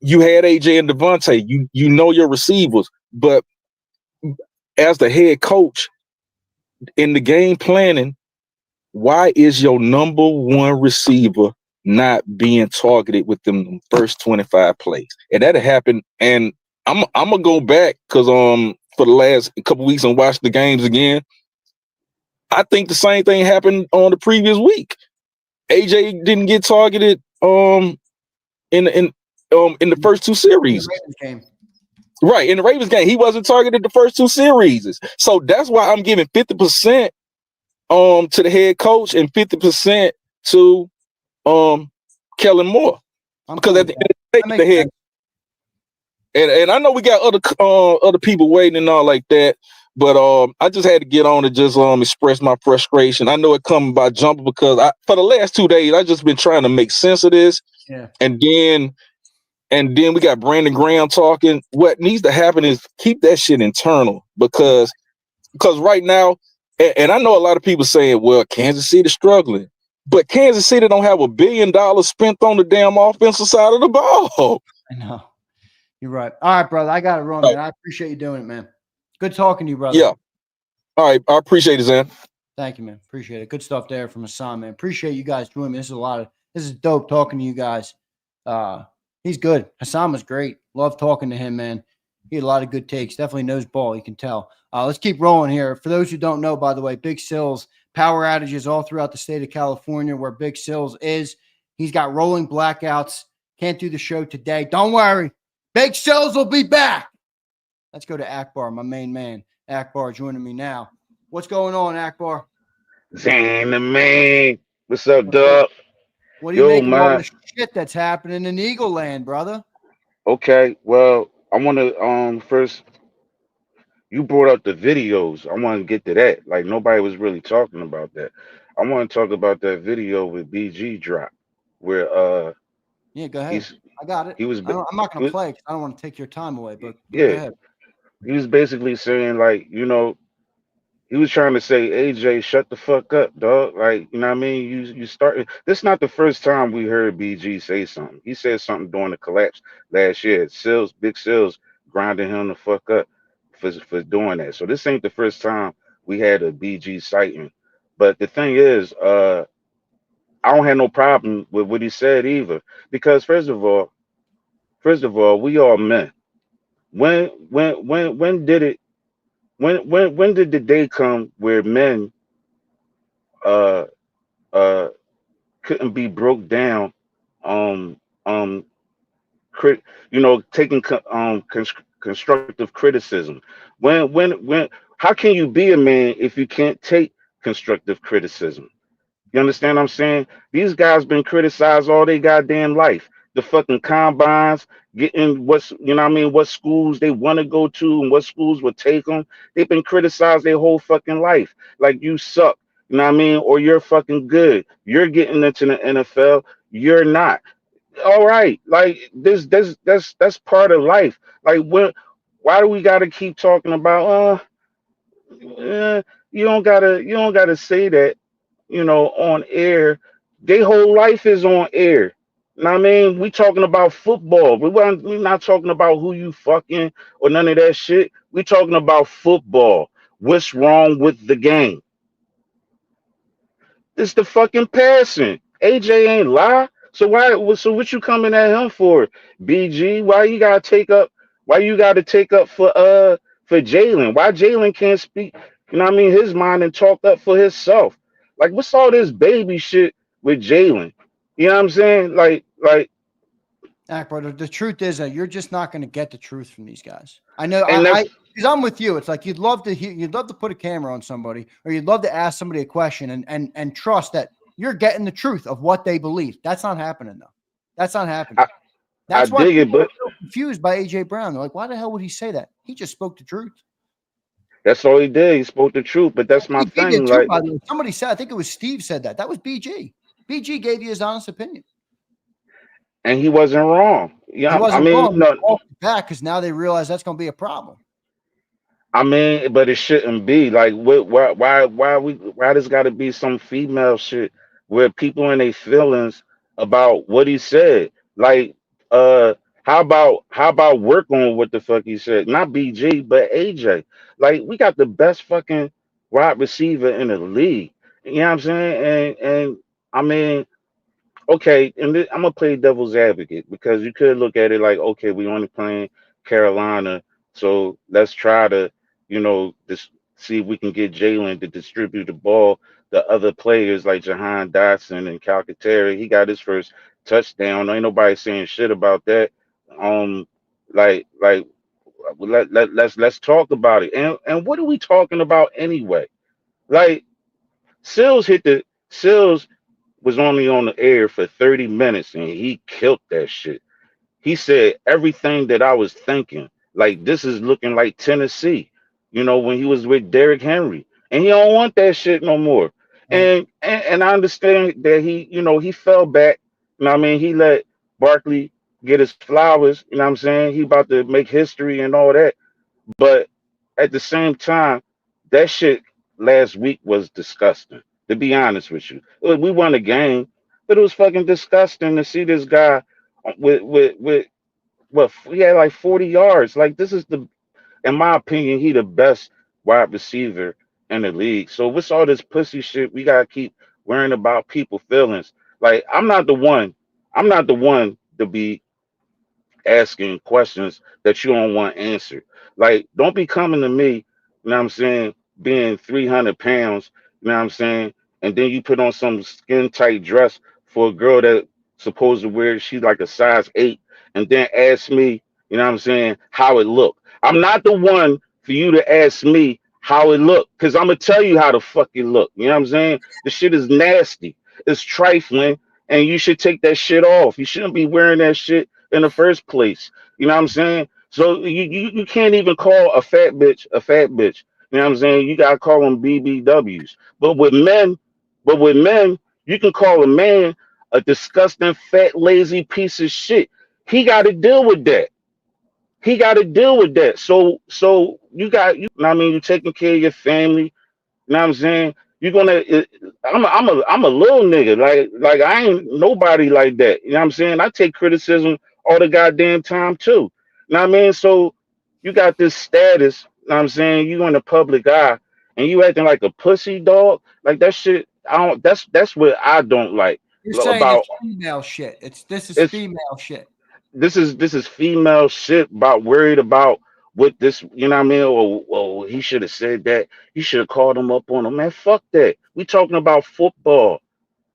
[SPEAKER 9] You had AJ and Devontae. You know your receivers. But as the head coach in the game planning, why is your number one receiver not being targeted with them first 25 plays? And that happened. And I'm gonna go back because for the last couple weeks and watch the games again. I think the same thing happened on the previous week. AJ didn't get targeted in the first two series. Right, in the Ravens game, he wasn't targeted the first two series. So that's why I'm giving 50% to the head coach and 50% to Kellen Moore. Because at the end of the day, the head. And I know we got other people waiting and all like that, but I just had to get on and just express my frustration. I know it coming by jumper because for the last 2 days I just been trying to make sense of this. Yeah. And then we got Brandon Graham talking. What needs to happen is keep that shit internal because right now, and I know a lot of people saying, well, Kansas City struggling, but Kansas City don't have $1 billion spent on the damn offensive side of the ball.
[SPEAKER 1] I know. You're right. All right, brother. I got to run, man. I appreciate you doing it, man. Good talking to you, brother.
[SPEAKER 9] Yeah. All right. I appreciate it, Zan.
[SPEAKER 1] Thank you, man. Appreciate it. Good stuff there from Hassan, man. Appreciate you guys joining me. This is dope talking to you guys. He's good. Hassan was great. Love talking to him, man. He had a lot of good takes. Definitely knows ball. You can tell. Let's keep rolling here. For those who don't know, by the way, Big Sills, power outages all throughout the state of California where Big Sills is. He's got rolling blackouts. Can't do the show today. Don't worry. Big Sills will be back. Let's go to Akbar, my main man. Akbar joining me now. What's going on, Akbar?
[SPEAKER 10] Zander, man. What's up, dog?
[SPEAKER 1] What do you make of all the shit that's happening in Eagle Land, brother?
[SPEAKER 10] Okay, well, I want to first. You brought up the videos. I want to get to that. Like nobody was really talking about that. I want to talk about that video with BG drop, where
[SPEAKER 1] Yeah, go ahead.
[SPEAKER 10] He's
[SPEAKER 1] I got it.
[SPEAKER 10] he was ba-
[SPEAKER 1] I'm not
[SPEAKER 10] he
[SPEAKER 1] going to
[SPEAKER 10] was
[SPEAKER 1] play because I don't want to take your time away, but go
[SPEAKER 10] yeah,
[SPEAKER 1] ahead.
[SPEAKER 10] he was basically saying like, he was trying to say, AJ, shut the fuck up, dog. Like, you know what I mean? You started. This not the first time we heard BG say something. He said something during the collapse last year. Big Sills grinding him the fuck up for doing that. So this ain't the first time we had a BG sighting. But the thing is, I don't have no problem with what he said either. Because first of all, we all men. When did it when did the day come where men uh uh couldn't be broke down, um um crit taking constructive criticism? When how can you be a man if you can't take constructive criticism? You understand what I'm saying? These guys been criticized all their goddamn life. The fucking combines, getting what schools they want to go to and what schools would take them. They've been criticized their whole fucking life. Like, you suck, you know what I mean? Or you're fucking good. You're getting into the NFL. You're not. All right. Like, that's part of life. Like, why do we gotta keep talking about you don't gotta say that, on air. Their whole life is on air. Know what I mean? We talking about football. We're not talking about who you fucking or none of that shit. We talking about football. What's wrong with the game? It's the fucking passing. AJ ain't lie. So why? So what you coming at him for, BG? Why you gotta take up for Jalen? Why Jalen can't speak? You know what I mean? His mind and talk up for himself. Like, what's all this baby shit with Jalen? You know what I'm saying? Like,
[SPEAKER 1] Bro, the truth is that you're just not going to get the truth from these guys. I know.
[SPEAKER 10] and that's
[SPEAKER 1] Because I'm with you. It's like you'd love to put a camera on somebody, or you'd love to ask somebody a question and trust that you're getting the truth of what they believe. That's not happening, though. That's not happening.
[SPEAKER 10] I, I
[SPEAKER 1] That's why
[SPEAKER 10] dig it,
[SPEAKER 1] people are
[SPEAKER 10] but
[SPEAKER 1] so confused by AJ Brown. They're like, why the hell would he say that? He just spoke the truth.
[SPEAKER 10] that's all he did. He spoke the truth. But that's my
[SPEAKER 1] BG did
[SPEAKER 10] thing.
[SPEAKER 1] too,
[SPEAKER 10] Like,
[SPEAKER 1] by the way. Somebody said, I think it was Steve said that. That was BG. BG gave you his honest opinion.
[SPEAKER 10] and he wasn't wrong.
[SPEAKER 1] He
[SPEAKER 10] Yeah, I
[SPEAKER 1] wasn't
[SPEAKER 10] mean,
[SPEAKER 1] wrong.
[SPEAKER 10] no,
[SPEAKER 1] He walked it back because now they realize that's going to be a problem.
[SPEAKER 10] but it shouldn't be like, why there's got to be some female shit where people in their feelings about what he said. Like, uh, how about work on what the fuck he said? Not BG, but AJ. Like, we got the best fucking wide receiver in the league. You know what I'm saying? And I mean, okay, and I'm gonna play devil's advocate because you could look at it like, okay, we only playing Carolina, so let's try to, just see if we can get Jalen to distribute the ball. The other players like Jahan Dotson and Calcaterra, he got his first touchdown. Ain't nobody saying shit about that. Um, like let's talk about it. And what are we talking about anyway? Like, Sills was only on the air for 30 minutes and he killed that shit. He said everything that I was thinking. Like, this is looking like Tennessee, when he was with Derrick Henry. And he don't want that shit no more.
[SPEAKER 1] Right.
[SPEAKER 10] And I understand that he fell back. You know what I mean? He let Barkley get his flowers. You know what I'm saying? He about to make history and all that. But at the same time, that shit last week was disgusting. To be honest with you, look, we won a game, but it was fucking disgusting to see this guy with what he had like 40 yards. Like, this is in my opinion, he the best wide receiver in the league. So what's all this pussy shit? We gotta keep worrying about people feelings. Like, I'm not the one. I'm not the one to be asking questions that you don't want answered. Like, don't be coming to me, you know what I'm saying, being 300 pounds, you know what I'm saying, and then you put on some skin tight dress for a girl that supposed to wear, she's like a size 8, and then ask me, you know what I'm saying, how it look. I'm not the one for you to ask me how it look, because I'm going to tell you how the fuck it look. You know what I'm saying? The shit is nasty. It's trifling, and you should take that shit off. You shouldn't be wearing that shit in the first place. You know what I'm saying? So you can't even call a fat bitch a fat bitch. You know what I'm saying? You gotta call them BBWs. But with men, you can call a man a disgusting, fat, lazy piece of shit. He got to deal with that. He got to deal with that. So you got you. I mean, you're taking care of your family. You know what I'm saying? You're gonna. I'm a little nigga. Like I ain't nobody like that. You know what I'm saying? I take criticism all the goddamn time too. You know what I mean? So you got this status. You know what I'm saying? You in the public eye, and you acting like a pussy dog. Like that shit. I don't. That's what I don't like
[SPEAKER 1] You're saying
[SPEAKER 10] about
[SPEAKER 1] it's female shit. This is
[SPEAKER 10] it's
[SPEAKER 1] female shit.
[SPEAKER 10] this is female shit about worried about what this, you know what I mean? Or he should have said that. You should have called him up on him. Man, fuck that. We talking about football.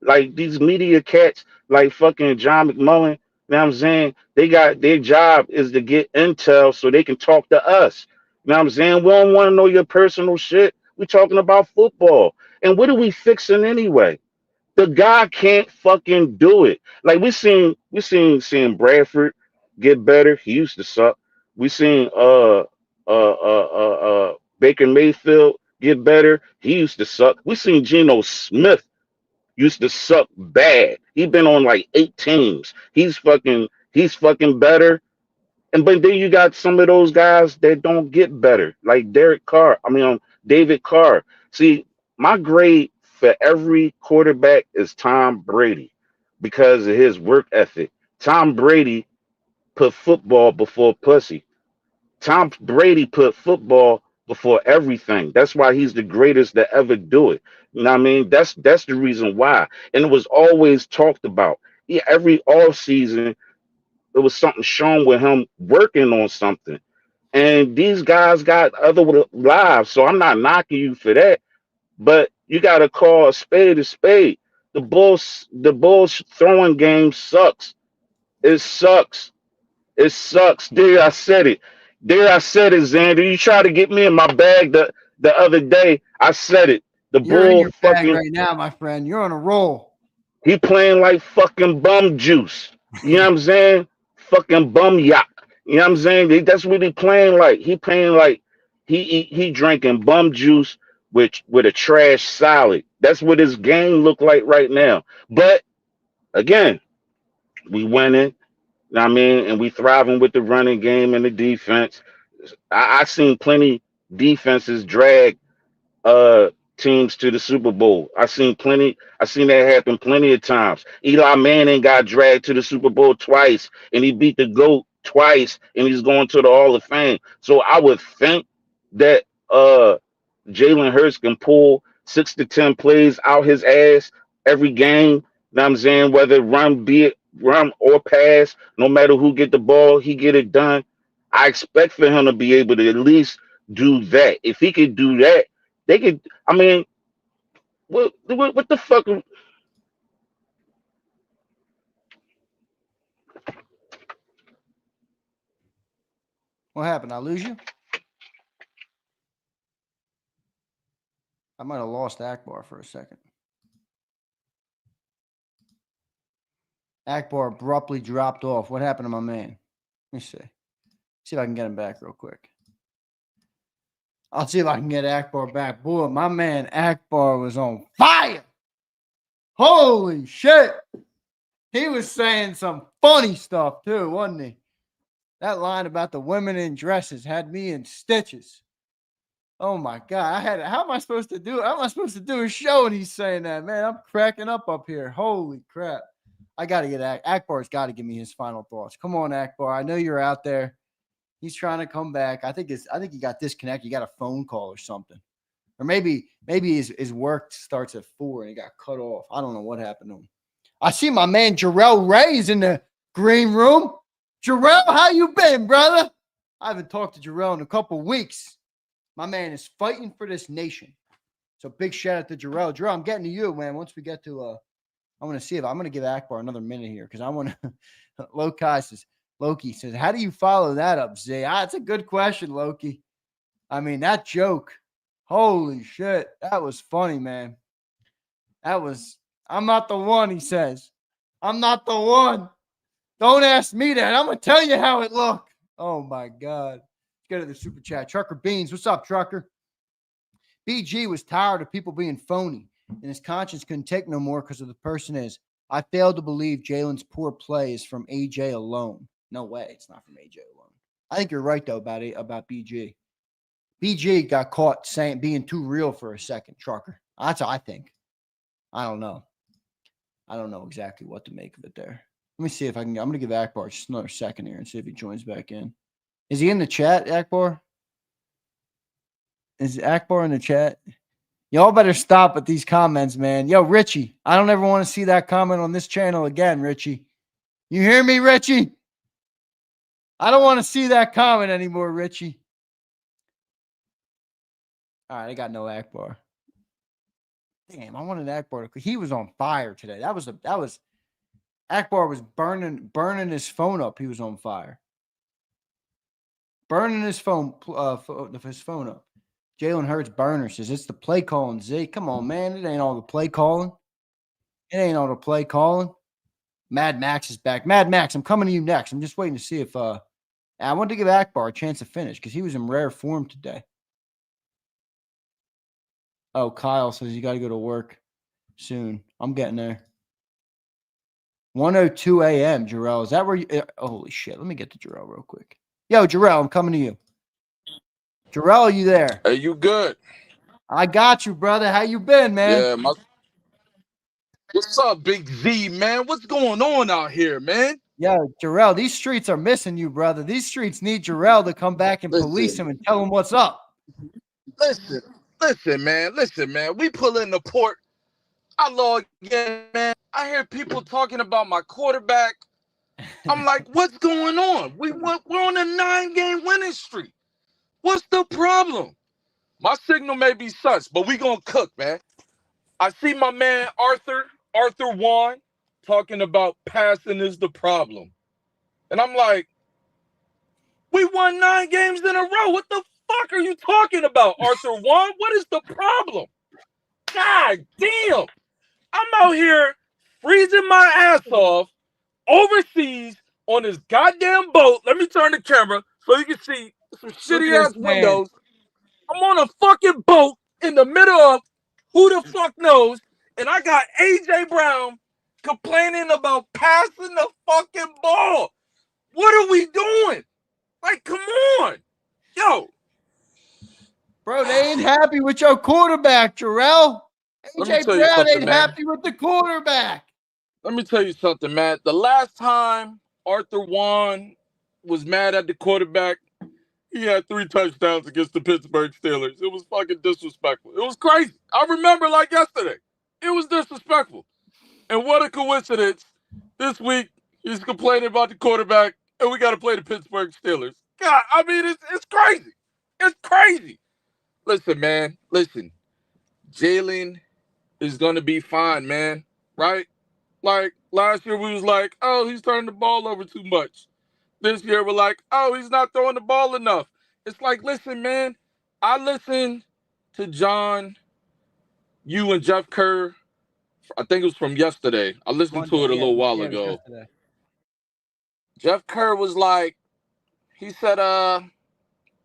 [SPEAKER 10] Like these media cats, like fucking John McMullen, you know what I'm saying? They got their job is to get intel so they can talk to us. You know what I'm saying? We don't want to know your personal shit. We talking about football. And what are we fixing anyway? The guy can't fucking do it. Like we seen Bradford get better. He used to suck. We seen Baker Mayfield get better. He used to suck. We seen Geno Smith used to suck bad. He been on like 8 teams. He's fucking better. And but then you got some of those guys that don't get better, like Derek Carr. David Carr. See, my grade for every quarterback is Tom Brady because of his work ethic. Tom Brady put football before pussy. Tom Brady put football before everything. That's why he's the greatest to ever do it. You know what I mean? That's the reason why. And it was always talked about. Yeah, every off season, it was something shown with him working on something. And these guys got other lives. So I'm not knocking you for that. But you gotta call a spade a spade. The Bulls throwing game sucks. It sucks. It sucks. There I said it. There I said it, Xander. You try to get me in my bag the other day. I said it. The
[SPEAKER 1] You're in
[SPEAKER 10] bull
[SPEAKER 1] your bag
[SPEAKER 10] fucking
[SPEAKER 1] right now, my friend. You're on a roll.
[SPEAKER 10] he playing like fucking bum juice. You know what I'm saying? Fucking bum yak. You know what I'm saying? That's what he playing like. He playing like he drinking bum juice with a trash salad. That's what his game look like right now. But again, we winning. I mean, and we thriving with the running game and the defense. I seen plenty defenses drag uh teams to the Super Bowl. I seen that happen plenty of times. Eli Manning got dragged to the Super Bowl twice and he beat the GOAT twice and he's going to the Hall of Fame. So I would think that Jalen Hurts can pull 6 to 10 plays out his ass every game. You know what I'm saying? Whether be it run or pass, no matter who get the ball, he get it done. I expect for him to be able to at least do that. If he could do that, they could. I mean, what the fuck?
[SPEAKER 1] What happened? I lose you? I might have lost Akbar for a second. Akbar abruptly dropped off. What happened to my man? Let me see. See if I can get him back real quick. I'll see if I can get Akbar back. Boy, my man Akbar was on fire. Holy shit. He was saying some funny stuff too, wasn't he? That line about the women in dresses had me in stitches. Oh my God. How am I supposed to do it? How am I supposed to do a show and he's saying that? Man, I'm cracking up here. Holy crap. I got to get Akbar's got to give me his final thoughts. Come on, Akbar. I know you're out there. He's trying to come back. I think he got disconnected. He got a phone call or something. Or maybe his work starts at 4 and he got cut off. I don't know what happened to him. I see my man Jarrell Ray's in the green room. Jarrell, how you been, brother? I haven't talked to Jarrell in a couple weeks. My man is fighting for this nation. So big shout out to Jarrell. Jarrell, I'm getting to you, man. Once we get to I want to see if I'm going to give Akbar another minute here because I want to. Loki says, how do you follow that up, Zay? That's a good question, Loki. I mean, that joke. Holy shit. That was funny, man. I'm not the one, he says. I'm not the one. Don't ask me that. I'm going to tell you how it looked. Oh, my God. Let's get to the super chat. Trucker Beans. What's up, Trucker? BG was tired of people being phony, and his conscience couldn't take no more because of the person is I fail to believe Jalen's poor play is from AJ alone. No way, it's not from AJ alone. I think you're right though about BG. BG got caught being too real for a second, Trucker. That's what I think. I don't know. I don't know exactly what to make of it there. Let me see if I can. I'm going to give Akbar just another second here and see if he joins back in. Is he in the chat, Akbar? Is Akbar in the chat? Y'all better stop with these comments, man. Yo, Richie, I don't ever want to see that comment on this channel again, Richie. You hear me, Richie? I don't want to see that comment anymore, Richie. All right, I got no Akbar. Damn, I wanted Akbar. He was on fire today. That was Akbar was burning his phone up. He was on fire. Burning his phone up. Jalen Hurts burner says it's the play calling, Z. Come on, man. It ain't all the play calling. Mad Max is back. Mad Max, I'm coming to you next. I'm just waiting to see if I wanted to give Akbar a chance to finish because he was in rare form today. Oh, Kyle says you got to go to work soon. I'm getting there. 1:02 a.m. Jarrell, is that where you? Holy shit! Let me get to Jarrell real quick. Yo, Jarrell, I'm coming to you. Jarrell, are you there?
[SPEAKER 11] Hey, you good?
[SPEAKER 1] I got you, brother. How you been, man?
[SPEAKER 11] Yeah, what's up, Big Z, man? What's going on out here, man?
[SPEAKER 1] Yo, Jarrell, these streets are missing you, brother. These streets need Jarrell to come back and police him and tell him what's up.
[SPEAKER 11] Listen, man. We pull in the port. I log in, man. I hear people talking about my quarterback. I'm like, what's going on? We're on a 9-game winning streak. What's the problem? My signal may be such, but we gonna cook, man. I see my man Arthur Juan talking about passing is the problem. And I'm like, we won 9 games in a row. What the fuck are you talking about, Arthur Juan? What is the problem? God damn. I'm out here freezing my ass off overseas on this goddamn boat. Let me turn the camera so you can see some shitty ass windows. I'm on a fucking boat in the middle of who the fuck knows, and I got AJ Brown complaining about passing the fucking ball. What are we doing? Like, come on. Yo.
[SPEAKER 1] Bro, they ain't happy with your quarterback, Jarrell. AJ Brown ain't happy with the quarterback.
[SPEAKER 11] Let me tell you something, man. The last time Arthur Juan was mad at the quarterback, he had 3 touchdowns against the Pittsburgh Steelers. It was fucking disrespectful. It was crazy. I remember like yesterday. It was disrespectful. And what a coincidence. This week, he's complaining about the quarterback, and we got to play the Pittsburgh Steelers. God, I mean, it's crazy. It's crazy. Listen, man. Listen. Jalen is going to be fine, man. Right? Like, last year we was like, oh, he's turning the ball over too much. This year we're like, oh, he's not throwing the ball enough. It's like, listen, man, I listened to John, you and Jeff Kerr. I think it was from yesterday. I listened to it a little while ago. Jeff Kerr was like, he said,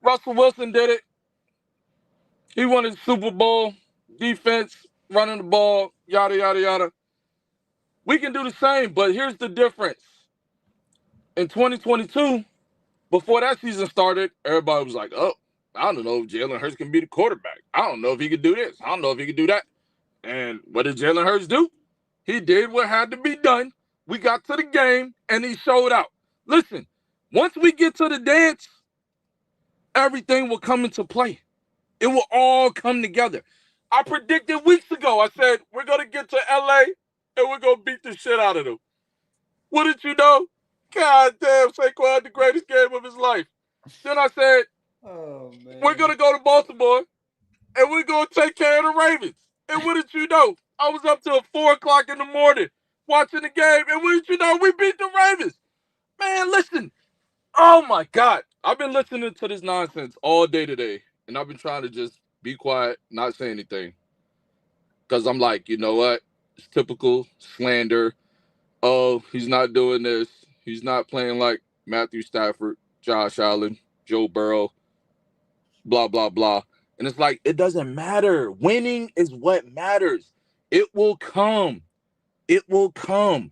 [SPEAKER 11] Russell Wilson did it. He won his Super Bowl, defense, running the ball, yada, yada, yada. We can do the same, but here's the difference. In 2022, before that season started, everybody was like, oh, I don't know if Jalen Hurts can be the quarterback. I don't know if he could do this. I don't know if he could do that. And what did Jalen Hurts do? He did what had to be done. We got to the game, and he showed out. Listen, once we get to the dance, everything will come into play. It will all come together. I predicted weeks ago, I said, we're going to get to L.A., and we're going to beat the shit out of them. What did you know? God damn, Saquon had the greatest game of his life. Then I said, we're going to go to Baltimore, and we're going to take care of the Ravens. And what did you know? I was up till 4 o'clock in the morning watching the game, and what did you know? We beat the Ravens. Man, listen. Oh, my God. I've been listening to this nonsense all day today, and I've been trying to just be quiet, not say anything. Because I'm like, you know what? It's typical slander. Oh, he's not doing this. He's not playing like Matthew Stafford, Josh Allen, Joe Burrow, blah, blah, blah. And it's like, it doesn't matter. Winning is what matters. It will come. It will come.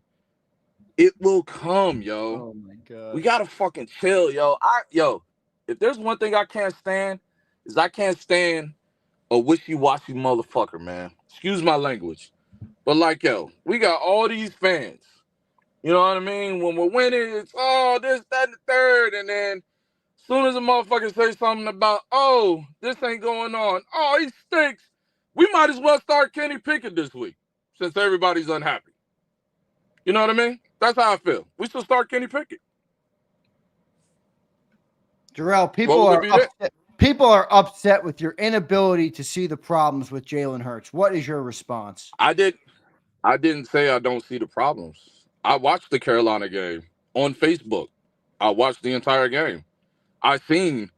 [SPEAKER 11] It will come, yo.
[SPEAKER 1] Oh my god.
[SPEAKER 11] We gotta fucking chill, yo. If there's one thing I can't stand, is I can't stand a wishy-washy motherfucker, man. Excuse my language. But like, yo, we got all these fans. You know what I mean? When we're winning, it's this, that, and the third, and then as soon as a motherfucker say something about, this ain't going on, he stinks, we might as well start Kenny Pickett this week, since everybody's unhappy. You know what I mean? That's how I feel. We should start Kenny Pickett.
[SPEAKER 1] Jarrell, people are upset with your inability to see the problems with Jalen Hurts. What is your response?
[SPEAKER 11] I didn't say I don't see the problems. I watched the Carolina game on Facebook. I watched the entire game. I seen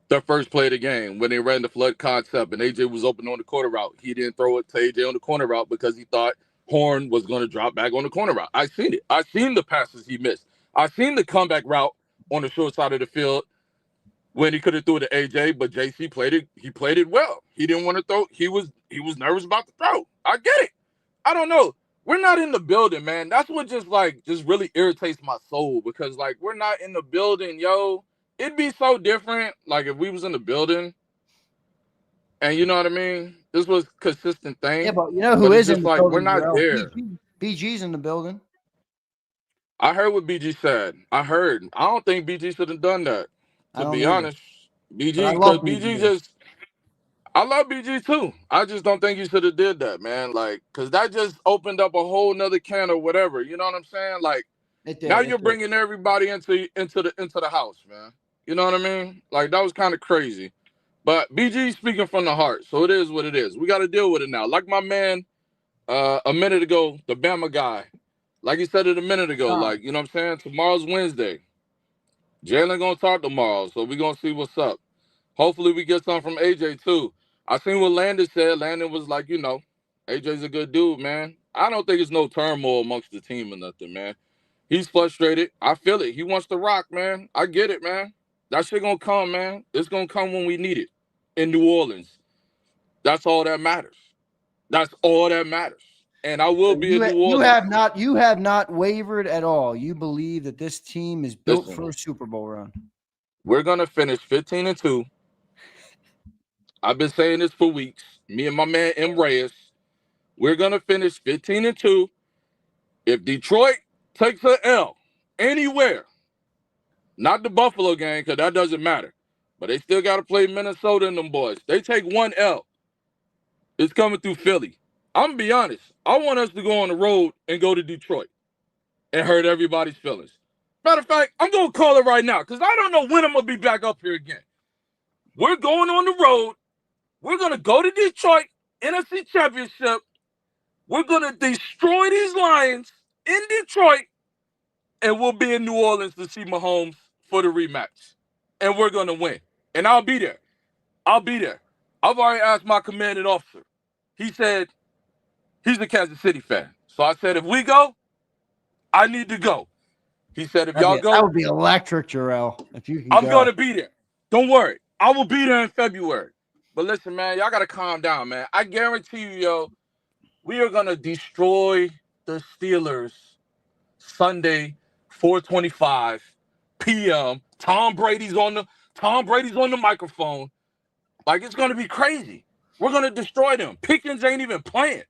[SPEAKER 11] the first play of the game when they ran the flood concept and AJ was open on the corner route. He didn't throw it to AJ on the corner route because he thought Horn was going to drop back on the corner route. I seen it. I seen the passes he missed. I seen the comeback route on the short side of the field when he could have threw it to AJ, but JC played it. He played it well. He didn't want to throw. He was nervous about the throw. I get it. I don't know. We're not in the building, man. That's what just really irritates my soul, because like we're not in the building, yo. It'd be so different like if we was in the building and you know what I mean? This was a consistent thing.
[SPEAKER 1] Yeah, but you know who is in the building?
[SPEAKER 11] We're not there.
[SPEAKER 1] BG's in the building.
[SPEAKER 11] I heard what BG said. I don't think BG should have done that. To be honest, BG, because BG I love BG too. I just don't think you should have did that, man. Like, cause that just opened up a whole nother can or whatever. You know what I'm saying? Like, now you're bringing everybody into the house, man. You know what I mean? Like, that was kind of crazy. But BG speaking from the heart, so it is what it is. We got to deal with it now. Like my man, a minute ago, the Bama guy, like he said it a minute ago. Like, you know what I'm saying? Tomorrow's Wednesday. Jalen gonna talk tomorrow, so we gonna see what's up. Hopefully we get something from AJ too. I seen what Landon said. Landon was like, AJ's a good dude, man. I don't think it's no turmoil amongst the team or nothing, man. He's frustrated. I feel it. He wants to rock, man. I get it, man. That shit gonna come, man. It's gonna come when we need it in New Orleans. That's all that matters. That's all that matters. And I will be in New Orleans.
[SPEAKER 1] You have not wavered at all. You believe that this team is built for a Super Bowl run.
[SPEAKER 11] We're gonna finish 15-2. I've been saying this for weeks. Me and my man M. Reyes, we're gonna finish 15-2. If Detroit takes an L anywhere, not the Buffalo game, because that doesn't matter, but they still got to play Minnesota and them boys. They take one L. It's coming through Philly. I'm gonna be honest. I want us to go on the road and go to Detroit and hurt everybody's feelings. Matter of fact, I'm gonna call it right now because I don't know when I'm gonna be back up here again. We're going on the road. We're going to go to Detroit, NFC Championship. We're going to destroy these Lions in Detroit, and we'll be in New Orleans to see Mahomes for the rematch. And we're going to win. And I'll be there. I've already asked my commanding officer. He said he's a Kansas City fan. So I said, if we go, I need to go. He said, if y'all go.
[SPEAKER 1] That would be electric, Jarrell, if you can
[SPEAKER 11] I'm going to be there. Don't worry. I will be there in February. But listen, man, y'all got to calm down, man. I guarantee you, yo, we are going to destroy the Steelers Sunday, 4:25 p.m. Tom Brady's on the microphone. Like, it's going to be crazy. We're going to destroy them. Pickens ain't even playing.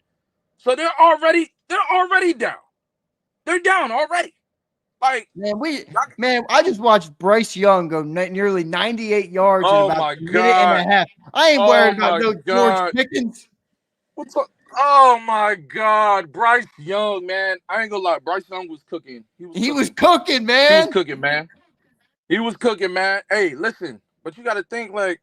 [SPEAKER 11] So they're already down. They're down already. Like,
[SPEAKER 1] man, I just watched Bryce Young go nearly 98 yards in about a minute and a half. I ain't worried about no George Pickens.
[SPEAKER 11] Oh my God, Bryce Young, man! I ain't gonna lie, Bryce Young was cooking.
[SPEAKER 1] He was cooking, man.
[SPEAKER 11] He was cooking, man. Hey, listen, but you got to think, like,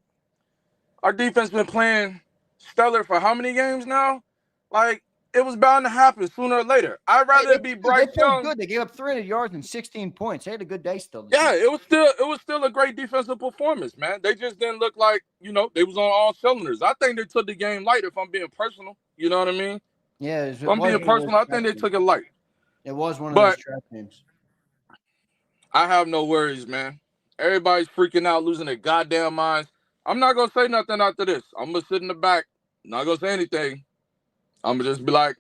[SPEAKER 11] our defense been playing stellar for how many games now? Like, it was bound to happen sooner or later. I'd rather it be Bryce Young.
[SPEAKER 1] Good. They gave up 300 yards and 16 points. They had a good day still.
[SPEAKER 11] Yeah, it was still a great defensive performance, man. They just didn't look like, they was on all cylinders. I think they took the game light, if I'm being personal. You know what I mean?
[SPEAKER 1] Yeah.
[SPEAKER 11] If I'm being personal, I think they took it light.
[SPEAKER 1] It was one of those trap games.
[SPEAKER 11] I have no worries, man. Everybody's freaking out, losing their goddamn minds. I'm not going to say nothing after this. I'm going to sit in the back. Not going to say anything. I'm going to just be like,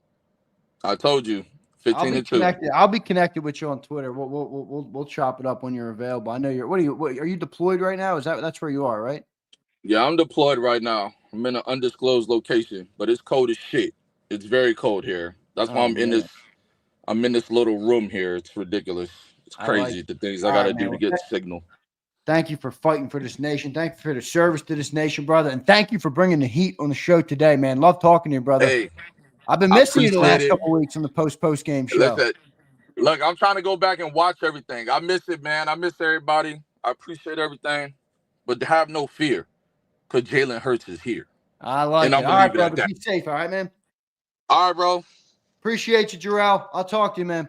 [SPEAKER 11] I told you, 15 and 2.
[SPEAKER 1] Connected. I'll be connected with you on Twitter. We'll chop it up when you're available. I know you're. Are you deployed right now? That's where you are, right?
[SPEAKER 11] Yeah, I'm deployed right now. I'm in an undisclosed location, but it's cold as shit. It's very cold here. That's why I'm in this little room here. It's ridiculous. It's crazy the things I got to do to get signal.
[SPEAKER 1] Thank you for fighting for this nation. Thank you for the service to this nation, brother. And thank you for bringing the heat on the show today, man. Love talking to you, brother.
[SPEAKER 11] Hey,
[SPEAKER 1] I've been missing you the last
[SPEAKER 11] appreciate it.
[SPEAKER 1] couple of weeks on the post game show.
[SPEAKER 11] Listen, look, I'm trying to go back and watch everything. I miss it, man. I miss everybody. I appreciate everything. But have no fear, because Jalen Hurts is here.
[SPEAKER 1] I like
[SPEAKER 11] and
[SPEAKER 1] it.
[SPEAKER 11] I'm
[SPEAKER 1] All right,
[SPEAKER 11] believing
[SPEAKER 1] brother.
[SPEAKER 11] that.
[SPEAKER 1] Be safe. All right, man.
[SPEAKER 11] All right, bro.
[SPEAKER 1] Appreciate you, Jarrell. I'll talk to you, man.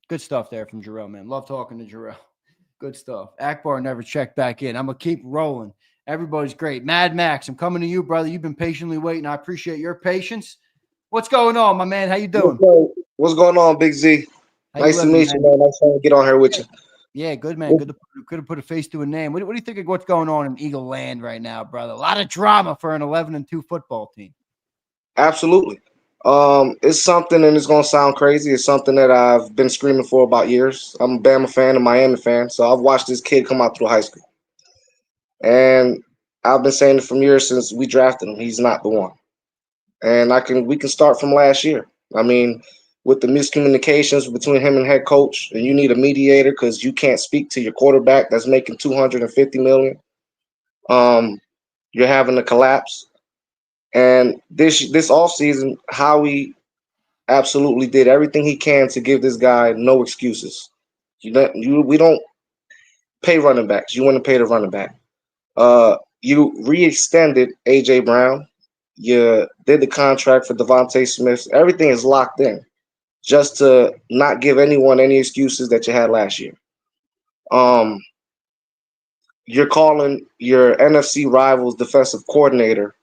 [SPEAKER 1] Good stuff there from Jarrell, man. Love talking to Jarrell. Good stuff. Akbar never checked back in. I'm going to keep rolling. Everybody's great. Mad Max, I'm coming to you, brother. You've been patiently waiting. I appreciate your patience. What's going on, my man? How you doing?
[SPEAKER 12] What's going on, Big Z? Nice to meet you, man. Nice to get on here with you.
[SPEAKER 1] Yeah, good, man. Good to put a face to a name. What do you think of what's going on in Eagle Land right now, brother? A lot of drama for an 11-2 football team.
[SPEAKER 12] Absolutely. It's something, and it's going to sound crazy. It's something that I've been screaming for about years. I'm a Bama fan and Miami fan, so I've watched this kid come out through high school. And I've been saying it from years since we drafted him. He's not the one. And we can start from last year. I mean, with the miscommunications between him and head coach, and you need a mediator because you can't speak to your quarterback that's making $250 million. You're having a collapse. And this offseason, Howie absolutely did everything he can to give this guy no excuses. We don't pay running backs. You want to pay the running back. You re-extended A.J. Brown. You did the contract for Devontae Smith. Everything is locked in just to not give anyone any excuses that you had last year. You're calling your NFC rivals defensive coordinator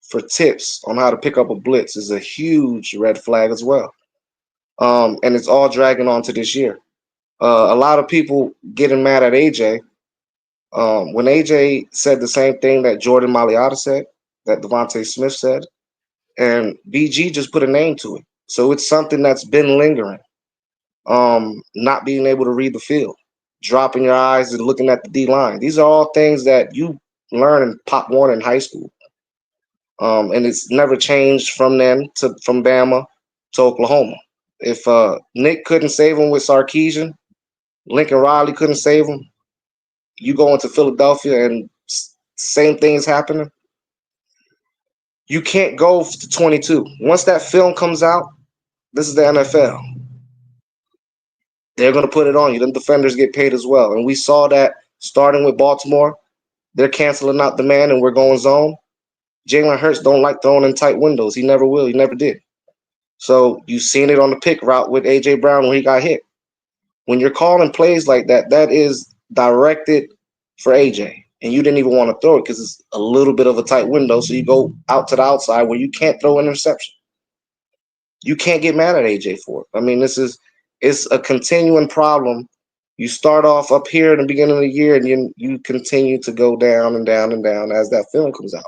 [SPEAKER 12] for tips on how to pick up a blitz is a huge red flag as well. And it's all dragging on to this year. A lot of people getting mad at AJ. When AJ said the same thing that Jordan Mailata said, that Devontae Smith said, and BG just put a name to it. So it's something that's been lingering. Not being able to read the field, dropping your eyes and looking at the D-line. These are all things that you learn in Pop Warner in high school. And it's never changed from Bama to Oklahoma. If Nick couldn't save him with Sarkisian, Lincoln Riley couldn't save him, you go into Philadelphia and same thing is happening. You can't go to 22. Once that film comes out, this is the NFL. They're going to put it on you. Then defenders get paid as well. And we saw that starting with Baltimore. They're canceling out the man and we're going zone. Jalen Hurts don't like throwing in tight windows. He never will. He never did. So you've seen it on the pick route with A.J. Brown when he got hit. When you're calling plays like that, that is directed for A.J. And you didn't even want to throw it because it's a little bit of a tight window. So you go out to the outside where you can't throw an interception. You can't get mad at A.J. for it. I mean, it's a continuing problem. You start off up here in the beginning of the year and you continue to go down and down and down as that film comes out.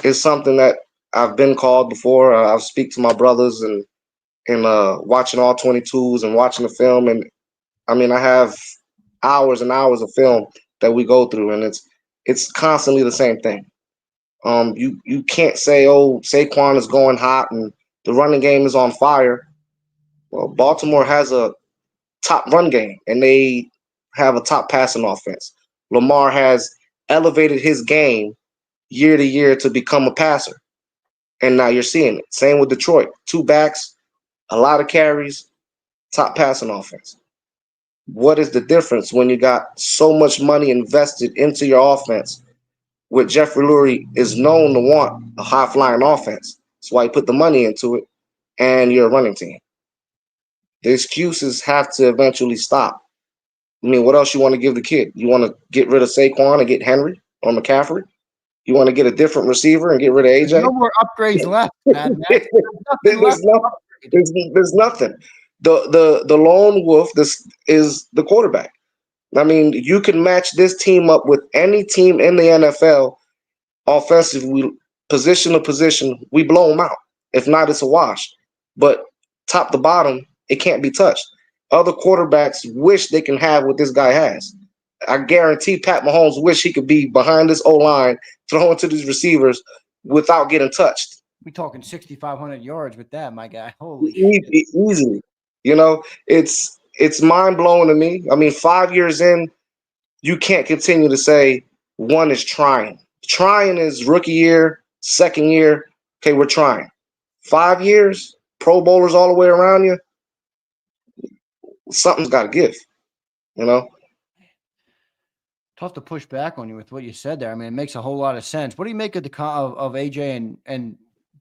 [SPEAKER 12] It's something that I've been called before. I've speak to my brothers and watching all 22s and watching the film. And I mean, I have hours and hours of film that we go through, and it's constantly the same thing. You can't say, oh, Saquon is going hot and the running game is on fire. Well, Baltimore has a top run game, and they have a top passing offense. Lamar has elevated his game year to year to become a passer. And now you're seeing it. Same with Detroit. 2 backs, a lot of carries, top passing offense. What is the difference when you got so much money invested into your offense? With Jeffrey Lurie is known to want a high-flying offense. That's why he put the money into it, and you're a running team. The excuses have to eventually stop. I mean, what else you want to give the kid? You want to get rid of Saquon and get Henry or McCaffrey? You want to get a different receiver and get rid of AJ?
[SPEAKER 1] There's no more upgrades left, man.
[SPEAKER 12] There's nothing. The lone wolf is the quarterback. I mean, you can match this team up with any team in the NFL offensively, position to position. We blow them out. If not, it's a wash. But top to bottom, it can't be touched. Other quarterbacks wish they can have what this guy has. I guarantee Pat Mahomes wish he could be behind this O-line, throwing to these receivers without getting touched.
[SPEAKER 1] We talking 6,500 yards with that, my guy. Holy shit.
[SPEAKER 12] Easily. You know, it's mind-blowing to me. I mean, 5 years in, you can't continue to say one is trying. Trying is rookie year, second year. Okay, we're trying. 5 years, Pro Bowlers all the way around you. Something's got to give, you know?
[SPEAKER 1] Tough to push back on you with what you said there. I mean, it makes a whole lot of sense. What do you make of of AJ and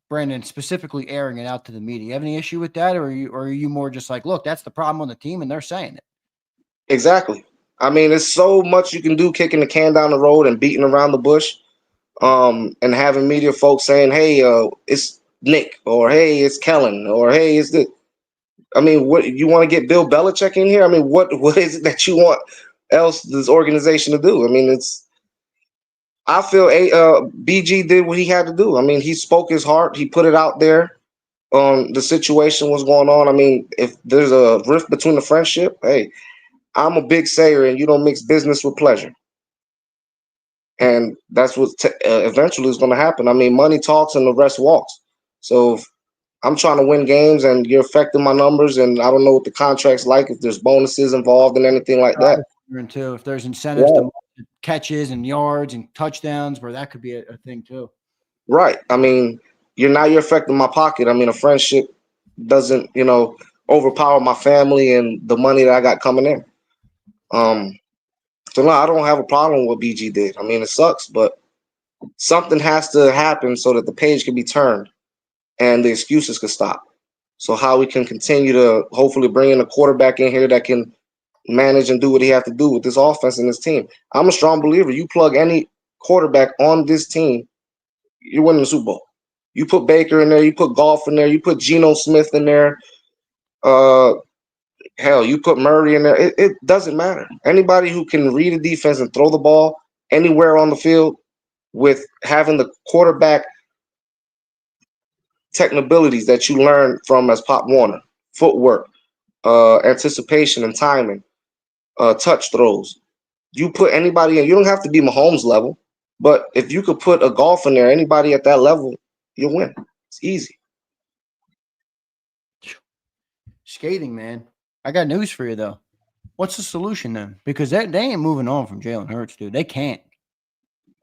[SPEAKER 1] Brandon specifically airing it out to the media? You have any issue with that, or are you more just like, look, that's the problem on the team, and they're saying it?
[SPEAKER 12] Exactly. I mean, there's so much you can do kicking the can down the road and beating around the bush, and having media folks saying, hey, it's Nick, or hey, it's Kellen, or hey, it's this. I mean, what you want to get Bill Belichick in here? I mean, what is it that you want else this organization to do? I mean, I feel BG did what he had to do. I mean, he spoke his heart. He put it out there on the situation was going on. I mean, if there's a rift between the friendship, hey, I'm a big sayer, and you don't mix business with pleasure. And that's what eventually is going to happen. I mean, money talks and the rest walks. So if I'm trying to win games and you're affecting my numbers, and I don't know what the contract's like, if there's bonuses involved and anything like that.
[SPEAKER 1] Too, if there's incentives to catches and yards and touchdowns, where that could be a thing too.
[SPEAKER 12] Right. I mean, you're affecting my pocket. I mean, a friendship doesn't, overpower my family and the money that I got coming in. So no, I don't have a problem with what BG did. I mean, it sucks, but something has to happen so that the page can be turned and the excuses can stop. So how we can continue to hopefully bring in a quarterback in here that can manage and do what he has to do with this offense and this team. I'm a strong believer. You plug any quarterback on this team, you're winning the Super Bowl. You put Baker in there, you put Goff in there, you put Geno Smith in there. Hell, you put Murray in there. It doesn't matter. Anybody who can read a defense and throw the ball anywhere on the field with having the quarterback technicalities that you learn from as Pop Warner, footwork, anticipation and timing, touch throws. You put anybody in, you don't have to be Mahomes level, but if you could put a Golf in there, anybody at that level, you'll win. It's easy.
[SPEAKER 1] Scathing, man. I got news for you though. What's the solution then? Because they ain't moving on from Jalen Hurts, dude. They can't.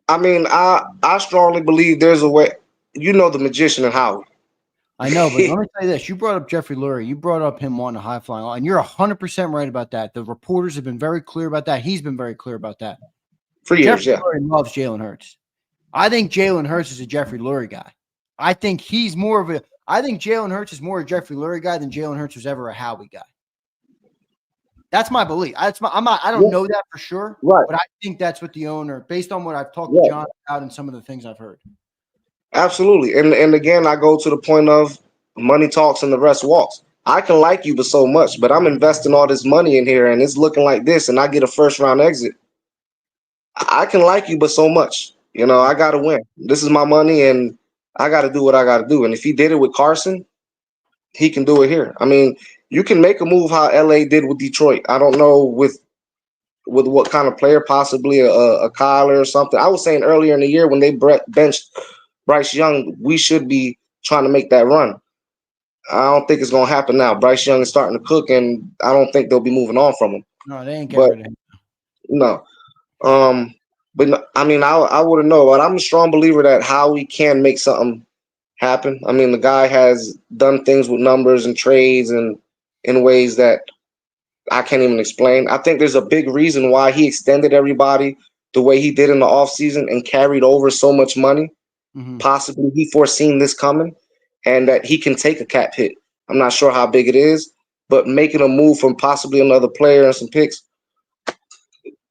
[SPEAKER 12] I mean, I strongly believe there's a way. You know the magician and Howard.
[SPEAKER 1] I know, but let me tell you this. You brought up Jeffrey Lurie. You brought up him wanting a high-flying line, and you're 100% right about that. The reporters have been very clear about that. He's been very clear about that.
[SPEAKER 12] For years,
[SPEAKER 1] Jeffrey Lurie loves Jalen Hurts. I think Jalen Hurts is a Jeffrey Lurie guy. I think Jalen Hurts is more a Jeffrey Lurie guy than Jalen Hurts was ever a Howie guy. That's my belief. I don't know that for sure,
[SPEAKER 12] right?
[SPEAKER 1] But I think that's what the owner, based on what I've talked to John about and some of the things I've heard.
[SPEAKER 12] Absolutely. And again, I go to the point of money talks and the rest walks. I can like you but so much, but I'm investing all this money in here and it's looking like this and I get a first round exit. I can like you but so much. I got to win. This is my money and I got to do what I got to do. And if he did it with Carson, he can do it here. I mean, you can make a move how LA did with Detroit. I don't know with what kind of player, possibly a Kyler or something. I was saying earlier in the year when they benched Bryce Young, we should be trying to make that run. I don't think it's going to happen now. Bryce Young is starting to cook, and I don't think they'll be moving on from him.
[SPEAKER 1] No, they ain't getting rid of him.
[SPEAKER 12] No. But no, I mean, I wouldn't know. But I'm a strong believer that Howie can make something happen. I mean, the guy has done things with numbers and trades and in ways that I can't even explain. I think there's a big reason why he extended everybody the way he did in the offseason and carried over so much money. Mm-hmm. Possibly he foreseen this coming and that he can take a cap hit. I'm not sure how big it is, but making a move from possibly another player and some picks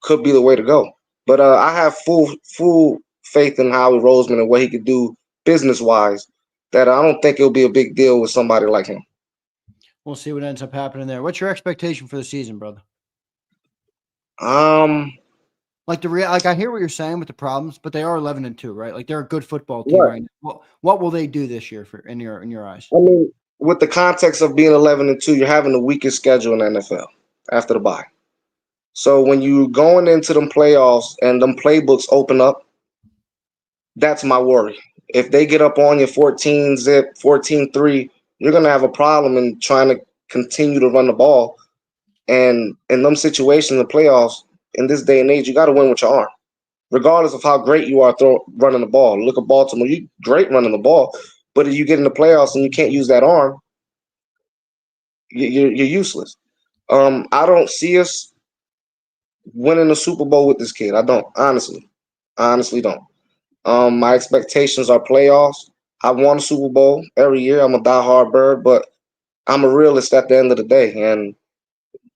[SPEAKER 12] could be the way to go. But I have full faith in Howie Roseman and what he could do business-wise, that I don't think it'll be a big deal with somebody like him.
[SPEAKER 1] We'll see what ends up happening there. What's your expectation for the season, brother? Like I hear what you're saying with the problems, but they are 11-2, right? Like they're a good football team right now. What will they do this year in your eyes?
[SPEAKER 12] I mean, with the context of being 11-2, you're having the weakest schedule in the NFL after the bye. So when you going into them playoffs and them playbooks open up, that's my worry. If they get up on you 14-zip, 14-3, you're going to have a problem in trying to continue to run the ball. And in them situations in the playoffs, in this day and age, you got to win with your arm, regardless of how great you are running the ball. Look at Baltimore. You're great running the ball, but if you get in the playoffs and you can't use that arm, you're useless. I don't see us winning the Super Bowl with this kid. I don't, honestly don't. My expectations are playoffs. I won a Super Bowl every year. I'm a diehard bird, but I'm a realist at the end of the day, and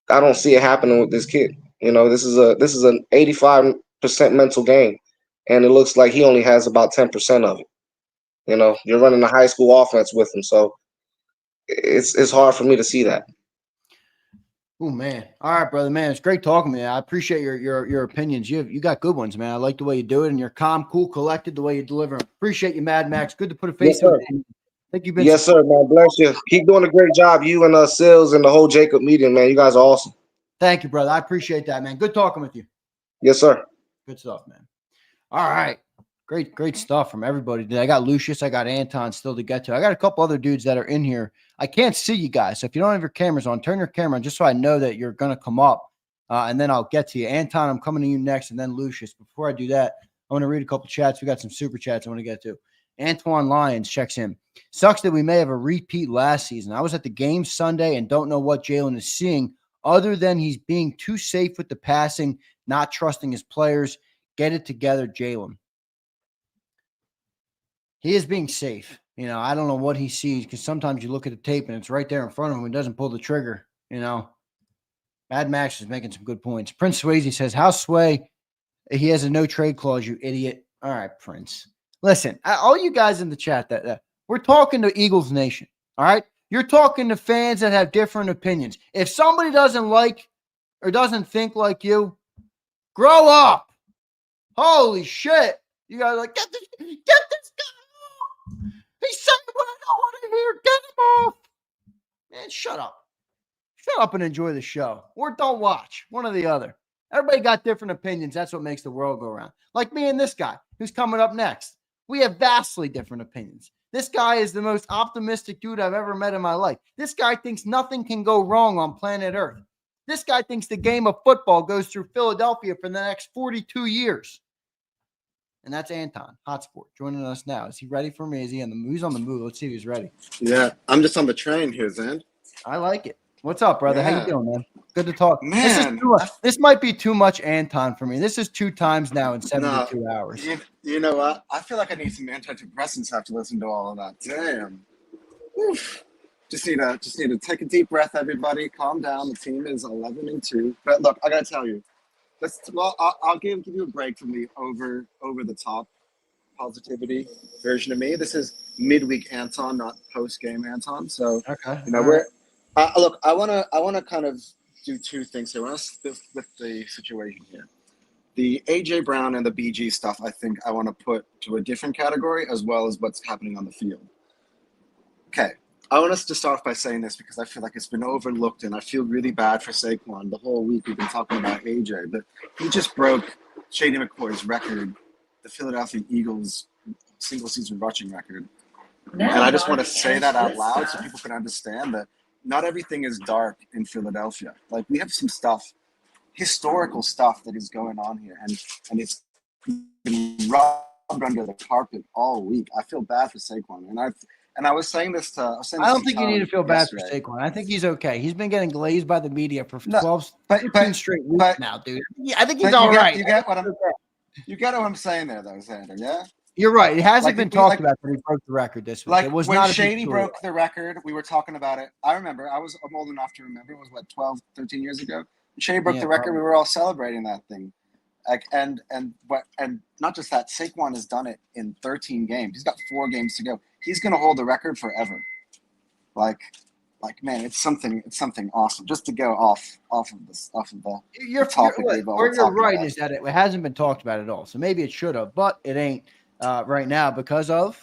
[SPEAKER 12] I don't see it happening with this kid. You know, this is an 85% mental game, and it looks like he only has about 10% of it. You know, you're running a high school offense with him, so it's hard for me to see that.
[SPEAKER 1] Oh man. All right, brother, man. It's great talking to you. I appreciate your opinions. You got good ones, man. I like the way you do it, and you're calm, cool, collected, the way you deliver. Appreciate you, Mad Max. Good to put a face to it. I think you've been
[SPEAKER 12] Yes, sir, man. Bless you. Keep doing a great job. You and Sills and the whole Jacob meeting, man. You guys are awesome.
[SPEAKER 1] Thank you, brother. I appreciate that, man. Good talking with you.
[SPEAKER 12] Yes, sir.
[SPEAKER 1] Good stuff, man. All right. Great stuff from everybody today. I got Lucius. I got Anton still to get to. I got a couple other dudes that are in here. I can't see you guys. So if you don't have your cameras on, turn your camera on just so I know that you're going to come up. And then I'll get to you. Anton, I'm coming to you next, and then Lucius. Before I do that, I want to read a couple chats. We got some super chats I want to get to. Antoine Lyons checks in. Sucks that we may have a repeat last season. I was at the game Sunday and don't know what Jalen is seeing other than he's being too safe with the passing, not trusting his players. Get it together, Jalen. He is being safe. You know, I don't know what he sees because sometimes you look at the tape and it's right there in front of him and doesn't pull the trigger. You know, Mad Max is making some good points. Prince Swayze says, how Sway? He has a no trade clause, you idiot. All right, Prince. Listen, all you guys in the chat, that we're talking to Eagles Nation. All right. You're talking to fans that have different opinions. If somebody doesn't like or doesn't think like you, grow up. Holy shit. You guys are like, get this guy off. He's saying what I don't want to hear. Get him off. Man, shut up. Shut up and enjoy the show. Or don't watch. One or the other. Everybody got different opinions. That's what makes the world go around. Like me and this guy who's coming up next. We have vastly different opinions. This guy is the most optimistic dude I've ever met in my life. This guy thinks nothing can go wrong on planet Earth. This guy thinks the game of football goes through Philadelphia for the next 42 years. And that's Anton, Hotsport, joining us now. Is he ready for me? Is he on the move? He's on the move. Let's see if he's ready.
[SPEAKER 13] Yeah, I'm just on the train here, Zand.
[SPEAKER 1] I like it. What's up, brother?
[SPEAKER 13] Yeah.
[SPEAKER 1] How you doing, man? Good to talk.
[SPEAKER 13] Man,
[SPEAKER 1] This might be too much Anton for me. This is 2 times now in 72 hours.
[SPEAKER 13] You know what? I feel like I need some antidepressants after listening to all of that. Damn. Oof. Just need to take a deep breath, everybody. Calm down. The team is 11-2. But look, I gotta tell you, I'll give you a break from the over the top positivity version of me. This is midweek Anton, not post game Anton. So
[SPEAKER 1] okay,
[SPEAKER 13] you know we're. Look, I wanna kind of do 2 things here. With the situation here, the AJ Brown and the BG stuff, I think I want to put to a different category as well as what's happening on the field. Okay, I want us to start off by saying this because I feel like it's been overlooked, and I feel really bad for Saquon. The whole week we've been talking about AJ, but he just broke Shady McCoy's record, the Philadelphia Eagles single season rushing record. And I just want to say that out loud so people can understand that not everything is dark in Philadelphia. Like, we have some stuff, historical stuff that is going on here, and it's been rubbed under the carpet all week. I feel bad for Saquon, and I was saying this to. I
[SPEAKER 1] don't think you need to feel bad for Saquon. I think he's okay. He's been getting glazed by the media for 15 straight weeks now, dude. Yeah, I think he's all right.
[SPEAKER 13] You get what I'm saying there, though, Zander. Yeah.
[SPEAKER 1] You're right. It hasn't been talked about that he broke the record this week.
[SPEAKER 13] Like,
[SPEAKER 1] it was
[SPEAKER 13] when
[SPEAKER 1] not
[SPEAKER 13] Shady broke the record, we were talking about it. I remember. I'm old enough to remember. It was, 12, 13 years ago? When Shady broke the record, we were all celebrating that thing. Like, and not just that, Saquon has done it in 13 games. He's got 4 games to go. He's going to hold the record forever. Like, man, it's something awesome. Just to go off of the topic.
[SPEAKER 1] Where you're right is that it hasn't been talked about at all. So maybe it should have, but it ain't right now because of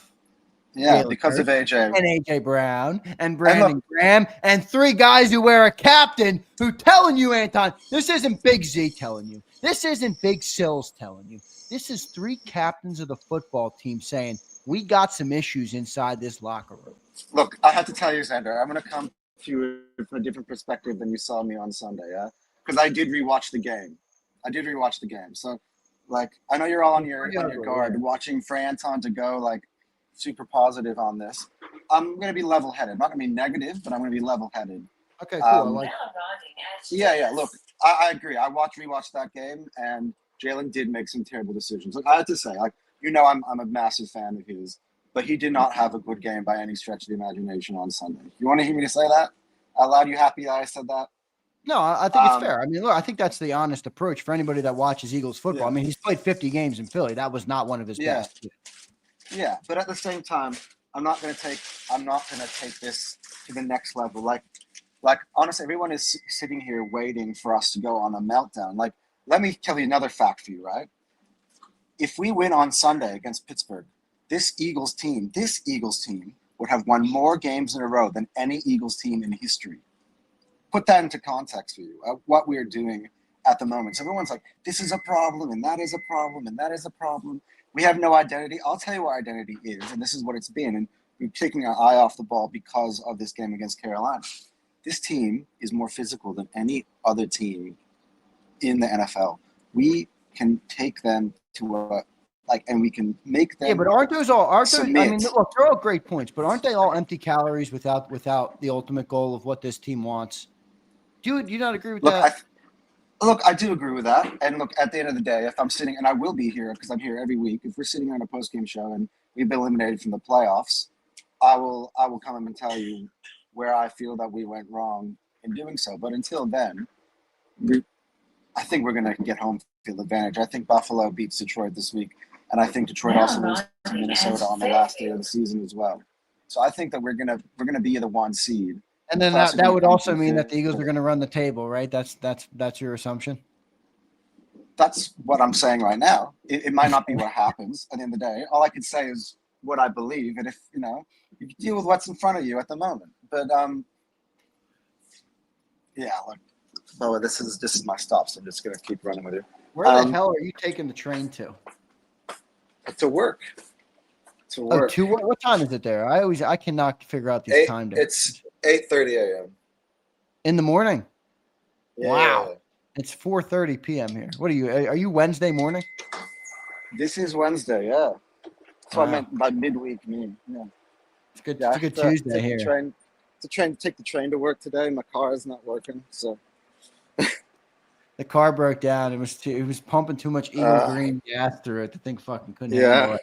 [SPEAKER 13] Yeah,
[SPEAKER 1] Jalen
[SPEAKER 13] because of
[SPEAKER 1] Hurts,
[SPEAKER 13] AJ.
[SPEAKER 1] and AJ Brown and
[SPEAKER 13] And
[SPEAKER 1] Brandon Graham and 3 guys who wear a captain who telling you, Anton, this isn't Big Z telling you. This isn't Big Sills telling you. This is 3 captains of the football team saying, we got some issues inside this locker room.
[SPEAKER 13] Look, I have to tell you, Zander, I'm going to come to you from a different perspective than you saw me on Sunday, yeah? Because I did rewatch the game. So, like, I know you're all on your guard, watching for Anton to go, like, super positive on this. I'm going to be level-headed. I'm not going to be negative, but I'm going to be level-headed.
[SPEAKER 1] Okay, cool. I like
[SPEAKER 13] Yeah. Look, I agree. I rewatched that game, and Jalen did make some terrible decisions. Like, I have to say, like, I'm a massive fan of his, but he did not have a good game by any stretch of the imagination on Sunday. You want to hear me say that out loud? You happy that I said that?
[SPEAKER 1] No, I think it's fair. I mean, look, I think that's the honest approach for anybody that watches Eagles football.
[SPEAKER 13] Yeah.
[SPEAKER 1] I mean, he's played 50 games in Philly. That was not one of his best.
[SPEAKER 13] Yeah, but at the same time, I'm not gonna take this to the next level. Like honestly, everyone is sitting here waiting for us to go on a meltdown. Like, let me tell you another fact for you, right? If we win on Sunday against Pittsburgh, this Eagles team would have won more games in a row than any Eagles team in history. Put that into context for you, what we are doing at the moment. So everyone's like, this is a problem, and that is a problem, and that is a problem. We have no identity. I'll tell you what identity is, and this is what it's been. And we're taking our eye off the ball because of this game against Carolina. This team is more physical than any other team in the NFL. We can take them to and we can make them.
[SPEAKER 1] Yeah, but aren't those? I mean,
[SPEAKER 13] submit.
[SPEAKER 1] look, they're all great points, but aren't they all empty calories without the ultimate goal of what this team wants? Do you not agree with that?
[SPEAKER 13] Look, I do agree with that. And look, at the end of the day, if I'm sitting, and I will be here because I'm here every week, if we're sitting on a post-game show and we've been eliminated from the playoffs, I will come and tell you where I feel that we went wrong in doing so. But until then, I think we're going to get home field advantage. I think Buffalo beats Detroit this week, and I think Detroit also loses to Minnesota on the last day of the season as well. So I think that we're gonna be the 1 seed.
[SPEAKER 1] And then that would also mean that the Eagles are going to run the table, right? That's your assumption.
[SPEAKER 13] That's what I'm saying right now. It might not be what happens at the end of the day. All I can say is what I believe, and if you deal with what's in front of you at the moment. But yeah, look, Boa, this is my stop, so I'm just gonna keep running with you.
[SPEAKER 1] Where the hell are you taking the train to?
[SPEAKER 13] To work.
[SPEAKER 1] Oh, to what? What time is it there? I cannot figure out these time differences.
[SPEAKER 13] It's 8:30 a.m.
[SPEAKER 1] In the morning.
[SPEAKER 13] Yeah.
[SPEAKER 1] Wow. It's 4:30 p.m. here. What are you? Are you Wednesday morning?
[SPEAKER 13] This is Wednesday, yeah. That's what I meant by midweek. Yeah.
[SPEAKER 1] It's good. It's a good Tuesday here.
[SPEAKER 13] Take the train to work today. My car is not working, so.
[SPEAKER 1] The car broke down. It was pumping too much Eagle Green gas through it. The thing fucking couldn't handle it.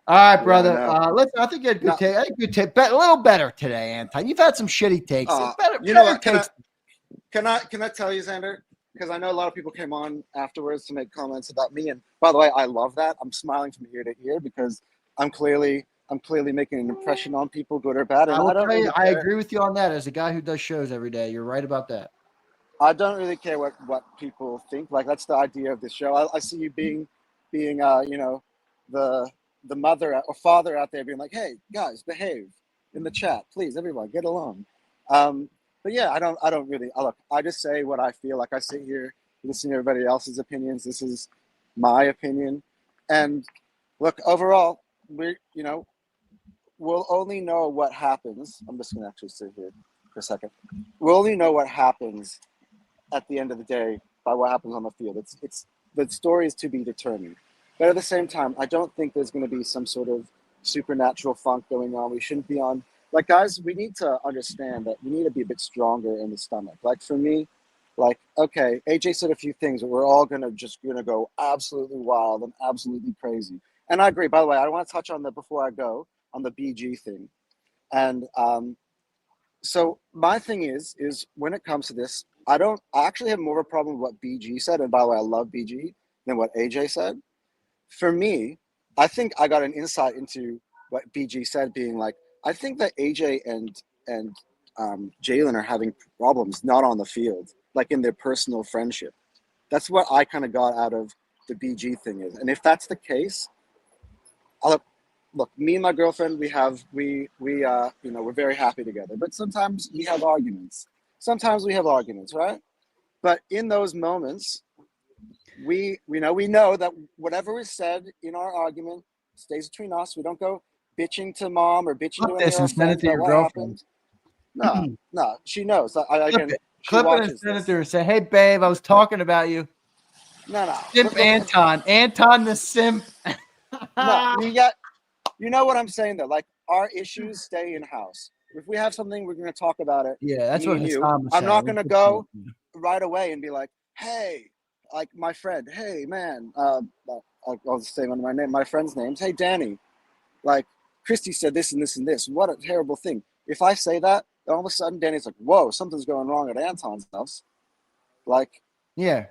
[SPEAKER 1] All right, brother. Listen, I think you had good take. I think good take. A little better today, Anton. You've had some shitty takes. Better takes.
[SPEAKER 13] Can I tell you, Zander? Because I know a lot of people came on afterwards to make comments about me. And by the way, I love that. I'm smiling from ear to ear because I'm clearly making an impression on people, good or bad. And
[SPEAKER 1] I will tell you, I agree with you on that. As a guy who does shows every day, you're right about that.
[SPEAKER 13] I don't really care what people think. Like, that's the idea of this show. I see you being the mother or father out there being like, hey guys, behave in the chat, please, everyone get along. But yeah, I don't really look. I just say what I feel. Like, I sit here listening to everybody else's opinions. This is my opinion, and look, overall, we'll only know what happens. I'm just gonna actually sit here for a second. We'll only know what happens at the end of the day by what happens on the field. It's the story is to be determined. But at the same time, I don't think there's going to be some sort of supernatural funk going on. We shouldn't be on. Like, guys, we need to understand that we need to be a bit stronger in the stomach. Like, for me, okay, AJ said a few things, but we're all going to go absolutely wild and absolutely crazy. And I agree. By the way, I want to touch on that before I go on the BG thing. And so my thing is when it comes to this, I actually have more of a problem with what BG said. And by the way, I love BG than what AJ said. For me, I think I got an insight into what BG said, being like, I think that AJ and Jalen are having problems not on the field, like in their personal friendship. That's what I kind of got out of the BG thing is. And if that's the case, look, me and my girlfriend, we're very happy together. But sometimes we have arguments. Right? But in those moments, we know that whatever is said in our argument stays between us. We don't go bitching to mom or bitching
[SPEAKER 1] Clip
[SPEAKER 13] to any
[SPEAKER 1] this
[SPEAKER 13] of our
[SPEAKER 1] and send it
[SPEAKER 13] friends
[SPEAKER 1] to
[SPEAKER 13] about
[SPEAKER 1] your
[SPEAKER 13] what
[SPEAKER 1] girlfriend.
[SPEAKER 13] happened. No, she knows.
[SPEAKER 1] Clip it.
[SPEAKER 13] She
[SPEAKER 1] Clip it and
[SPEAKER 13] watches
[SPEAKER 1] send it
[SPEAKER 13] this.
[SPEAKER 1] to her. Say, hey, babe, I was talking about you.
[SPEAKER 13] No.
[SPEAKER 1] Simp
[SPEAKER 13] Look,
[SPEAKER 1] Anton. Anton the simp.
[SPEAKER 13] no, you know what I'm saying though. Like our issues stay in house. If we have something, we're going to talk about it.
[SPEAKER 1] Yeah, that's
[SPEAKER 13] me
[SPEAKER 1] what
[SPEAKER 13] and you.
[SPEAKER 1] Hassan was
[SPEAKER 13] I'm
[SPEAKER 1] saying.
[SPEAKER 13] not going to go right away and be like, hey, like my friend, hey man, I'll just say one of my friend's names. Hey Danny, like Christy said this and this and this. What a terrible thing. If I say that, then all of a sudden Danny's like, whoa, something's going wrong at Anton's house. Like,
[SPEAKER 1] Yeah.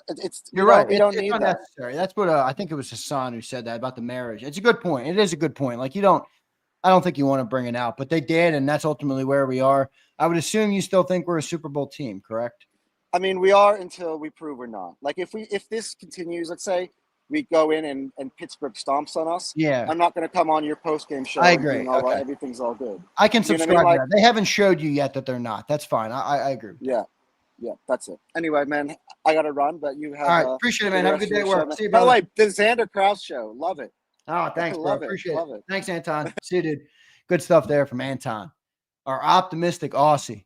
[SPEAKER 13] it's
[SPEAKER 1] You're right.
[SPEAKER 13] We don't
[SPEAKER 1] It's
[SPEAKER 13] need that.
[SPEAKER 1] unnecessary. That's what I think it was Hassan who said that about the marriage. It's a good point. It is a good point. Like I don't think you want to bring it out, but they did, and that's ultimately where we are. I would assume you still think we're a Super Bowl team, correct?
[SPEAKER 13] I mean, we are until we prove we're not. Like if this continues, let's say we go in and Pittsburgh stomps on us.
[SPEAKER 1] Yeah.
[SPEAKER 13] I'm not going to come on your post game show.
[SPEAKER 1] I
[SPEAKER 13] and
[SPEAKER 1] agree.
[SPEAKER 13] being all,
[SPEAKER 1] Okay.
[SPEAKER 13] everything's all good.
[SPEAKER 1] I can
[SPEAKER 13] You know what I
[SPEAKER 1] subscribe
[SPEAKER 13] mean?
[SPEAKER 1] to that. They haven't showed you yet that they're not. That's fine. I agree.
[SPEAKER 13] Yeah, that's it. Anyway, man, I got to run, but you have.
[SPEAKER 1] All right. Appreciate it, man. Have a good day at work. See you,
[SPEAKER 13] By
[SPEAKER 1] brother.
[SPEAKER 13] the way, the Xander Krause show. Love it.
[SPEAKER 1] Oh, thanks, bro.
[SPEAKER 13] Love
[SPEAKER 1] Appreciate
[SPEAKER 13] Love
[SPEAKER 1] it.
[SPEAKER 13] it.
[SPEAKER 1] Thanks, Anton. See you, dude. Good stuff there from Anton. Our optimistic Aussie.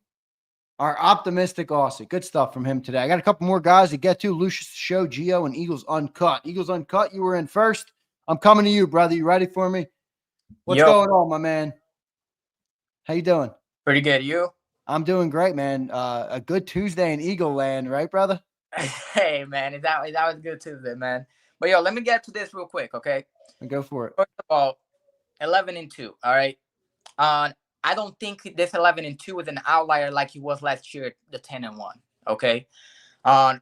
[SPEAKER 1] Good stuff from him today. I got a couple more guys to get to. Lucius Show, Gio, and Eagles Uncut. Eagles Uncut, you were in first. I'm coming to you, brother. You ready for me? What's going on, my man? How you doing?
[SPEAKER 14] Pretty good. You?
[SPEAKER 1] I'm doing great, man. A good Tuesday in Eagle Land, right, brother?
[SPEAKER 14] Hey, man. That was good Tuesday, man. But, yo, let me get to this real quick, okay?
[SPEAKER 1] Go for it.
[SPEAKER 14] First of all, 11-2, all right? I don't think this 11-2 is an outlier like he was last year, the 10-1, okay?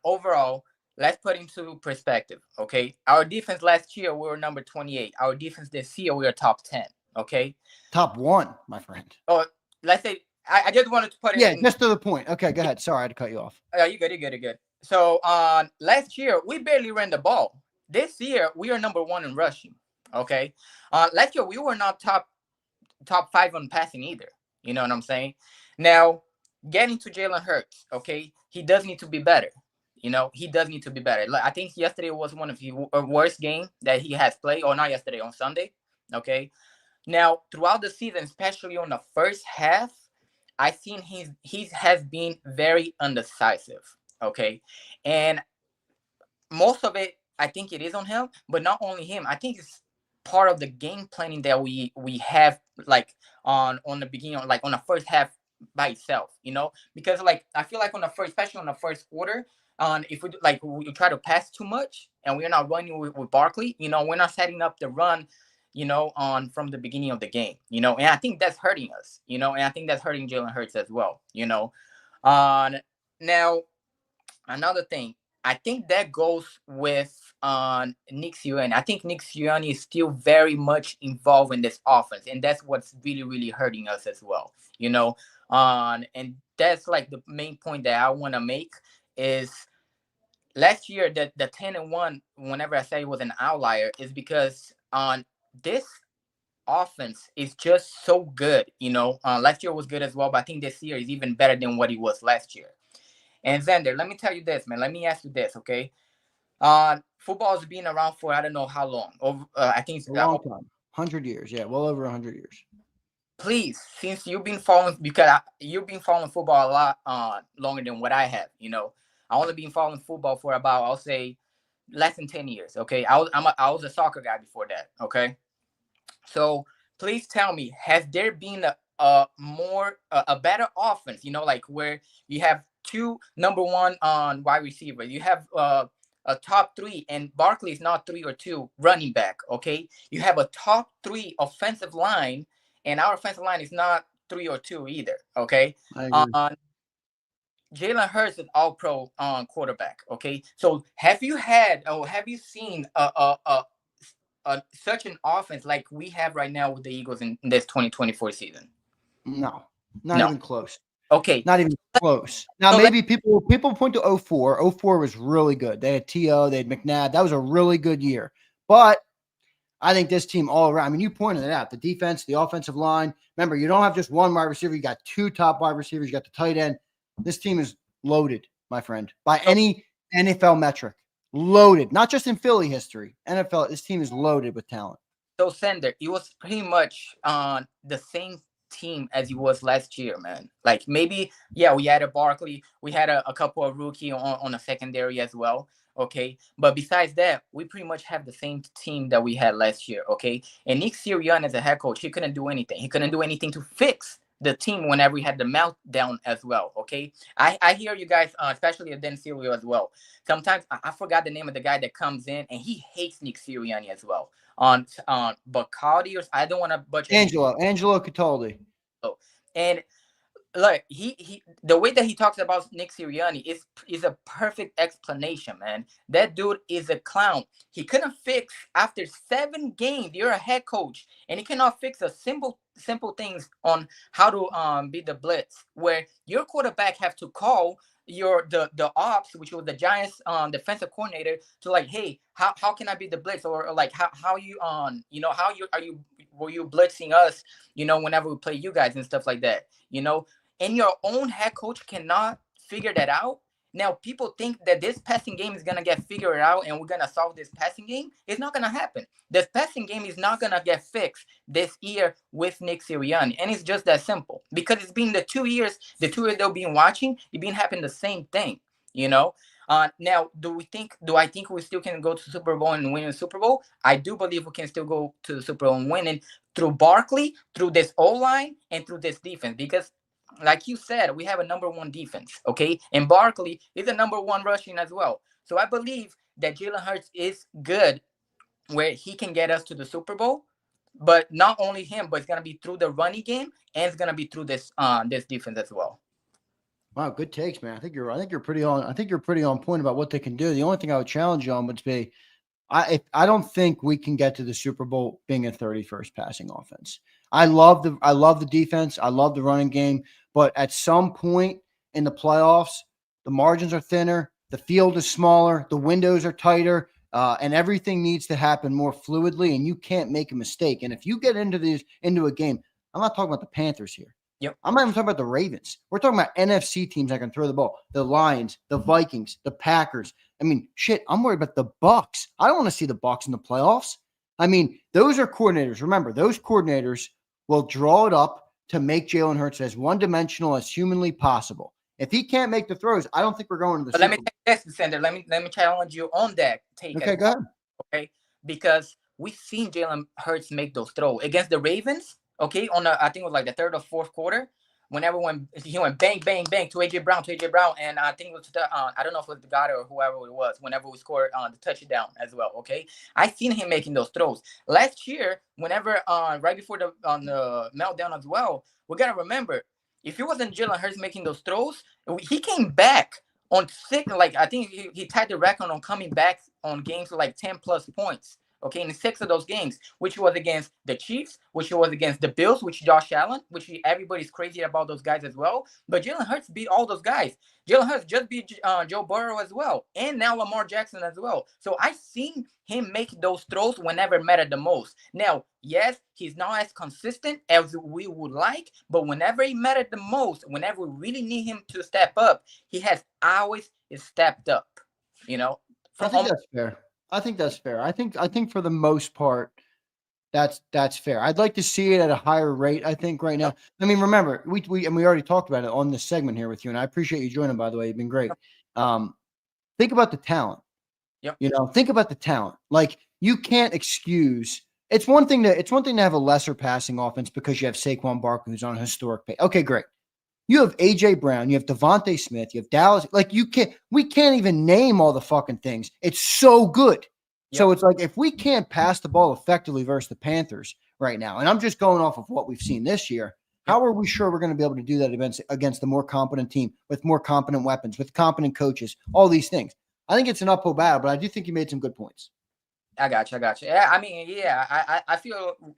[SPEAKER 14] Overall, let's put into perspective, okay? Our defense last year, we were number 28. Our defense this year, we are top 10, okay?
[SPEAKER 1] Top 1, my friend.
[SPEAKER 14] Oh, let's say, I just wanted to put it in.
[SPEAKER 1] Just to the point. Okay, go ahead. Sorry, I had to cut you off.
[SPEAKER 14] You're good. So, last year, we barely ran the ball. This year, we are number 1 in rushing, okay? Last year, we were not top 5 on passing either. You know what I'm saying? Now, getting to Jalen Hurts, okay, he does need to be better. He does need to be better. I think yesterday was one of the worst games that he has played, or not yesterday, on Sunday, okay? Now, throughout the season, especially on the first half, I've seen he has been very undecisive, okay? And most of it, I think it is on him, but not only him. I think it's part of the game planning that we have, like on the beginning, like on the first half by itself, because like I feel like especially on the first quarter, if we try to pass too much and we're not running with Barkley, we're not setting up the run, from the beginning of the game, and I think that's hurting us, and I think that's hurting Jalen Hurts as well, Now, another thing, I think that goes with Nick Sirianni. I think Nick Sirianni is still very much involved in this offense, and that's what's really, really hurting us as well, and that's like the main point that I want to make is last year the 10-1, whenever I say it was an outlier, is because this offense is just so good, last year was good as well, but I think this year is even better than what it was last year. And Zander, let me tell you this, man. Let me ask you this, okay? Football has been around for I don't know how long. I think it's
[SPEAKER 1] a long time, 100 years. Yeah, well over 100 years.
[SPEAKER 14] Please, since you've been following, because you've been following football a lot longer than what I have. I only been following football for about, I'll say, less than 10 years. Okay, I was a soccer guy before that. Okay, so please tell me, has there been a better offense? Like where you have 2 number 1 on wide receiver, you have a top 3, and Barkley is not 3 or 2 running back. Okay, you have a top 3 offensive line, and our offensive line is not 3 or 2 either. Okay, Jalen Hurts is all pro quarterback. Okay, so have you seen such an offense like we have right now with the Eagles in this 2024 season?
[SPEAKER 1] No, not even close.
[SPEAKER 14] Okay,
[SPEAKER 1] not even close. Now maybe people point to 04. 04 was really good. They had T.O., they had McNabb. That was a really good year. But I think this team all around, I mean, you pointed it out, the defense, the offensive line. Remember, you don't have just one wide receiver. You got 2 top wide receivers. You got the tight end. This team is loaded, my friend, by any NFL metric. Loaded, not just in Philly history. NFL, this team is loaded with talent.
[SPEAKER 14] So, Zander, it was pretty much on the same team as it was last year, man. Like maybe, yeah, we had a Barkley, we had a couple of rookie on a secondary as well. Okay, but besides that, we pretty much have the same team that we had last year. Okay, and Nick Sirianni as a head coach, he couldn't do anything. He couldn't do anything to fix the team whenever we had the meltdown as well. Okay, I hear you guys, especially Dan Silvio as well. Sometimes I forgot the name of the guy that comes in and he hates Nick Sirianni as well. On Bacardi, or I don't want to butcher
[SPEAKER 1] Angelo Cataldi.
[SPEAKER 14] Oh, and look, he the way that he talks about Nick Sirianni is a perfect explanation, man. That dude is a clown. He couldn't fix after 7 games. You're a head coach, and he cannot fix a simple things on how to beat the blitz, where your quarterback have to call the ops, which was the Giants defensive coordinator, to like, hey, how can I beat the blitz, or like how you were you blitzing us, whenever we play you guys and stuff like that, and your own head coach cannot figure that out. Now, people think that this passing game is going to get figured out and we're going to solve this passing game. It's not going to happen. This passing game is not going to get fixed this year with Nick Sirianni. And it's just that simple. Because it's been the 2 years they've been watching, it's been happening the same thing, Now, do I think we still can go to the Super Bowl and win the Super Bowl? I do believe we can still go to the Super Bowl and win it through Barkley, through this O-line, and through this defense. Because like you said, we have a number 1 defense, okay? And Barkley is a number 1 rushing as well. So I believe that Jalen Hurts is good where he can get us to the Super Bowl. But not only him, but it's going to be through the running game, and it's going to be through this defense as well.
[SPEAKER 1] Wow, good takes, man. I think you're pretty on point about what they can do. The only thing I would challenge you on would be, I don't think we can get to the Super Bowl being a 31st passing offense. I love the defense. I love the running game. But at some point in the playoffs, the margins are thinner, the field is smaller, the windows are tighter, and everything needs to happen more fluidly, and you can't make a mistake. And if you get into a game, I'm not talking about the Panthers here.
[SPEAKER 14] Yep.
[SPEAKER 1] I'm not even talking about the Ravens. We're talking about NFC teams that can throw the ball. The Lions, the Vikings, the Packers. I mean, shit, I'm worried about the Bucs. I don't want to see the Bucs in the playoffs. I mean, those are coordinators. Remember, those coordinators will draw it up to make Jalen Hurts as one-dimensional as humanly possible. If he can't make the throws, I don't think we're going to the Super Bowl.
[SPEAKER 14] Let me take this, Zander. Let me challenge you on that take.
[SPEAKER 1] Okay, go ahead.
[SPEAKER 14] Okay, because we've seen Jalen Hurts make those throws against the Ravens. Okay, I think it was like the 3rd or 4th quarter. Whenever he went bang, bang, bang to AJ Brown, and I think it was I don't know if it was the guy or whoever it was. Whenever we scored the touchdown as well, okay, I seen him making those throws last year. Whenever right before the meltdown as well, we gotta remember, if it wasn't Jalen Hurts making those throws, he came back on 6. Like I think he tied the record on coming back on games with like 10+ points. Okay, in 6 of those games, which was against the Chiefs, which was against the Bills, which Josh Allen, which everybody's crazy about those guys as well. But Jalen Hurts beat all those guys. Jalen Hurts just beat Joe Burrow as well, and now Lamar Jackson as well. So I seen him make those throws whenever it mattered the most. Now, yes, he's not as consistent as we would like, but whenever it mattered the most, whenever we really need him to step up, he has always stepped up.
[SPEAKER 1] I think that's fair. I think that's fair. I think for the most part, that's fair. I'd like to see it at a higher rate. I think right now. I mean, remember, we already talked about it on this segment here with you, and I appreciate you joining. By the way, you've been great. Think about the talent.
[SPEAKER 14] Yep.
[SPEAKER 1] Think about the talent. Like you can't excuse. It's one thing to have a lesser passing offense because you have Saquon Barkley who's on a historic pace. Okay, great. You have AJ Brown, you have Devontae Smith, you have Dallas. Like we can't even name all the fucking things. It's so good. Yep. So it's like if we can't pass the ball effectively versus the Panthers right now, and I'm just going off of what we've seen this year, how are we sure we're going to be able to do that against a more competent team with more competent weapons, with competent coaches, all these things? I think it's an uphill battle, but I do think you made some good points.
[SPEAKER 14] I got you. Yeah, I mean, yeah, I feel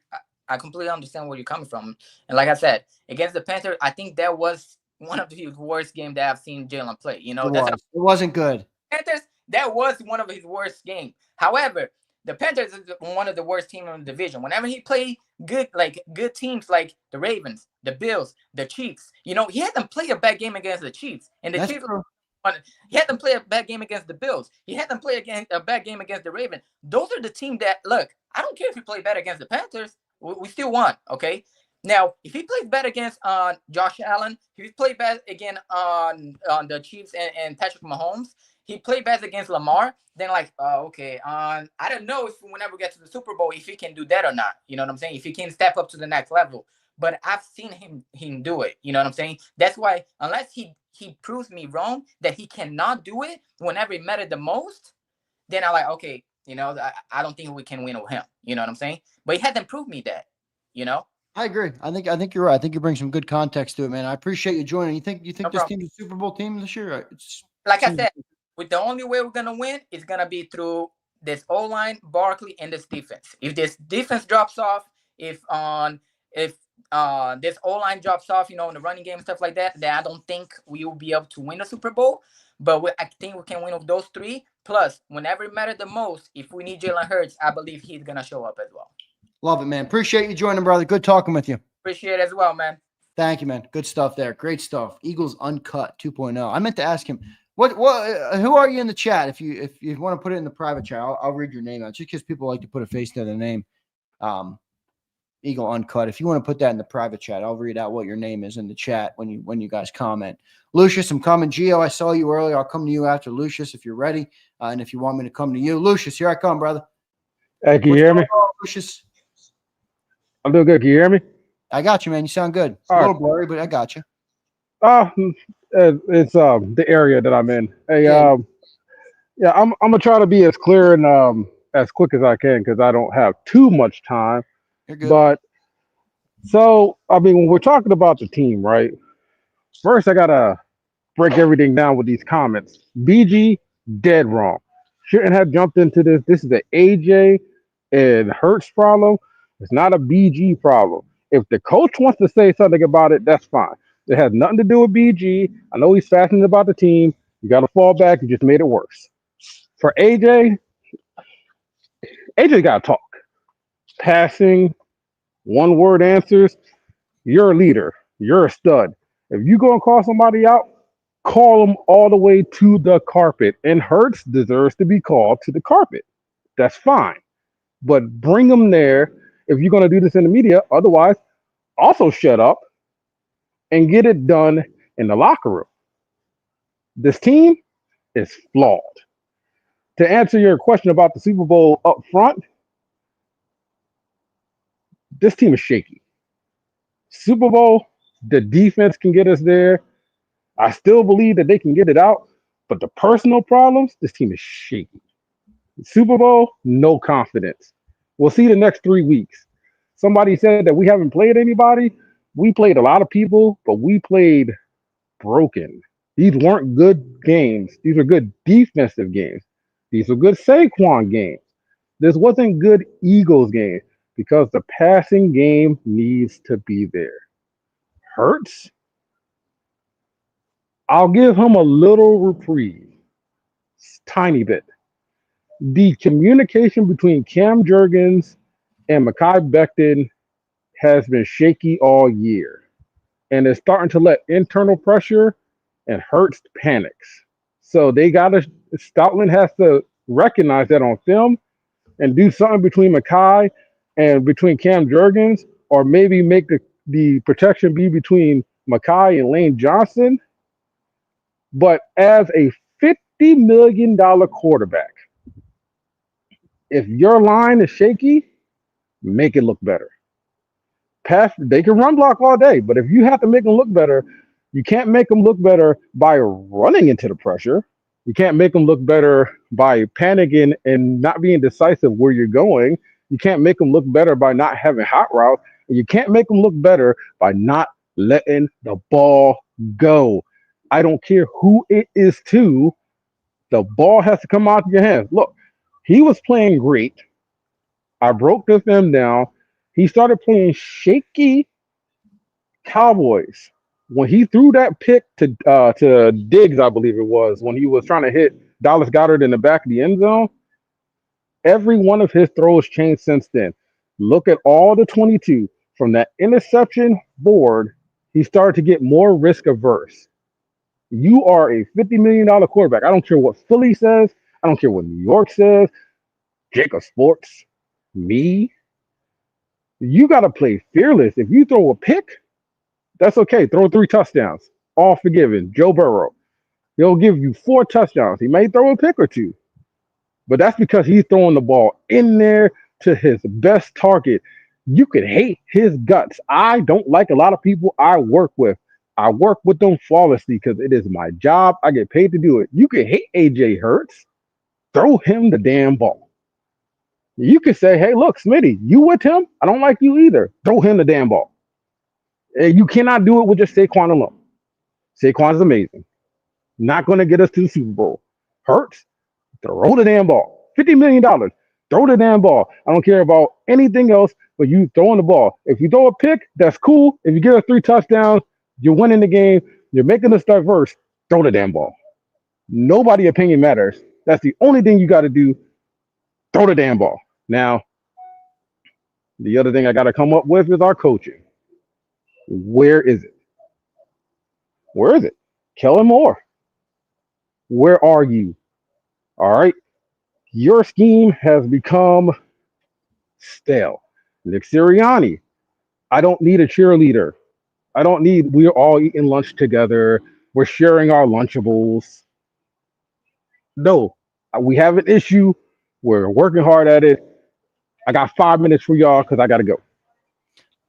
[SPEAKER 14] I completely understand where you're coming from. And like I said, against the Panthers, I think that was one of the worst games that I've seen Jalen play.
[SPEAKER 1] It wasn't good.
[SPEAKER 14] Panthers, that was one of his worst games. However, the Panthers is one of the worst teams in the division. Whenever he play good teams like the Ravens, the Bills, the Chiefs, he had them play a bad game against the Chiefs, and the
[SPEAKER 1] That's
[SPEAKER 14] Chiefs.
[SPEAKER 1] true.
[SPEAKER 14] He had them play a bad game against the Bills. He had them play a bad game against the Ravens. Those are the teams that look. I don't care if you play bad against the Panthers. We still won. Okay. Now, if he plays bad against Josh Allen, if he plays bad again on the Chiefs and Patrick Mahomes, he played bad against Lamar, then okay. I don't know if whenever we get to the Super Bowl, if he can do that or not. You know what I'm saying? If he can step up to the next level. But I've seen him do it. You know what I'm saying? That's why unless he proves me wrong that he cannot do it whenever it mattered the most, then I'm like, okay, I don't think we can win with him. You know what I'm saying? But he hasn't proved me that.
[SPEAKER 1] I agree. I think you're right. I think you bring some good context to it, man. I appreciate you joining. You think
[SPEAKER 14] No
[SPEAKER 1] this
[SPEAKER 14] problem.
[SPEAKER 1] team's a Super Bowl team this year?
[SPEAKER 14] Like I said, with the only way we're gonna win is gonna be through this O-line, Barkley, and this defense. If this defense drops off, if this O-line drops off, in the running game and stuff like that, then I don't think we will be able to win a Super Bowl. But I think we can win with those three. Plus, whenever it matters the most, if we need Jalen Hurts, I believe he's gonna show up as well.
[SPEAKER 1] Love it, man. Appreciate you joining, brother. Good talking with you.
[SPEAKER 14] Appreciate it as well, man.
[SPEAKER 1] Thank you, man. Good stuff there. Great stuff. Eagles Uncut 2.0. I meant to ask him, who are you in the chat? If you want to put it in the private chat, I'll read your name out just because people like to put a face to their name. Eagle Uncut. If you want to put that in the private chat, I'll read out what your name is in the chat when you guys comment. Lucius, I'm coming. Gio, I saw you earlier. I'll come to you after Lucius if you're ready. And if you want me to come to you, Lucius, here I come, brother.
[SPEAKER 15] Hey, can you hear me?
[SPEAKER 1] Lucius?
[SPEAKER 15] I'm doing good. Can you hear me?
[SPEAKER 1] I got you, man. You sound good. It's a little blurry, but I got you.
[SPEAKER 15] It's the area that I'm in. Hey,
[SPEAKER 1] Yeah.
[SPEAKER 15] I'm gonna try to be as clear and as quick as I can because I don't have too much time.
[SPEAKER 1] You're good.
[SPEAKER 15] But so when we're talking about the team, right? First, I gotta break everything down with these comments. BG dead wrong. Shouldn't have jumped into this. This is an AJ and Hurts problem. It's not a BG problem. If the coach wants to say something about it, that's fine. It has nothing to do with BG. I know he's passionate about the team. You got to fall back. You just made it worse. For AJ got to talk. Passing, one-word answers. You're a leader. You're a stud. If you go and call somebody out, call them all the way to the carpet. And Hurts deserves to be called to the carpet. That's fine. But bring them there if you're going to do this in the media. Otherwise, also shut up and get it done in the locker room. This team is flawed. To answer your question about the Super Bowl up front, this team is shaky. Super Bowl, the defense can get us there. I still believe that they can get it out, but the personal problems, this team is shaky. Super Bowl, no confidence. We'll see the next 3 weeks. Somebody said that we haven't played anybody. We played a lot of people, but we played broken. These weren't good games. These are good defensive games. These were good Saquon games. This wasn't good Eagles game because the passing game needs to be there. Hurts, I'll give him a little reprieve, tiny bit. The communication between Cam Jurgens and Mekhi Becton has been shaky all year, and it's starting to let internal pressure and Hurts panics. So Stoutland has to recognize that on film and do something between Mekhi and between Cam Jurgens, or maybe make the protection be between Mekhi and Lane Johnson. But as a $50 million quarterback, if your line is shaky, make it look better. They can run block all day, but if you have to make them look better, you can't make them look better by running into the pressure. You can't make them look better by panicking and not being decisive where you're going. You can't make them look better by not having hot routes. And you can't make them look better by not letting the ball go. I don't care who it is to. The ball has to come out of your hands. Look, he was playing great. I broke the film down. He started playing shaky Cowboys. When he threw that pick to Diggs, I believe it was, when he was trying to hit Dallas Goedert in the back of the end zone, Every one of his throws changed since then. Look at all the 22. From that interception board, he started to get more risk averse. You are a $50 million quarterback. I don't care what Philly says. I don't care what New York says. Jacob Sports, me. You got to play fearless. If you throw a pick, that's okay. Throw 3 touchdowns. All forgiven. Joe Burrow. He'll give you 4 touchdowns. He may throw a pick or 2, but that's because he's throwing the ball in there to his best target. You can hate his guts. I don't like a lot of people I work with. I work with them flawlessly because it is my job. I get paid to do it. You can hate AJ Hurts. Throw him the damn ball. You can say, hey, look, Smitty, you with him? I don't like you either. Throw him the damn ball. And you cannot do it with just Saquon alone. Saquon is amazing. Not going to get us to the Super Bowl. Hurts, throw the damn ball. $50 million. Throw the damn ball. I don't care about anything else, but you throwing the ball. If you throw a pick, that's cool. If you get us 3 touchdowns, you're winning the game. You're making us diverse. Throw the damn ball. Nobody opinion matters. That's the only thing you got to do. Throw the damn ball. Now, the other thing I got to come up with is our coaching. Where is it? Where is it? Kellen Moore. Where are you? All right. Your scheme has become stale. Nick Sirianni. I don't need a cheerleader. We're all eating lunch together. We're sharing our Lunchables. No, we have an issue. We're working hard at it. I got 5 minutes for y'all because I got to go.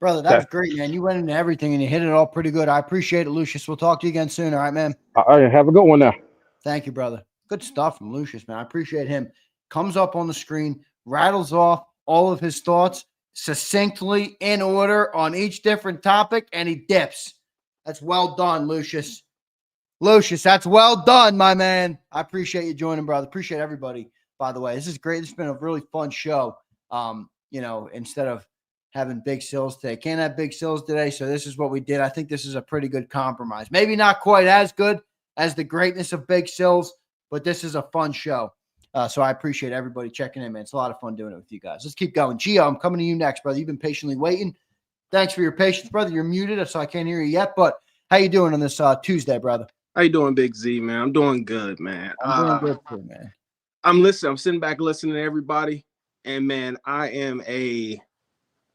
[SPEAKER 1] Brother, that was great, man. You went into everything and you hit it all pretty good. I appreciate it, Lucius. We'll talk to you again soon. All right, man.
[SPEAKER 15] All right, have a good one now.
[SPEAKER 1] Thank you, brother. Good stuff from Lucius, man. I appreciate him. Comes up on the screen, rattles off all of his thoughts succinctly in order on each different topic, and he dips. That's well done, Lucius. Lucius, that's well done, my man. I appreciate you joining, brother. Appreciate everybody, by the way. This is great. This has been a really fun show. Instead of having Big Sills today. Can't have Big Sills today, so this is what we did. I think this is a pretty good compromise. Maybe not quite as good as the greatness of Big Sills, but this is a fun show. So I appreciate everybody checking in, man. It's a lot of fun doing it with you guys. Let's keep going. Gio, I'm coming to you next, brother. You've been patiently waiting. Thanks for your patience, brother. You're muted, so I can't hear you yet, but how you doing on this Tuesday, brother?
[SPEAKER 16] How you doing, Big Z, man? I'm doing good, man.
[SPEAKER 1] I'm doing good too, man.
[SPEAKER 16] I'm listening. I'm sitting back listening to everybody, and man, I am an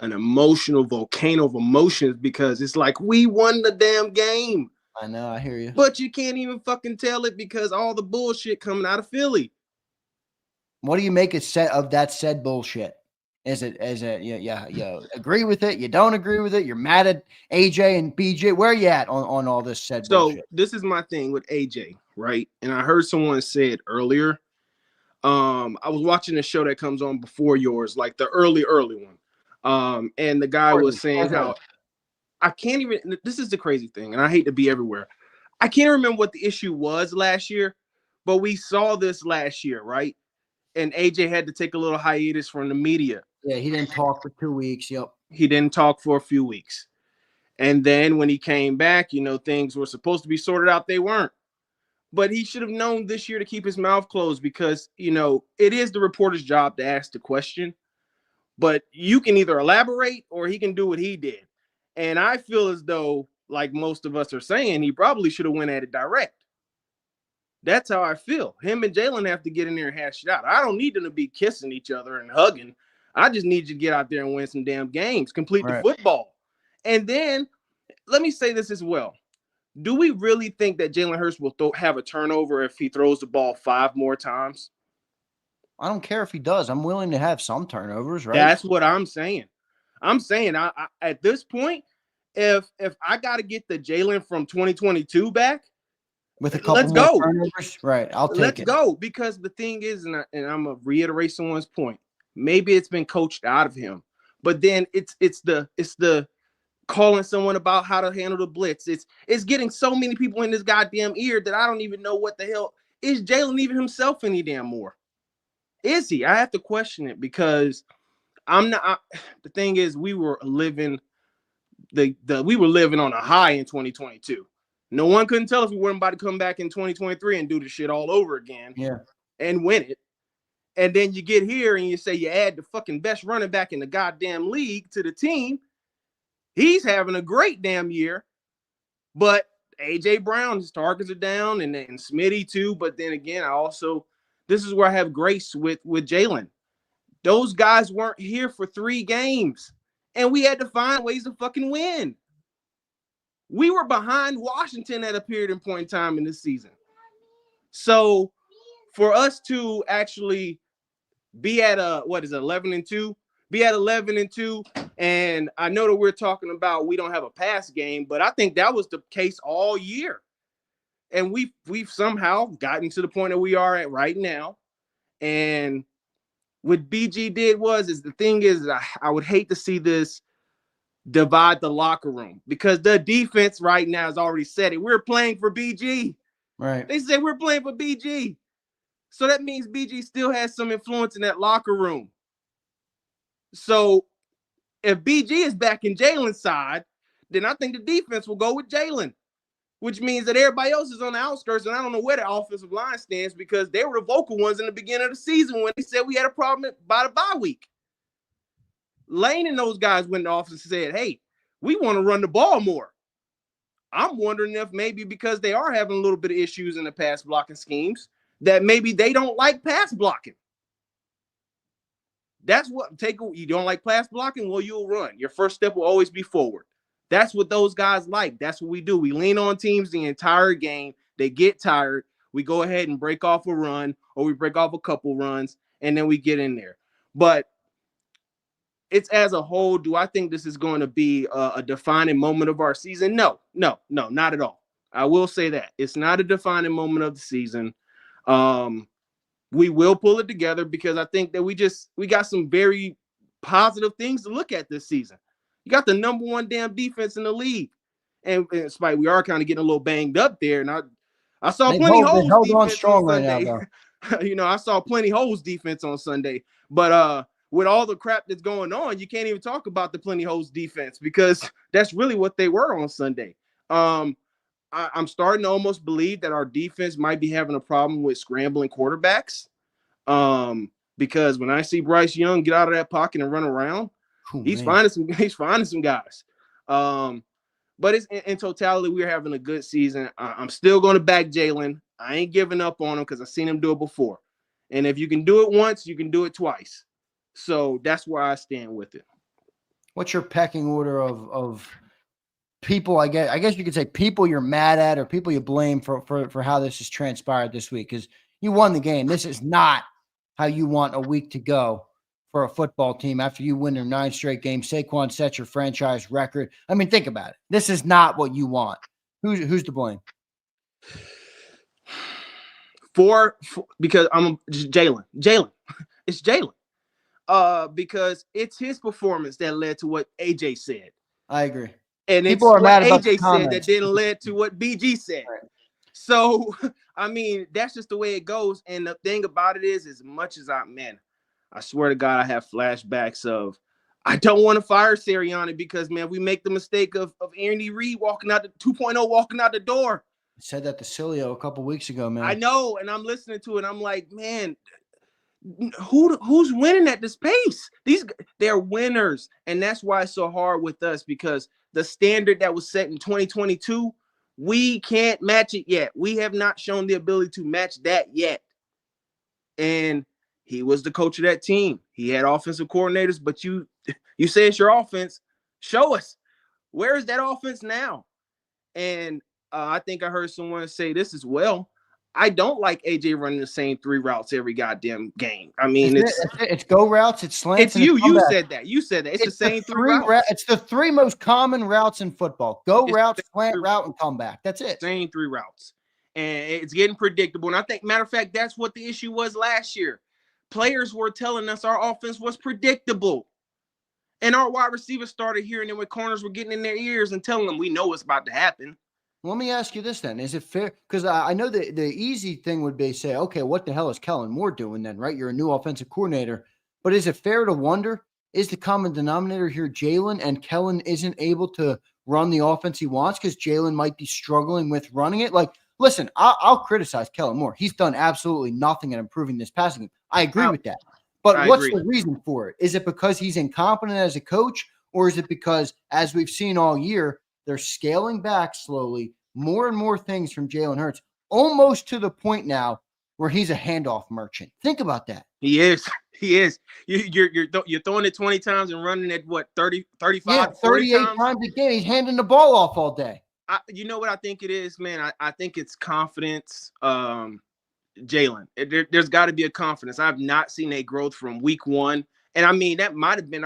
[SPEAKER 16] emotional volcano of emotions because it's like we won the damn game.
[SPEAKER 1] I know, I hear you.
[SPEAKER 16] But you can't even fucking tell it because all the bullshit coming out of Philly.
[SPEAKER 1] What do you make of that said bullshit? Is it you agree with it? You don't agree with it? You're mad at AJ and BJ? Where are you at on all this said bullshit?
[SPEAKER 16] So this is my thing with AJ, right? And I heard someone say it earlier. I was watching a show that comes on before yours, like the early one. And the guy was saying how I can't even, this is the crazy thing, and I hate to be everywhere. I can't remember what the issue was last year, but we saw this last year, right? And AJ had to take a little hiatus from the media.
[SPEAKER 1] Yeah, he didn't talk for 2 weeks. Yep.
[SPEAKER 16] He didn't talk for a few weeks. And then when he came back, things were supposed to be sorted out. They weren't. But he should have known this year to keep his mouth closed because, it is the reporter's job to ask the question. But you can either elaborate or he can do what he did. And I feel as though, like most of us are saying, he probably should have went at it direct. That's how I feel. Him and Jalen have to get in there and hash it out. I don't need them to be kissing each other and hugging. I just need you to get out there and win some damn games, complete the football. And then let me say this as well. Do we really think that Jalen Hurts will have a turnover if he throws the ball 5 more times?
[SPEAKER 1] I don't care if he does. I'm willing to have some turnovers, right?
[SPEAKER 16] That's what I'm saying. I'm saying I at this point, if I got to get the Jalen from 2022 back,
[SPEAKER 1] with a couple
[SPEAKER 16] let's
[SPEAKER 1] more
[SPEAKER 16] go.
[SPEAKER 1] Turnovers, right? I'll take
[SPEAKER 16] let's
[SPEAKER 1] it.
[SPEAKER 16] go because the thing is, and I'm gonna reiterate someone's point. Maybe it's been coached out of him, but then it's the calling someone about how to handle the blitz. It's getting so many people in this goddamn ear that I don't even know what the hell is Jalen even himself any damn more. Is he? I have to question it because I'm not. The thing is, we were living on a high in 2022. No one couldn't tell us we weren't about to come back in 2023 and do the shit all over again.
[SPEAKER 1] Yeah,
[SPEAKER 16] and win it. And then you get here and you say you add the fucking best running back in the goddamn league to the team. He's having a great damn year. But A.J. Brown, his targets are down, and Smitty too. But then again, this is where I have grace with Jalen. Those guys weren't here for 3 games, and we had to find ways to fucking win. We were behind Washington at a period and point in time in this season. So for us to actually be at 11-2, be at 11-2, and I know that we're talking about we don't have a pass game, but I think that was the case all year. And we've somehow gotten to the point that we are at right now. And what BG did is the thing is I would hate to see this divide the locker room, because the defense right now has already said it. We're playing for BG.
[SPEAKER 1] Right.
[SPEAKER 16] They said we're playing for BG. So that means BG still has some influence in that locker room. So if BG is back in Jalen's side, then I think the defense will go with Jalen, which means that everybody else is on the outskirts. And I don't know where the offensive line stands, because they were the vocal ones in the beginning of the season when they said we had a problem by the bye week. Lane and those guys went to the office and said, hey, we want to run the ball more. I'm wondering if maybe because they are having a little bit of issues in the pass blocking schemes, that maybe they don't like pass blocking. That's what you don't like pass blocking? Well, you'll run. Your first step will always be forward. That's what those guys like. That's what we do. We lean on teams the entire game. They get tired. We go ahead and break off a run, or we break off a couple runs, and then we get in there. But it's as a whole, do I think this is going to be a defining moment of our season? No, not at all. I will say that. It's not a defining moment of the season. We will pull it together, because I think that we got some very positive things to look at this season. You got the number 1 damn defense in the league. And despite we are kind of getting a little banged up there, and I saw plenty holes defense on Sunday. Right now, I saw plenty holes defense on Sunday. But with all the crap that's going on, you can't even talk about the plenty holes defense, because that's really what they were on Sunday. I'm starting to almost believe that our defense might be having a problem with scrambling quarterbacks. Because when I see Bryce Young get out of that pocket and run around, he's finding some guys. But it's in totality, we're having a good season. I'm still going to back Jalen. I ain't giving up on him, because I've seen him do it before. And if you can do it once, you can do it twice. So that's where I stand with it.
[SPEAKER 1] What's your pecking order of people? I guess you could say people you're mad at, or people you blame for how this has transpired this week, because you won the game. This is not how you want a week to go for a football team after you win their 9 straight games. Saquon sets your franchise record. I mean, think about it. This is not what you want. Who's to blame?
[SPEAKER 16] Because I'm Jalen. It's Jalen. Because it's his performance that led to what AJ said.
[SPEAKER 1] I agree.
[SPEAKER 16] And
[SPEAKER 1] people are mad about
[SPEAKER 16] AJ said that didn't lead to what BG said. Right. So, I mean, that's just the way it goes. And the thing about it is, as much as I swear to God, I have flashbacks of, I don't want to fire Sirianni, because, man, we make the mistake of Andy Reid walking out the 2.0, walking out the door.
[SPEAKER 1] I said that to Cilio a couple weeks ago, man.
[SPEAKER 16] I know, and I'm listening to it, and I'm like, man, who's winning at this pace? They're winners, and that's why it's so hard with us, because the standard that was set in 2022, we can't match it yet. We have not shown the ability to match that yet. And he was the coach of that team. He had offensive coordinators, but you say it's your offense. Show us. Where is that offense now? And I think I heard someone say this as well. I don't like AJ running the same 3 routes every goddamn game. I mean,
[SPEAKER 1] it's go routes, it's slants.
[SPEAKER 16] It's you said that. You said that. It's the same 3 routes.
[SPEAKER 1] It's the 3 most common routes in football. Go route, slant route, and comeback. That's it.
[SPEAKER 16] Same 3 routes. And it's getting predictable. And I think, matter of fact, that's what the issue was last year. Players were telling us our offense was predictable. And our wide receivers started hearing it when corners were getting in their ears and telling them, we know what's about to happen.
[SPEAKER 1] Let me ask you this then. Is it fair? Because I know that the easy thing would be say, okay, what the hell is Kellen Moore doing then, right? You're a new offensive coordinator. But is it fair to wonder, is the common denominator here Jalen, and Kellen isn't able to run the offense he wants because Jalen might be struggling with running it? Like, Listen, I'll criticize Kellen Moore. He's done absolutely nothing in improving this passing game. I agree with that. But
[SPEAKER 16] I
[SPEAKER 1] what's
[SPEAKER 16] agree.
[SPEAKER 1] the reason for it? Is it because he's incompetent as a coach, or is it because, as we've seen all year, they're scaling back slowly more and more things from Jalen Hurts, almost to the point now where he's a handoff merchant? Think about that.
[SPEAKER 16] He is. He is. You're throwing it 20 times and running it, what, 30, 35, 40
[SPEAKER 1] 38
[SPEAKER 16] times?
[SPEAKER 1] times a game. He's handing the ball off all day.
[SPEAKER 16] You know what I think it is, man? I think it's confidence. Jalen, there's got to be a confidence. I've not seen a growth from week one. And I mean, that might have been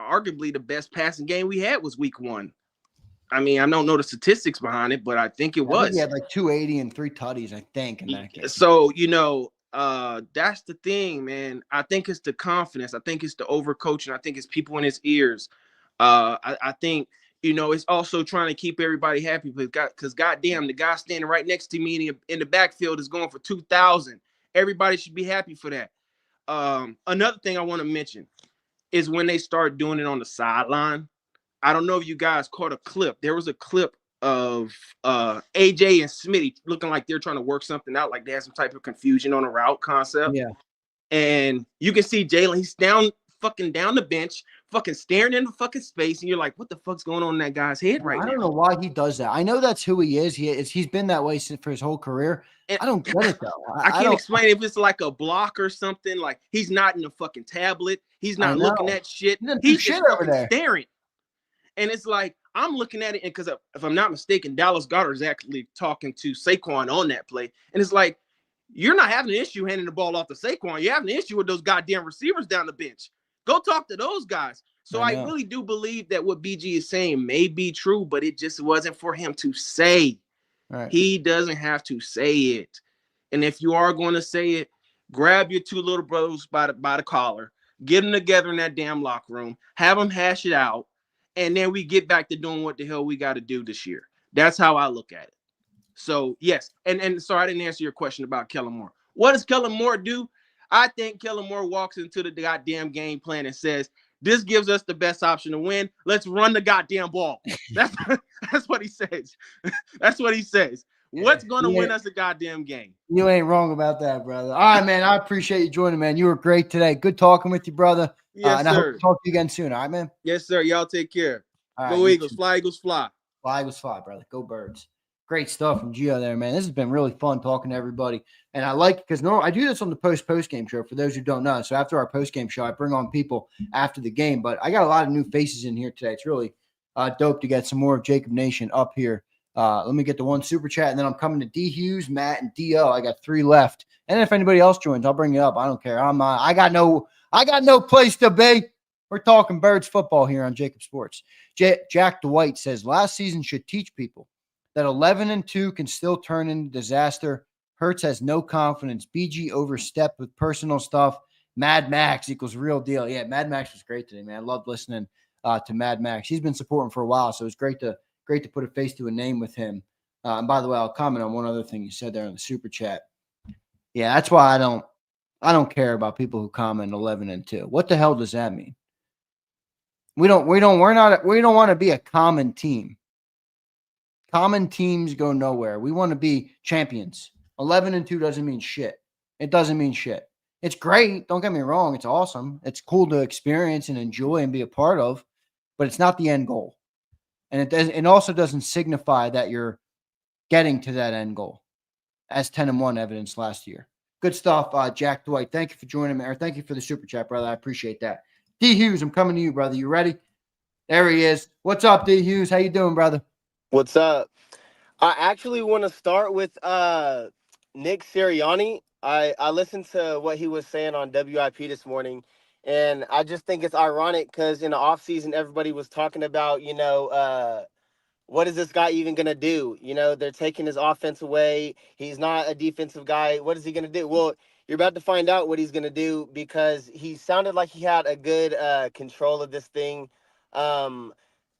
[SPEAKER 16] arguably the best passing game we had was week one. I mean, I don't know the statistics behind it, but I think it was.
[SPEAKER 1] I think he had like 280 and 3 tutties, I think, in that game.
[SPEAKER 16] So, that's the thing, man. I think it's the confidence. I think it's the overcoaching. I think it's people in his ears. I think, it's also trying to keep everybody happy because goddamn, the guy standing right next to me in the backfield is going for 2,000. Everybody should be happy for that. Another thing I want to mention is when they start doing it on the sideline. I don't know if you guys caught a clip. There was a clip of AJ and Smitty looking like they're trying to work something out, like they had some type of confusion on a route concept.
[SPEAKER 1] Yeah.
[SPEAKER 16] And you can see Jalen, he's down the bench, fucking staring into fucking space, and you're like, what the fuck's going on in that guy's head right now?
[SPEAKER 1] I don't know why he does that. I know that's who he is. He's been that way for his whole career.
[SPEAKER 16] And
[SPEAKER 1] I don't get it though.
[SPEAKER 16] I can't explain if it's like a block or something. Like he's not in a fucking tablet. He's not looking at shit. He's just fucking staring. And it's like, I'm looking at it, and because if I'm not mistaken, Dallas Goedert is actually talking to Saquon on that play. And it's like, you're not having an issue handing the ball off to Saquon. You're having an issue with those goddamn receivers down the bench. Go talk to those guys. So I really do believe that what BG is saying may be true, but it just wasn't for him to say.
[SPEAKER 1] Right.
[SPEAKER 16] He doesn't have to say it. And if you are going to say it, grab your two little brothers by the collar, get them together in that damn locker room, have them hash it out, and then we get back to doing what the hell we got to do this year. That's how I look at it. So, yes. And sorry, I didn't answer your question about Kellen Moore. What does Kellen Moore do? I think Kellen Moore walks into the goddamn game plan and says, this gives us the best option to win. Let's run the goddamn ball. That's what he says. That's what he says. What's going to win us the goddamn game?
[SPEAKER 1] You ain't wrong about that, brother. All right, man. I appreciate you joining, man. You were great today. Good talking with you, brother.
[SPEAKER 16] Yes,
[SPEAKER 1] and I hope to talk to you again soon. All right, man?
[SPEAKER 16] Yes, sir. Y'all take care.
[SPEAKER 1] All
[SPEAKER 16] Go
[SPEAKER 1] right,
[SPEAKER 16] Eagles. Fly, Eagles, fly.
[SPEAKER 1] Fly, Eagles, fly, brother. Go Birds. Great stuff from Gio there, man. This has been really fun talking to everybody. And I like it because I do this on the post-game show for those who don't know. So after our post-game show, I bring on people after the game. But I got a lot of new faces in here today. It's really dope to get some more of Jacob Nation up here. Let me get the one super chat, and then I'm coming to D Hughes, Matt, and DO. I got 3 left. And if anybody else joins, I'll bring it up. I don't care. I got no place to be. We're talking Birds football here on Jacob Sports. Jack Dwight says last season should teach people that 11-2 can still turn into disaster. Hurts has no confidence. BG overstepped with personal stuff. Mad Max equals real deal. Yeah, Mad Max was great today, man. I loved listening to Mad Max. He's been supporting for a while, so it's great to put a face to a name with him. And by the way, I'll comment on one other thing you said there in the super chat. Yeah, that's why I don't care about people who comment 11-2. What the hell does that mean? We don't want to be a common team. Common teams go nowhere. We want to be champions. 11-2 doesn't mean shit. It doesn't mean shit. It's great. Don't get me wrong. It's awesome. It's cool to experience and enjoy and be a part of, but it's not the end goal. And it also doesn't signify that you're getting to that end goal, as 10-1 evidence last year. Good stuff, Jack Dwight. Thank you for joining me, or thank you for the super chat, brother. I appreciate that. D Hughes, I'm coming to you, brother. You ready? There he is. What's up, D Hughes? How you doing, brother?
[SPEAKER 17] What's up? I actually want to start with Nick Sirianni. I listened to what he was saying on WIP this morning, and I just think it's ironic because in the offseason, everybody was talking about, what is this guy even going to do? They're taking his offense away. He's not a defensive guy. What is he going to do? Well, you're about to find out what he's going to do because he sounded like he had a good control of this thing.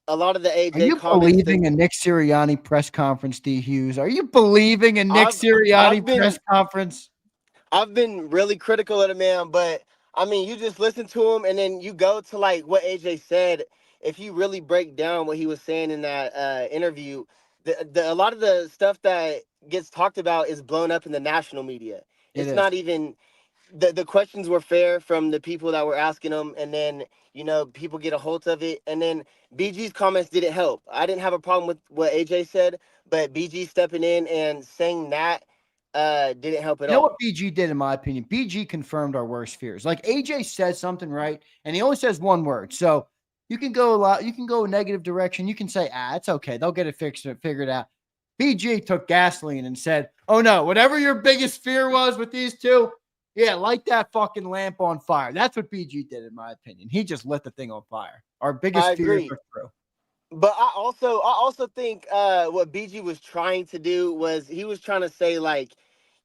[SPEAKER 17] A lot of the AJ
[SPEAKER 1] Are you believing in Nick Sirianni press conference, D Hughes? Are you believing in Nick Sirianni press conference?
[SPEAKER 17] I've been really critical of the man, but I mean, you just listen to him and then you go to like what AJ said. If you really break down what he was saying in that interview, a lot of the stuff that gets talked about is blown up in the national media. It's not even the questions were fair from the people that were asking them, and then people get a hold of it, and then BG's comments didn't help. I didn't have a problem with what AJ said, but BG stepping in and saying that didn't help at
[SPEAKER 1] You know
[SPEAKER 17] all.
[SPEAKER 1] what BG did, in my opinion? BG confirmed our worst fears. Like AJ said something right, and he only says one word. So you can go a negative direction. You can say, it's okay. They'll get it figured out. BG took gasoline and said, oh no, whatever your biggest fear was with these two, light that fucking lamp on fire. That's what BG did, in my opinion. He just lit the thing on fire. Our biggest fear was true.
[SPEAKER 17] But I also think what BG was trying to do was he was trying to say, like,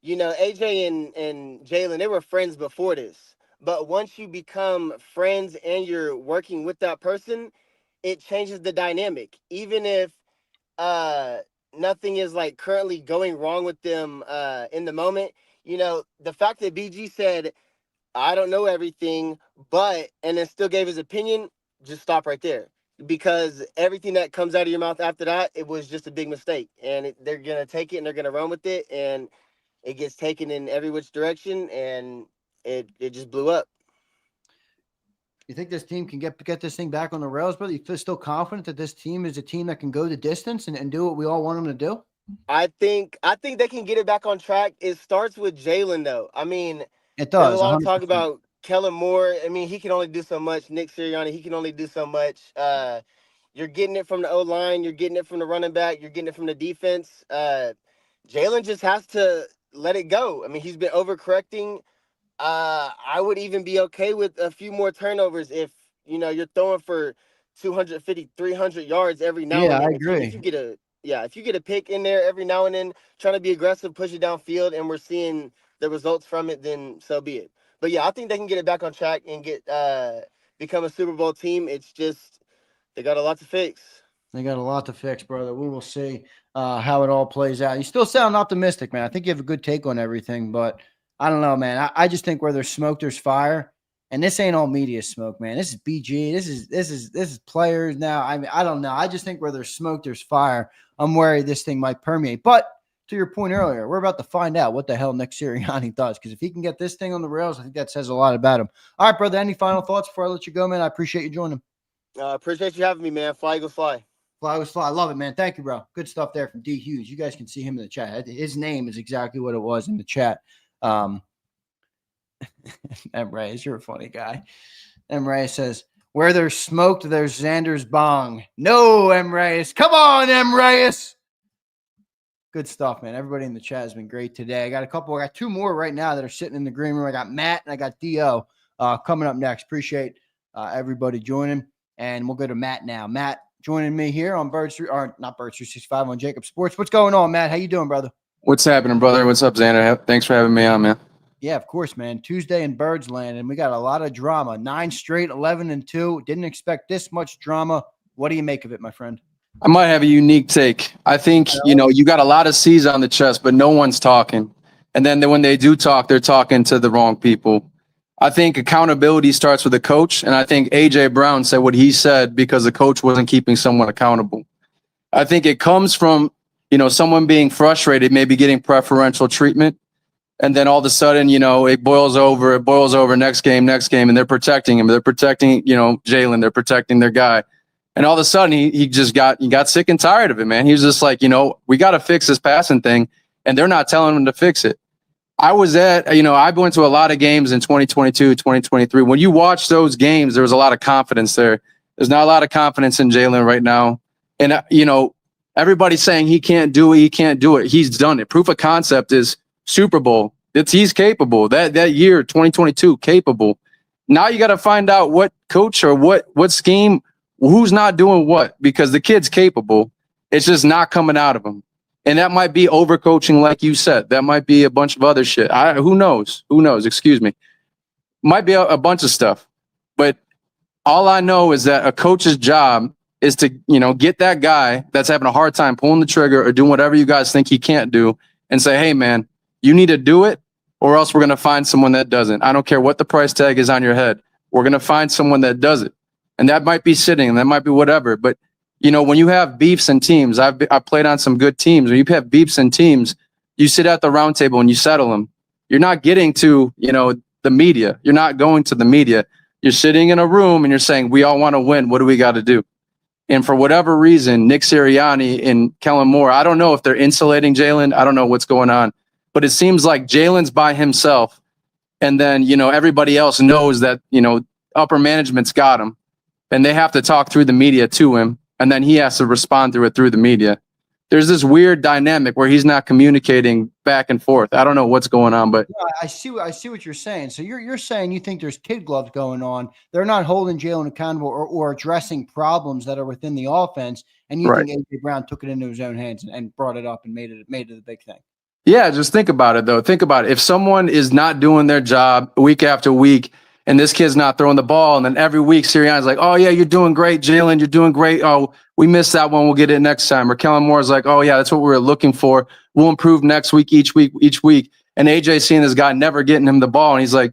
[SPEAKER 17] AJ and Jalen, they were friends before this. But once you become friends and you're working with that person, it changes the dynamic. Even if nothing is like currently going wrong with them in the moment, the fact that BG said, I don't know everything, and then still gave his opinion, just stop right there. Because everything that comes out of your mouth after that, it was just a big mistake. And they're going to take it and they're going to run with it. And it gets taken in every which direction. And it just blew up.
[SPEAKER 1] You think this team can get this thing back on the rails, brother? You feel still confident that this team is a team that can go the distance and do what we all want them to do?
[SPEAKER 17] I think they can get it back on track. It starts with Jalen, though. I mean,
[SPEAKER 1] it does.
[SPEAKER 17] There's a lot
[SPEAKER 1] 100%.
[SPEAKER 17] of talk about Kellen Moore. I mean, he can only do so much. Nick Sirianni, he can only do so much. You're getting it from the O-line. You're getting it from the running back. You're getting it from the defense. Jalen just has to let it go. I mean, he's been overcorrecting. I would even be okay with a few more turnovers if, you're throwing for 250, 300 yards every now and then.
[SPEAKER 1] I agree.
[SPEAKER 17] If you get a pick in there every now and then, trying to be aggressive, push it downfield, and we're seeing the results from it, then so be it. But yeah, I think they can get it back on track and become a Super Bowl team. It's just they got a lot to fix.
[SPEAKER 1] They got a lot to fix, brother. We will see how it all plays out. You still sound optimistic, man. I think you have a good take on everything, but I don't know, man. I just think where there's smoke, there's fire. And this ain't all media smoke, man. This is BG. This is players now. I mean, I don't know. I just think where there's smoke, there's fire. I'm worried this thing might permeate. But to your point earlier, we're about to find out what the hell Nick Sirianni does. Because if he can get this thing on the rails, I think that says a lot about him. All right, brother. Any final thoughts before I let you go, man? I appreciate you joining.
[SPEAKER 17] Appreciate you having me, man. Fly Eagles fly.
[SPEAKER 1] Fly Eagles fly. I love it, man. Thank you, bro. Good stuff there from D Hughes. You guys can see him in the chat. His name is exactly what it was in the chat. M. Reyes, you're a funny guy. M. Reyes says, where there's smoke, there's Zander's bong. No, M. Reyes. Come on, M. Reyes. Good stuff, man. Everybody in the chat has been great today. I got two more right now that are sitting in the green room. I got Matt and I got Dio coming up next. Appreciate everybody joining. And we'll go to Matt now. Matt joining me here on Birds 365 on Jacob Sports. What's going on, Matt? How you doing, brother?
[SPEAKER 18] What's happening, brother? What's up, Xander? Thanks for having me on, man.
[SPEAKER 1] Yeah, of course, man. Tuesday in Birds Land, and we got a lot of drama. 9 straight, 11-2. Didn't expect this much drama. What do you make of it, my friend?
[SPEAKER 18] I might have a unique take. I think, you got a lot of C's on the chest, but no one's talking. And then when they do talk, they're talking to the wrong people. I think accountability starts with the coach, and I think A.J. Brown said what he said because the coach wasn't keeping someone accountable. I think it comes from, someone being frustrated, maybe getting preferential treatment. And then all of a sudden, it boils over next game, and they're protecting him. They're protecting, Jalen. They're protecting their guy. And all of a sudden, he got sick and tired of it, man. He was just like, we got to fix this passing thing. And they're not telling him to fix it. I went to a lot of games in 2022, 2023. When you watch those games, there was a lot of confidence there. There's not a lot of confidence in Jalen right now. And, everybody's saying he can't do it. He's done it. Proof of concept is Super Bowl. He's capable. That year, 2022, capable. Now you got to find out what coach or what scheme, who's not doing what, because the kid's capable. It's just not coming out of him. And that might be overcoaching, like you said. That might be a bunch of other shit. Who knows? Excuse me. Might be a bunch of stuff. But all I know is that a coach's job is to, get that guy that's having a hard time pulling the trigger or doing whatever you guys think he can't do and say, hey, man, you need to do it or else we're going to find someone that doesn't. I don't care what the price tag is on your head. We're going to find someone that does it. And that might be sitting and that might be whatever. But You know, when you have beefs and teams, I played on some good teams. When you have beefs and teams, you sit at the round table and you settle them. You're not getting to, you know, the media. You're not going to the media. You're sitting in a room and you're saying, we all want to win. What do we got to do? And for whatever reason, Nick Sirianni and Kellen Moore, I don't know if they're insulating Jalen. I don't know what's going on. But it seems like Jalen's by himself. And then, you know, everybody else knows that, you know, upper management's got him. And they have to talk through the media to him. And then he has to respond to it through the media. There's this weird dynamic where he's not communicating back and forth. I don't know what's going on, but
[SPEAKER 1] Yeah, I see what you're saying. So you're saying you think there's kid gloves going on. They're not holding Jalen accountable or addressing problems that are within the offense. And you
[SPEAKER 18] Right.
[SPEAKER 1] think AJ Brown took it into his own hands and brought it up and made it a big thing.
[SPEAKER 18] yeah, just think about it though. Think about it. If someone is not doing their job week after week, and this kid's not throwing the ball, and then every week Sirianni's like, "Oh yeah, you're doing great, Jalen. You're doing great. Oh, we missed that one. We'll get it next time." Or Kellen Moore's like, "Oh yeah, that's what we were looking for. We'll improve next week, each week." And AJ seeing this guy never getting him the ball, and he's like,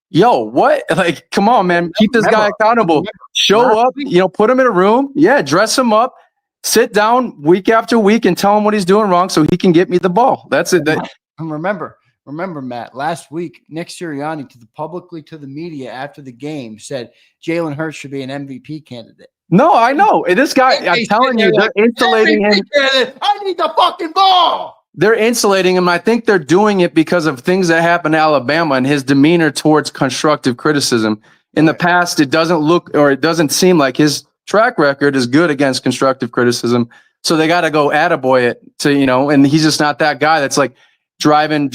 [SPEAKER 18] "Yo, what? Like, come on, man. Keep this guy accountable. Show up. You know, put him in a room. Yeah, dress him up. Sit down week after week and tell him what he's doing wrong so he can get me the ball." That's it.
[SPEAKER 1] And remember, Matt, last week, Nick Sirianni publicly to the media after the game said Jalen Hurts should be an MVP candidate.
[SPEAKER 18] No, I know. This guy, I'm telling you, they're insulating him.
[SPEAKER 1] I need the fucking ball.
[SPEAKER 18] They're insulating him. I think they're doing it because of things that happened in Alabama and his demeanor towards constructive criticism. In the past, it doesn't seem like his track record is good against constructive criticism. So they got to go attaboy it to, you know, and he's just not that guy that's like driving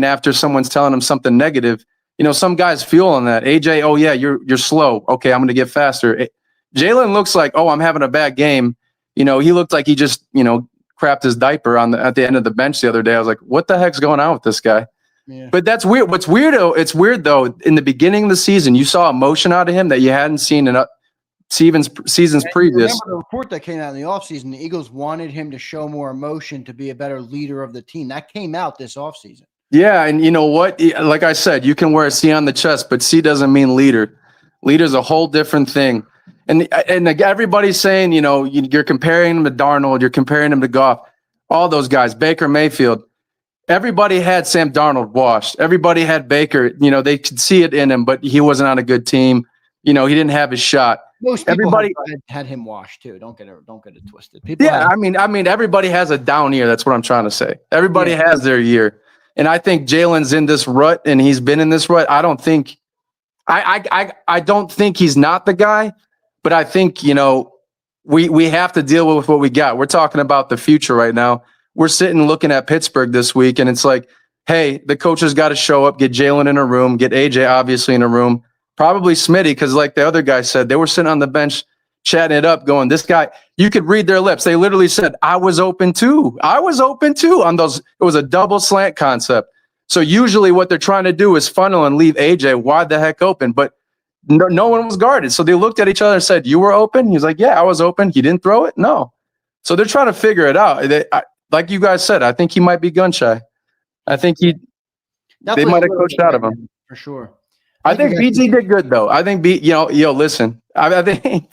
[SPEAKER 18] after someone's telling him something negative. You know, some guys feel on that. AJ, oh yeah, you're slow. Okay, I'm going to get faster. Jalen looks like, oh, I'm having a bad game. You know, he looked like he just, you know, crapped his diaper at the end of the bench the other day. I was like, what the heck's going on with this guy?
[SPEAKER 1] Yeah.
[SPEAKER 18] But that's weird. It's weird though. In the beginning of the season, you saw emotion out of him that you hadn't seen in seasons previous.
[SPEAKER 1] Remember the report that came out in the offseason, the Eagles wanted him to show more emotion to be a better leader of the team. That came out this offseason.
[SPEAKER 18] Yeah, and you know what? Like I said, you can wear a C on the chest, but C doesn't mean leader. Leader's a whole different thing. And everybody's saying, you know, you're comparing him to Darnold, you're comparing him to Goff, all those guys, Baker Mayfield. Everybody had Sam Darnold washed. Everybody had Baker. You know, they could see it in him, but he wasn't on a good team. You know, he didn't have his shot.
[SPEAKER 1] Most people had him washed too. Don't get it twisted.
[SPEAKER 18] I mean, everybody has a down year. That's what I'm trying to say. Everybody has their year, and I think Jalen's in this rut, and he's been in this rut. I don't think he's not the guy, but I think, you know, we have to deal with what we got. We're talking about the future right now. We're sitting looking at Pittsburgh this week, and it's like, hey, the coaches got to show up, get Jalen in a room, get AJ obviously in a room. Probably Smitty, because like the other guy said, they were sitting on the bench chatting it up, going, this guy, you could read their lips. They literally said, I was open too on those. It was a double slant concept. So usually what they're trying to do is funnel and leave AJ wide the heck open, but no one was guarded. So they looked at each other and said, you were open? He was like, yeah, I was open. He didn't throw it? No. So they're trying to figure it out. Like you guys said, I think he might be gun shy. I think they might have coached out of him.
[SPEAKER 1] For sure.
[SPEAKER 18] I think BG did good though. I think listen, I think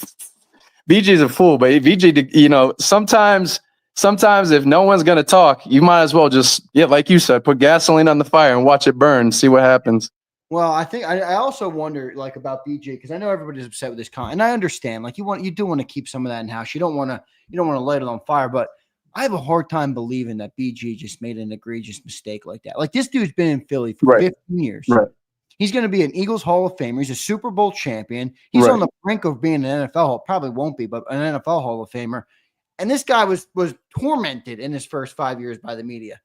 [SPEAKER 18] BG's a fool, but BG did, you know, sometimes if no one's going to talk, you might as well just, like you said, put gasoline on the fire and watch it burn, see what happens.
[SPEAKER 1] Well, I think I also wonder like about BG, because I know everybody's upset with this comment, and I understand. Like you do want to keep some of that in house. You don't want to light it on fire, but I have a hard time believing that BG just made an egregious mistake like that. Like this dude's been in Philly for 15 years.
[SPEAKER 18] Right.
[SPEAKER 1] He's going to be an Eagles Hall of Famer. He's a Super Bowl champion. He's on the brink of being an NFL, probably won't be, but an NFL Hall of Famer. And this guy was tormented in his first 5 years by the media.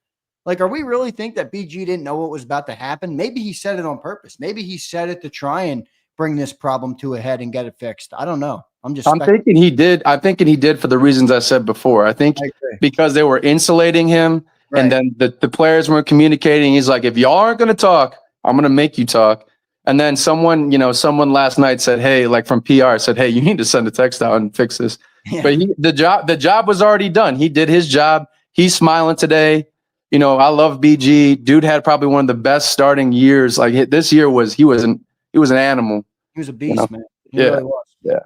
[SPEAKER 1] Like, are we really think that BG didn't know what was about to happen? Maybe he said it on purpose. Maybe he said it to try and bring this problem to a head and get it fixed. I don't know. I'm
[SPEAKER 18] thinking he did. I'm thinking he did for the reasons I said before. I think because they were insulating him, and then the players weren't communicating. He's like, if y'all aren't going to talk, I'm going to make you talk. And then someone last night said, hey, like from PR said, hey, you need to send a text out and fix this. Yeah. But the job was already done. He did his job. He's smiling today. You know, I love BG. Dude had probably one of the best starting years. Like this year he was an animal.
[SPEAKER 1] He was a beast, man. He
[SPEAKER 18] really
[SPEAKER 1] was.
[SPEAKER 18] Yeah.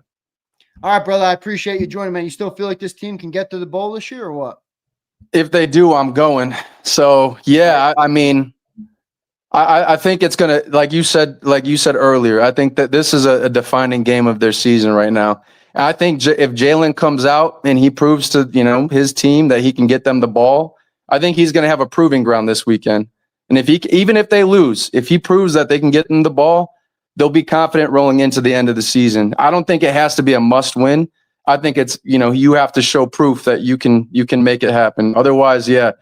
[SPEAKER 1] All right, brother. I appreciate you joining, man. You still feel like this team can get to the bowl this year or what?
[SPEAKER 18] If they do, I'm going. So yeah, I mean, I think it's gonna, like you said earlier. I think that this is a defining game of their season right now. I think if Jalen comes out and he proves to his team that he can get them the ball, I think he's going to have a proving ground this weekend. And even if they lose, if he proves that they can get them the ball, they'll be confident rolling into the end of the season. I don't think it has to be a must win. I think it's you have to show proof that you can make it happen. Otherwise, yeah.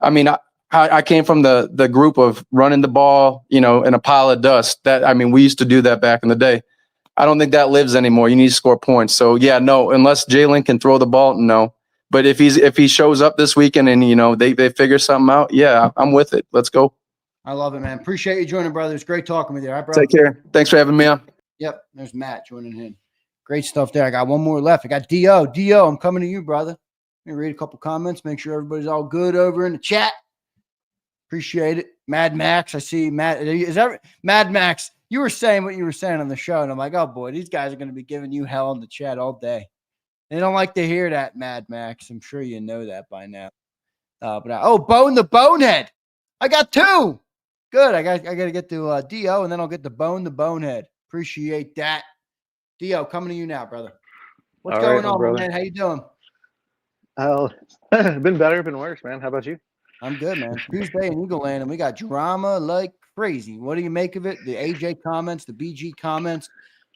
[SPEAKER 18] I mean, I came from the group of running the ball, in a pile of dust. We used to do that back in the day. I don't think that lives anymore. You need to score points. So yeah, no, unless Jalen can throw the ball, no. But if he shows up this weekend and they figure something out, yeah, I'm with it. Let's go.
[SPEAKER 1] I love it, man. Appreciate you joining, brother. It's great talking with you. All right, bro.
[SPEAKER 18] Take care. Thanks for having me on.
[SPEAKER 1] Yep. There's Matt joining in. Great stuff there. I got one more left. I got D.O. D.O., I'm coming to you, brother. Let me read a couple comments. Make sure everybody's all good over in the chat. Appreciate it. Mad Max. I see Matt. Is that Mad Max? You were saying what you were saying on the show, and I'm like, oh boy, these guys are going to be giving you hell in the chat all day. They don't like to hear that, Mad Max. I'm sure you know that by now. Bone the Bonehead. I got two. Good. I got to get to D.O. and then I'll get to Bone the Bonehead. Appreciate that. D.O., coming to you now, brother. What's
[SPEAKER 19] All
[SPEAKER 1] going
[SPEAKER 19] right,
[SPEAKER 1] on,
[SPEAKER 19] brother.
[SPEAKER 1] man? How you doing?
[SPEAKER 19] Oh, been better, been worse, man. How about you?
[SPEAKER 1] I'm good, man. Tuesday in Eagle Land, and we got drama like crazy. What do you make of it? The AJ comments, the BG comments,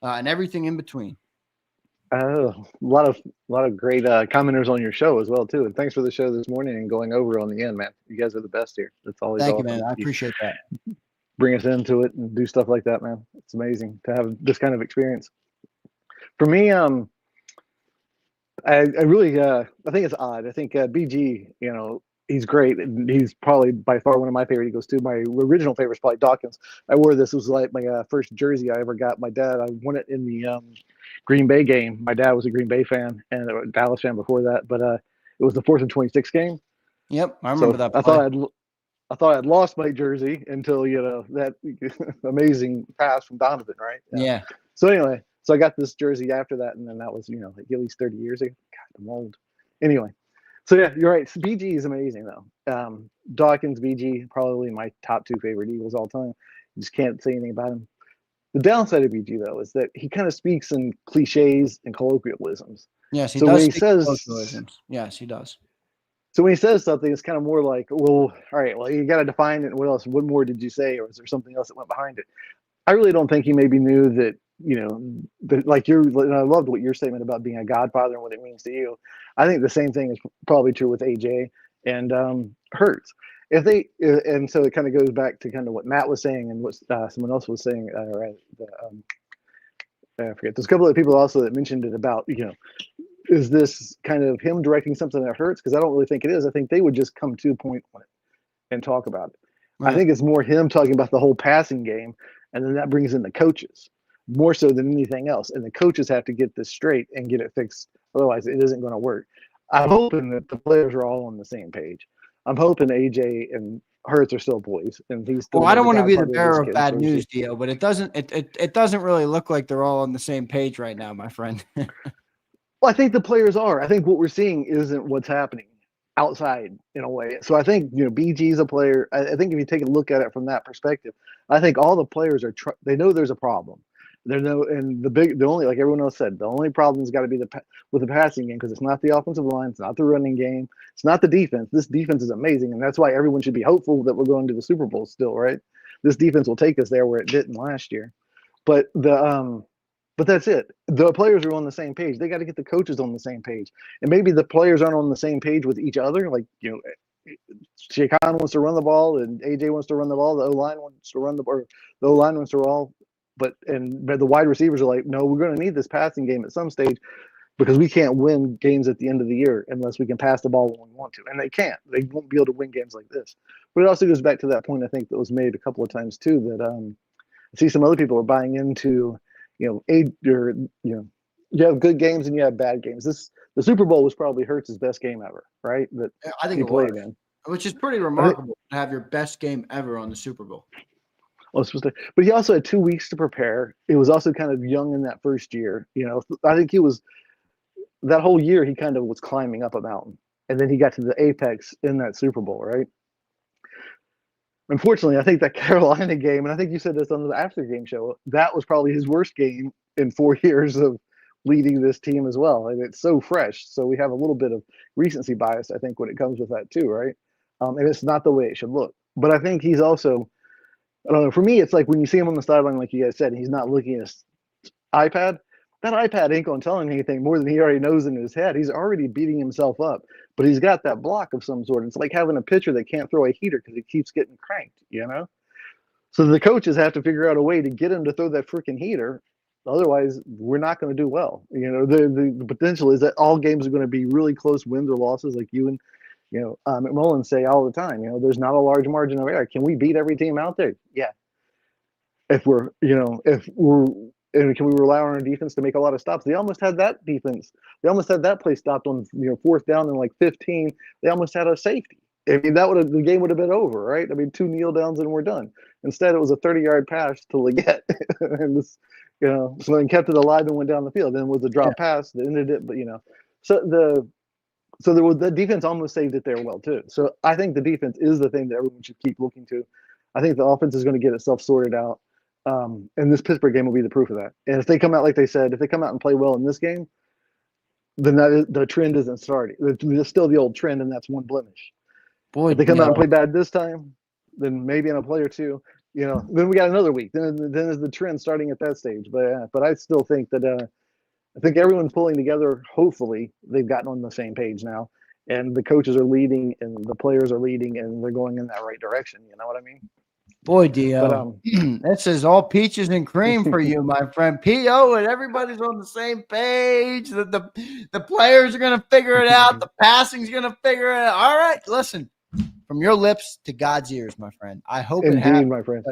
[SPEAKER 1] and everything in between.
[SPEAKER 19] Oh, a lot of great commenters on your show as well too. And thanks for the show this morning and going over on the end, man. You guys are the best here. That's always
[SPEAKER 1] Thank you,
[SPEAKER 19] awesome.
[SPEAKER 1] man. I appreciate that.
[SPEAKER 19] Bring us into it and do stuff like that, man. It's amazing to have this kind of experience. For me, I really I think it's odd. I think BG, he's great. And he's probably by far one of my favorite Eagles too. My original favorite is probably Dawkins. I wore this. It was like my first jersey I ever got. My dad, I won it in the Green Bay game. My dad was a Green Bay fan and a Dallas fan before that. But it was the 4th and 26 game.
[SPEAKER 1] Yep, I remember that play.
[SPEAKER 19] I thought I'd lost my jersey until that amazing pass from Donovan, right?
[SPEAKER 1] Yeah.
[SPEAKER 19] So anyway, so I got this jersey after that, and then that was like at least 30 years ago. God, I'm old. Anyway, so yeah, you're right. BG is amazing though. Dawkins, BG, probably my top 2 favorite Eagles all time. You just can't say anything about him. The downside of BG though is that he kind of speaks in cliches and colloquialisms.
[SPEAKER 1] Yes, he
[SPEAKER 19] so
[SPEAKER 1] does.
[SPEAKER 19] When he
[SPEAKER 1] speak
[SPEAKER 19] says,
[SPEAKER 1] colloquialisms. Yes, he does.
[SPEAKER 19] So when he says something, it's kind of more like, well, all right, well, you got to define it. What else? What more did you say? Or is there something else that went behind it? I really don't think he maybe knew that, and I loved what your statement about being a godfather and what it means to you. I think the same thing is probably true with AJ and Hurts. And so it kind of goes back to kind of what Matt was saying and what someone else was saying. I forget. There's a couple of people also that mentioned it about, is this kind of him directing something that hurts? Because I don't really think it is. I think they would just come to a point on it and talk about it. Right. I think it's more him talking about the whole passing game, and then that brings in the coaches more so than anything else. And the coaches have to get this straight and get it fixed. Otherwise, it isn't going to work. I'm hoping that the players are all on the same page. I'm hoping AJ and Hurts are still boys, and he's still.
[SPEAKER 1] Well, I don't want to be the bearer of bad news, Dio, but it doesn't really look like they're all on the same page right now, my friend.
[SPEAKER 19] Well, I think the players are. I think what we're seeing isn't what's happening outside in a way. So I think BG's a player. I think if you take a look at it from that perspective, I think all the players are. They know there's a problem. And the only, like everyone else said, the only problem's got to be with the passing game, because it's not the offensive line, it's not the running game, it's not the defense. This defense is amazing, and that's why everyone should be hopeful that we're going to the Super Bowl still, right? This defense will take us there where it didn't last year. But that's it. The players are on the same page. They got to get the coaches on the same page, and maybe the players aren't on the same page with each other. Like Shaquan wants to run the ball, and AJ wants to run the ball. The O-line wants to run the O-line wants to roll. But the wide receivers are like, no, we're going to need this passing game at some stage, because we can't win games at the end of the year unless we can pass the ball when we want to. And they can't. They won't be able to win games like this. But it also goes back to that point I think that was made a couple of times too, that I see some other people are buying into, you have good games and you have bad games. The Super Bowl was probably Hurts' best game ever, right? That
[SPEAKER 1] I think
[SPEAKER 19] he
[SPEAKER 1] it
[SPEAKER 19] played
[SPEAKER 1] was.
[SPEAKER 19] in.
[SPEAKER 1] Which is pretty remarkable to have your best game ever on the Super Bowl.
[SPEAKER 19] But he also had 2 weeks to prepare. It was also kind of young in that first year. I think he was that whole year he kind of was climbing up a mountain, and then he got to the apex in that Super Bowl, right? Unfortunately, I think that Carolina game, and I think you said this on the after game show, that was probably his worst game in 4 years of leading this team as well. And it's so fresh. So we have a little bit of recency bias, I think, when it comes with that too, right? And it's not the way it should look. But I think he's also, I don't know, for me, it's like when you see him on the sideline, like you guys said, and he's not looking at his iPad, that iPad ain't going to tell him anything more than he already knows in his head. He's already beating himself up, but he's got that block of some sort. It's like having a pitcher that can't throw a heater because he keeps getting cranked, you know? So the coaches have to figure out a way to get him to throw that freaking heater. Otherwise, we're not going to do well. You know, the potential is that all games are going to be really close wins or losses, like you and, McMullen say all the time. You know, there's not a large margin of error. Can we beat every team out there? Yeah. And can we rely on our defense to make a lot of stops? They almost had that defense. They almost had that play stopped on 4th down and like 15. They almost had a safety. I mean, the game would have been over, right? I mean, 2 kneel downs and we're done. Instead, it was a 30-yard pass to Leggett, and this, so they kept it alive and went down the field. Then it was a drop pass that ended it, but the defense almost saved it there well too. So I think the defense is the thing that everyone should keep looking to. I think the offense is going to get itself sorted out. And this Pittsburgh game will be the proof of that. And if they come out, like they said, if they come out and play well in this game, then the trend isn't starting. There's still the old trend, and that's one blemish.
[SPEAKER 1] Boy,
[SPEAKER 19] if they come out and play bad this time, then maybe in a play or two, then we got another week. Then is the trend starting at that stage. But I still think that I think everyone's pulling together. Hopefully, they've gotten on the same page now, and the coaches are leading, and the players are leading, and they're going in that right direction. You know what I mean?
[SPEAKER 1] Boy, Dio, this is all peaches and cream for you, my friend. P.O. and everybody's on the same page. The players are going to figure it out. The passing's going to figure it out. All right, listen, from your lips to God's ears, my friend. I hope it happens.
[SPEAKER 19] My friend.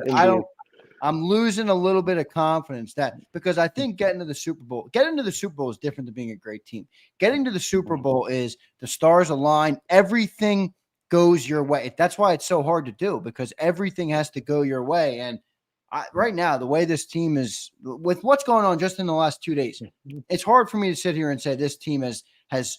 [SPEAKER 1] I'm losing a little bit of confidence because I think getting to the Super Bowl is different than being a great team. Getting to the Super Bowl is the stars align, everything goes your way. That's why it's so hard to do, because everything has to go your way. And right now, the way this team is, with what's going on just in the last 2 days, it's hard for me to sit here and say this team has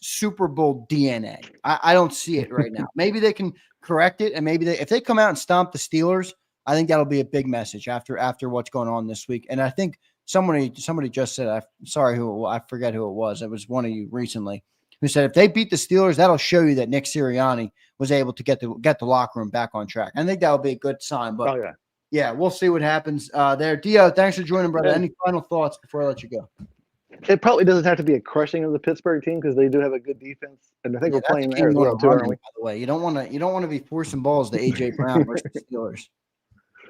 [SPEAKER 1] Super Bowl DNA. I don't see it right now. Maybe they can correct it, and maybe if they come out and stomp the Steelers, I think that'll be a big message after what's going on this week. And I think somebody just said, I forget who it was. It was one of you recently who said if they beat the Steelers, that'll show you that Nick Sirianni was able to get the locker room back on track. I think that'll be a good sign. But yeah, we'll see what happens there. Dio, thanks for joining, brother. Any final thoughts before I let you go?
[SPEAKER 19] It probably doesn't have to be a crushing of the Pittsburgh team because they do have a good defense, and I think we're playing there as well too, aren't we?
[SPEAKER 1] By the way, you don't want to be forcing balls to AJ Brown versus the Steelers.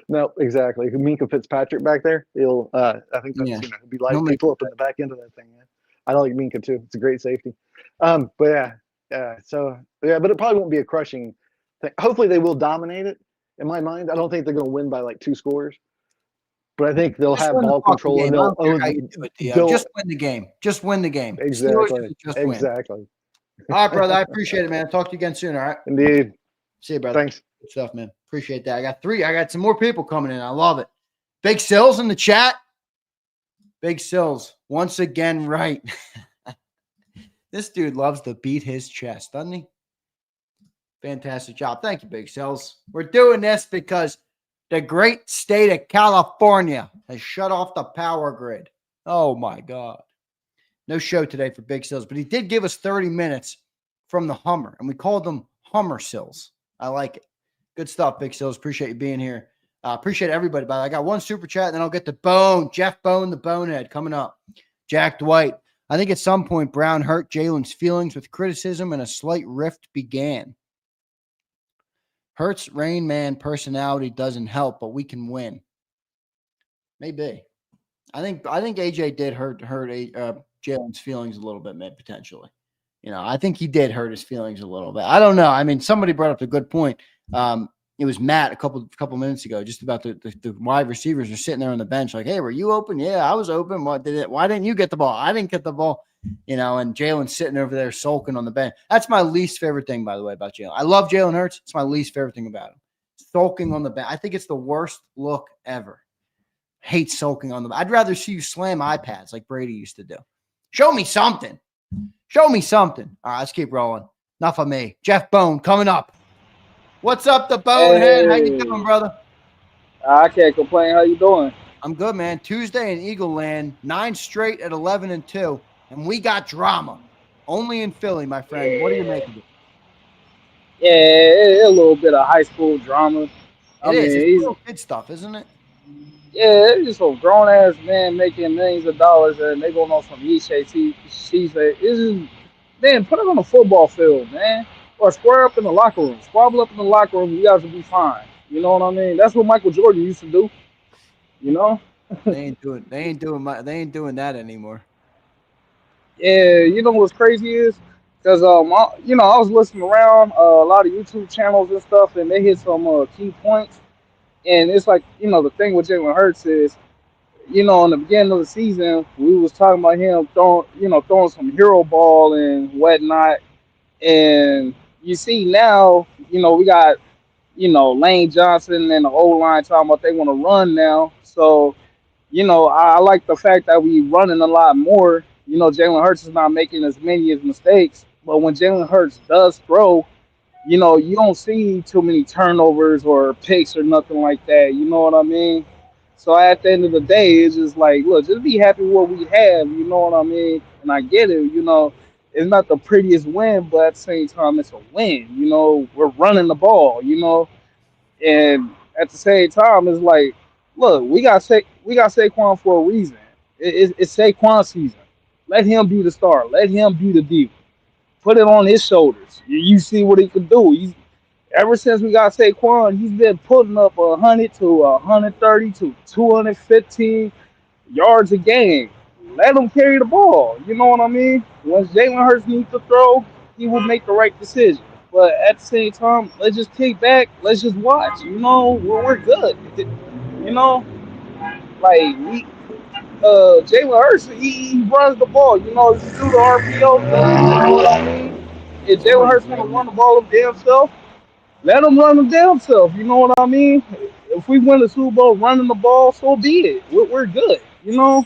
[SPEAKER 19] No, exactly. Minka Fitzpatrick back there, I think that's, he'll be lighting people up in the back end of that thing. Yeah. I like Minka too. It's a great safety. But it probably won't be a crushing thing. Hopefully they will dominate it. In my mind, I don't think they're going to win by like 2 scores, but I think they'll have ball control and they'll
[SPEAKER 1] just win the game. Just win the game.
[SPEAKER 19] Exactly.
[SPEAKER 1] Exactly. All right, brother. I appreciate it, man. I'll talk to you again soon. All right.
[SPEAKER 19] Indeed.
[SPEAKER 1] See you, brother.
[SPEAKER 19] Thanks.
[SPEAKER 1] Good stuff, man. Appreciate that. I got some more people coming in. I love it. Big Sills in the chat. Big Sills once again, right? This dude loves to beat his chest, doesn't he? Fantastic job. Thank you, Big Sills. We're doing this because the great state of California has shut off the power grid. Oh, my God. No show today for Big Sills, but he did give us 30 minutes from the Hummer, and we called them Hummer Sills. I like it. Good stuff, Big Sills. Appreciate you being here. Appreciate everybody. By the way, I got one super chat, and then I'll get to Jeff Bone, the Bonehead, coming up. Jack Dwight. I think at some point Brown hurt Jalen's feelings with criticism, and a slight rift began. Hurts Rain Man personality doesn't help, but we can win. Maybe. I think AJ did hurt Jalen's feelings a little bit, maybe potentially. I think he did hurt his feelings a little bit. I don't know. I mean, somebody brought up a good point. It was Matt a couple minutes ago, just about the wide receivers are sitting there on the bench like, hey, were you open? Yeah, I was open. Why didn't you get the ball? I didn't get the ball. And Jalen's sitting over there sulking on the bench. That's my least favorite thing, by the way, about Jalen. I love Jalen Hurts. It's my least favorite thing about him. Sulking on the bench. I think it's the worst look ever. Hate sulking on the bench. I'd rather see you slam iPads like Brady used to do. Show me something. Show me something. All right, let's keep rolling. Enough of me. Jeff Bone coming up. What's up, the Bonehead? How you doing, brother?
[SPEAKER 20] I can't complain. How you doing?
[SPEAKER 1] I'm good, man. Tuesday in Eagle Land, 9 straight at 11-2, and we got drama. Only in Philly, my friend. What do you make of it?
[SPEAKER 20] Yeah, a little bit of high school drama.
[SPEAKER 1] It is. It's little kid stuff, isn't it?
[SPEAKER 20] Yeah, it's just some grown ass man making millions of dollars and they going on some he say, she say. It's just, man, put it on the football field, man. Or square up in the locker room. Squabble up in the locker room, you guys will be fine. You know what I mean? That's what Michael Jordan used to do. You know?
[SPEAKER 1] They ain't doing that anymore.
[SPEAKER 20] Yeah, you know what's crazy is because I was listening around a lot of YouTube channels and stuff, and they hit some key points. And it's like the thing with Jalen Hurts is in the beginning of the season we was talking about him throwing some hero ball and whatnot, and you see now we got Lane Johnson and the O line talking about they want to run now, so. I like the fact that we running a lot more. Jalen Hurts is not making as many as mistakes, but when Jalen Hurts does throw, you don't see too many turnovers or picks or nothing like that. You know what I mean? So at the end of the day, it's just like, look, just be happy with what we have. You know what I mean? And I get it. It's not the prettiest win, but at the same time, it's a win. We're running the ball. And at the same time, it's like, look, we got Saquon for a reason. It's Saquon season. Let him be the star. Let him be the diva. Put it on his shoulders. You see what he can do. Ever since we got Saquon, he's been putting up 100 to 130 to 215 yards a game. Let him carry the ball. You know what I mean? Once Jalen Hurts needs to throw, he will make the right decision. But at the same time, let's just kick back. Let's just watch. We're good. Like Jalen Hurts, he runs the ball. If you do the RPO thing, you know what I mean? If Jalen Hurts want to run the ball of damn self, let him run the damn self. You know what I mean? If we win the Super Bowl running the ball, so be it. We're good.
[SPEAKER 1] Yeah,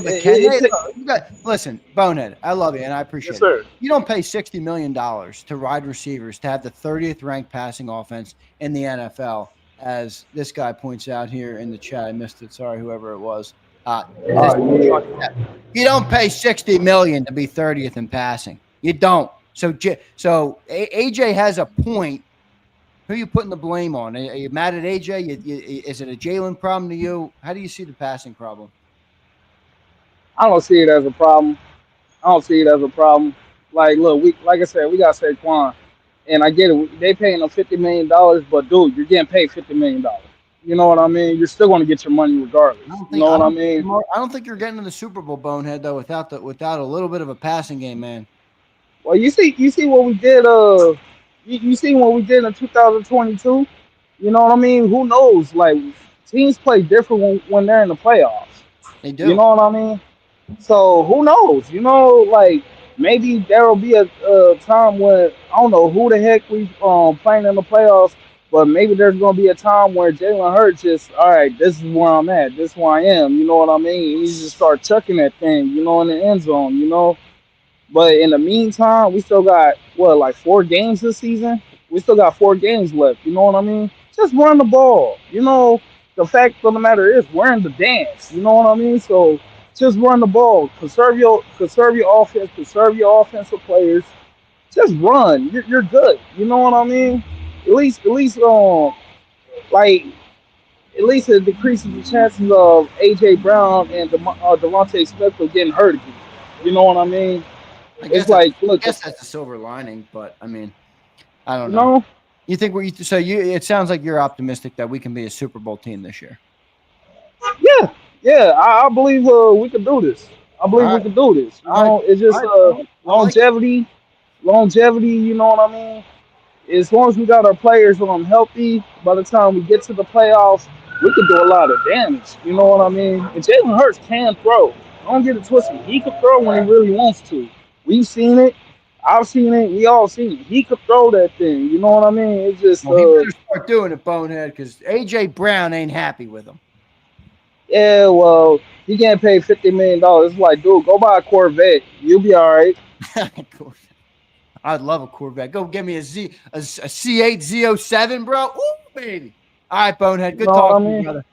[SPEAKER 1] but can they? Listen, Bonehead, I love you and I appreciate
[SPEAKER 20] Yes, sir.
[SPEAKER 1] it. You don't pay $60 million to wide receivers to have the 30th ranked passing offense in the NFL, as this guy points out here in the chat. I missed it. Sorry, whoever it was. You don't pay $60 million to be 30th in passing. You don't. So AJ has a point. Who are you putting the blame on? Are you mad at AJ? Is it a Jalen problem to you? How do you see the passing problem?
[SPEAKER 20] I don't see it as a problem. Like, look, like I said, we got Saquon, and I get it. They paying him $50 million, but dude, you're getting paid $50 million. You know what I mean? You're still going to get your money regardless. You know what I mean?
[SPEAKER 1] I don't think you're getting to the Super Bowl, Bonehead, though, without a little bit of a passing game, man.
[SPEAKER 20] Well, you see what we did. You see what we did in 2022. You know what I mean? Who knows? Like, teams play different when they're in the playoffs.
[SPEAKER 1] They do.
[SPEAKER 20] You know what I mean? So who knows? Like maybe there will be a time when I don't know who the heck we playing in the playoffs, but maybe there's gonna be a time where Jalen Hurts just, all right, this is where I'm at, this is where I am. You know what I mean? He just start chucking that thing, in the end zone. But in the meantime, we still got like 4 games this season. We still got 4 games left. You know what I mean? Just run the ball. The fact of the matter is we're in the dance. You know what I mean? So just run the ball. Conserve your offense. Conserve your offensive players. Just run. You're good. You know what I mean? At least it decreases the chances of AJ Brown and Devontae Smith getting hurt again. You know what I mean?
[SPEAKER 1] I guess that's the silver lining, but I mean, I don't know. You think it sounds like you're optimistic that we can be a Super Bowl team this year.
[SPEAKER 20] Yeah. I believe we can do this. We can do this. It's just longevity. You know what I mean? As long as we got our players healthy, by the time we get to the playoffs, we can do a lot of damage. You know what I mean? And Jalen Hurts can throw. Don't get it twisted. He can throw when he really wants to. We've seen it. I've seen it. We all seen it. He could throw that thing. You know what I mean? It's just.
[SPEAKER 1] He better start doing it, Bonehead, because AJ Brown ain't happy with him.
[SPEAKER 20] Yeah, well, he getting paid $50 million. It's like, dude, go buy a Corvette. You'll be all right.
[SPEAKER 1] I'd love a Corvette. Go get me a C8 Z07, bro. Ooh, baby. All right, Bonehead. Good
[SPEAKER 20] You know what I
[SPEAKER 1] talking to you,
[SPEAKER 20] mean?
[SPEAKER 1] brother.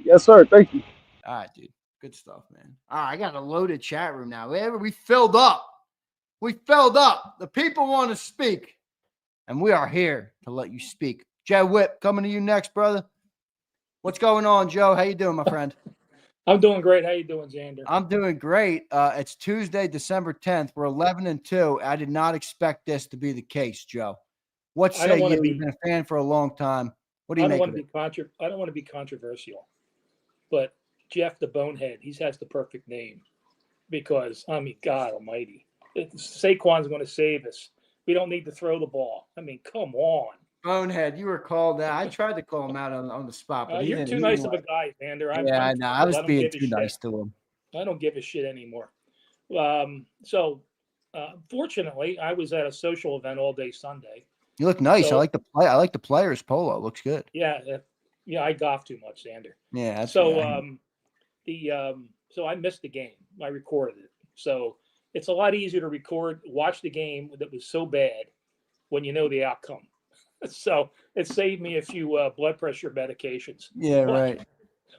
[SPEAKER 20] Yes, sir. Thank you.
[SPEAKER 1] All right, dude. Good stuff, man. All right, I got a loaded chat room now. We filled up. We filled up. The people want to speak, and we are here to let you speak. Joe Whip, coming to you next, brother. What's going on, Joe? How you doing, my friend?
[SPEAKER 21] I'm doing great. How you doing, Zander?
[SPEAKER 1] I'm doing great. It's Tuesday, December 10th. We're 11-2. I did not expect this to be the case, Joe. What
[SPEAKER 21] I don't
[SPEAKER 1] say
[SPEAKER 21] want
[SPEAKER 1] you?
[SPEAKER 21] to be.
[SPEAKER 1] You've been a fan for a long time. What do you
[SPEAKER 21] I don't
[SPEAKER 1] make
[SPEAKER 21] want
[SPEAKER 1] of
[SPEAKER 21] to
[SPEAKER 1] it?
[SPEAKER 21] be I don't want to be controversial, but Jeff the Bonehead, he has the perfect name because I mean, God Almighty, Saquon's going to save us. We don't need to throw the ball. I mean, come on.
[SPEAKER 1] Bonehead, you were called out. I tried to call him out on the spot, but he
[SPEAKER 21] You're
[SPEAKER 1] didn't.
[SPEAKER 21] too
[SPEAKER 1] He
[SPEAKER 21] nice
[SPEAKER 1] didn't
[SPEAKER 21] of a
[SPEAKER 1] like.
[SPEAKER 21] guy, Zander.
[SPEAKER 1] Yeah, I
[SPEAKER 21] I'm
[SPEAKER 1] know. I
[SPEAKER 21] told
[SPEAKER 1] was
[SPEAKER 21] I don't
[SPEAKER 1] being
[SPEAKER 21] give a
[SPEAKER 1] too
[SPEAKER 21] shit.
[SPEAKER 1] nice to him.
[SPEAKER 21] I don't give a shit anymore. Fortunately, I was at a social event all day Sunday.
[SPEAKER 1] You look nice. I
[SPEAKER 21] So
[SPEAKER 1] like the play. I like the player's polo. Looks good.
[SPEAKER 21] yeah, I golf too much, Zander.
[SPEAKER 1] Yeah, that's
[SPEAKER 21] So
[SPEAKER 1] yeah.
[SPEAKER 21] so I missed the game. I recorded it. So it's a lot easier to watch the game that was so bad when you know the outcome. So it saved me a few blood pressure medications.
[SPEAKER 1] Yeah, right.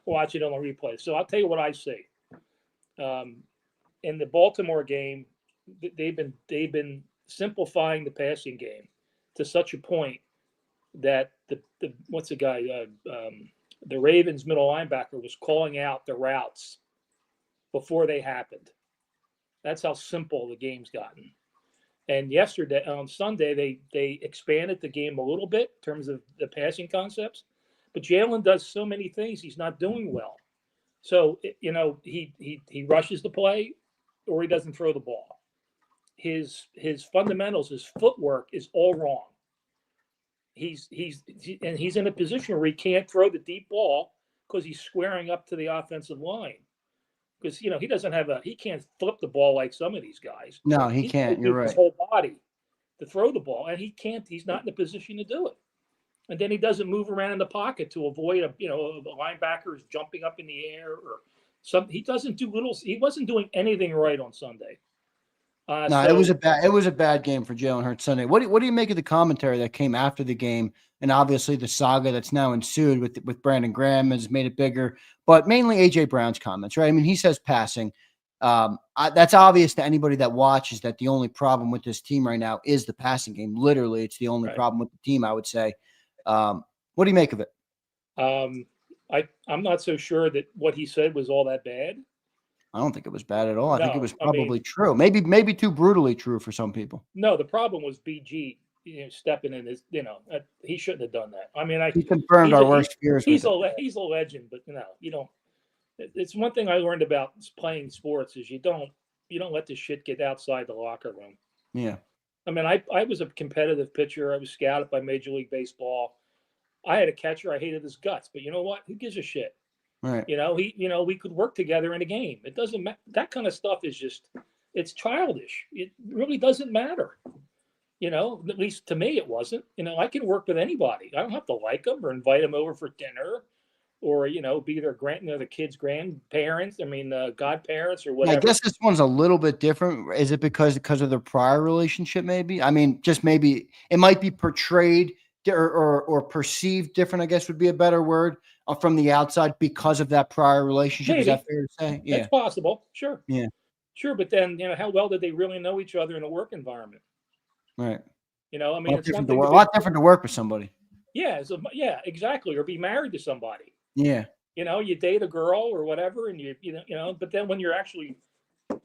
[SPEAKER 21] Watch it on the replay. So I'll tell you what I see. In the Baltimore game, they've been simplifying the passing game to such a point that the what's the guy the Ravens middle linebacker was calling out the routes before they happened. That's how simple the game's gotten. And yesterday on Sunday, they expanded the game a little bit in terms of the passing concepts, but Jalen does so many things he's not doing well. So he rushes the play, or he doesn't throw the ball. His fundamentals, his footwork is all wrong. He's in a position where he can't throw the deep ball because he's squaring up to the offensive line. Because he can't flip the ball like some of these guys.
[SPEAKER 1] No, he
[SPEAKER 21] He's
[SPEAKER 1] can't. You're
[SPEAKER 21] used his
[SPEAKER 1] right.
[SPEAKER 21] whole body to throw the ball, and he can't. He's not in a position to do it. And then he doesn't move around in the pocket to avoid the linebackers jumping up in the air or some. He doesn't do little. He wasn't doing anything right on Sunday.
[SPEAKER 1] No, it was a bad game for Jalen Hurts Sunday. What do you make of the commentary that came after the game, and obviously the saga that's now ensued with Brandon Graham has made it bigger, but mainly AJ Brown's comments, right? I mean, he says passing. That's obvious to anybody that watches that the only problem with this team right now is the passing game. Literally, it's the only problem with the team, I would say. What do you make of it?
[SPEAKER 21] I'm not so sure that what he said was all that bad.
[SPEAKER 1] I don't think it was bad at all. I think it
[SPEAKER 21] No,
[SPEAKER 1] was
[SPEAKER 21] I mean-
[SPEAKER 1] probably true. Maybe too brutally true for some people.
[SPEAKER 21] No, the problem was BG stepping in his. He shouldn't have done that. I mean,
[SPEAKER 1] He confirmed our worst fears.
[SPEAKER 21] He's a legend, but you don't. It's one thing I learned about playing sports is you don't let this shit get outside the locker room.
[SPEAKER 1] Yeah.
[SPEAKER 21] I mean, I was a competitive pitcher. I was scouted by Major League Baseball. I had a catcher. I hated his guts, but you know what? Who gives a shit?
[SPEAKER 1] Right.
[SPEAKER 21] We could work together in a game. It doesn't matter. That kind of stuff is it's childish. It really doesn't matter. At least to me, it wasn't. I can work with anybody. I don't have to like them or invite them over for dinner, or be their the kid's grandparents. I mean, godparents or whatever.
[SPEAKER 1] I guess this one's a little bit different. Is it because of their prior relationship? Maybe. I mean, just maybe it might be portrayed or perceived different. I guess would be a better word from the outside because of that prior relationship.
[SPEAKER 21] Maybe.
[SPEAKER 1] Is that fair to say? Yeah,
[SPEAKER 21] that's possible. Sure.
[SPEAKER 1] Yeah.
[SPEAKER 21] Sure, but then how well did they really know each other in a work environment?
[SPEAKER 1] Right.
[SPEAKER 21] I mean, it's one
[SPEAKER 1] a
[SPEAKER 21] thing.
[SPEAKER 1] lot different to work with somebody.
[SPEAKER 21] Yeah. Yeah. Exactly. Or be married to somebody.
[SPEAKER 1] Yeah.
[SPEAKER 21] You date a girl or whatever, and but then when you're actually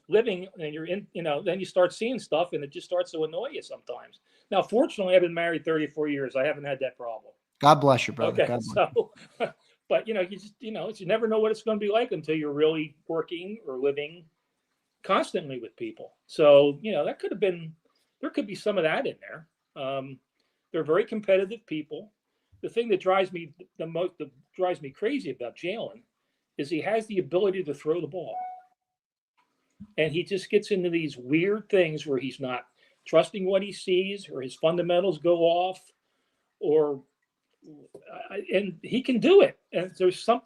[SPEAKER 21] living and you're in, then you start seeing stuff, and it just starts to annoy you sometimes. Now, fortunately, I've been married 34 years. I haven't had that problem.
[SPEAKER 1] God bless you, brother.
[SPEAKER 21] Okay,
[SPEAKER 1] God bless you.
[SPEAKER 21] but you just you never know what it's going to be like until you're really working or living constantly with people. So that could have been, there could be some of that in there. They're very competitive people. The thing that drives me crazy about Jalen is he has the ability to throw the ball, and he just gets into these weird things where he's not trusting what he sees, or his fundamentals go off, and he can do it. And there's some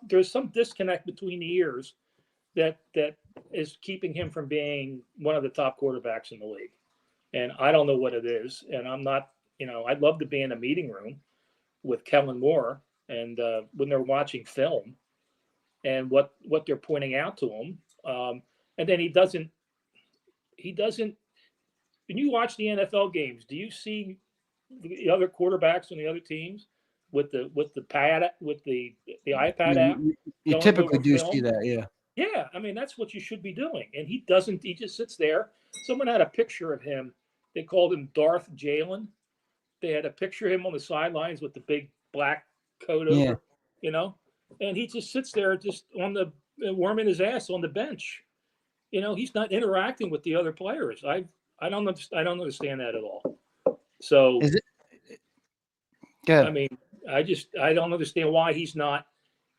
[SPEAKER 21] disconnect between the ears that is keeping him from being one of the top quarterbacks in the league. And I don't know what it is. And I'm not, I'd love to be in a meeting room with Kellen Moore and when they're watching film and what they're pointing out to him. And then he doesn't, when you watch the NFL games, do you see the other quarterbacks on the other teams with the iPad app?
[SPEAKER 1] You typically do see that, yeah.
[SPEAKER 21] Yeah, I mean, that's what you should be doing. And he doesn't, he just sits there. Someone had a picture of him. They called him Darth Jalen. They had a picture of him on the sidelines with the big black coat over, and he just sits there just warming his ass on the bench. He's not interacting with the other players. I don't understand that at all. So, I mean, I don't understand why he's not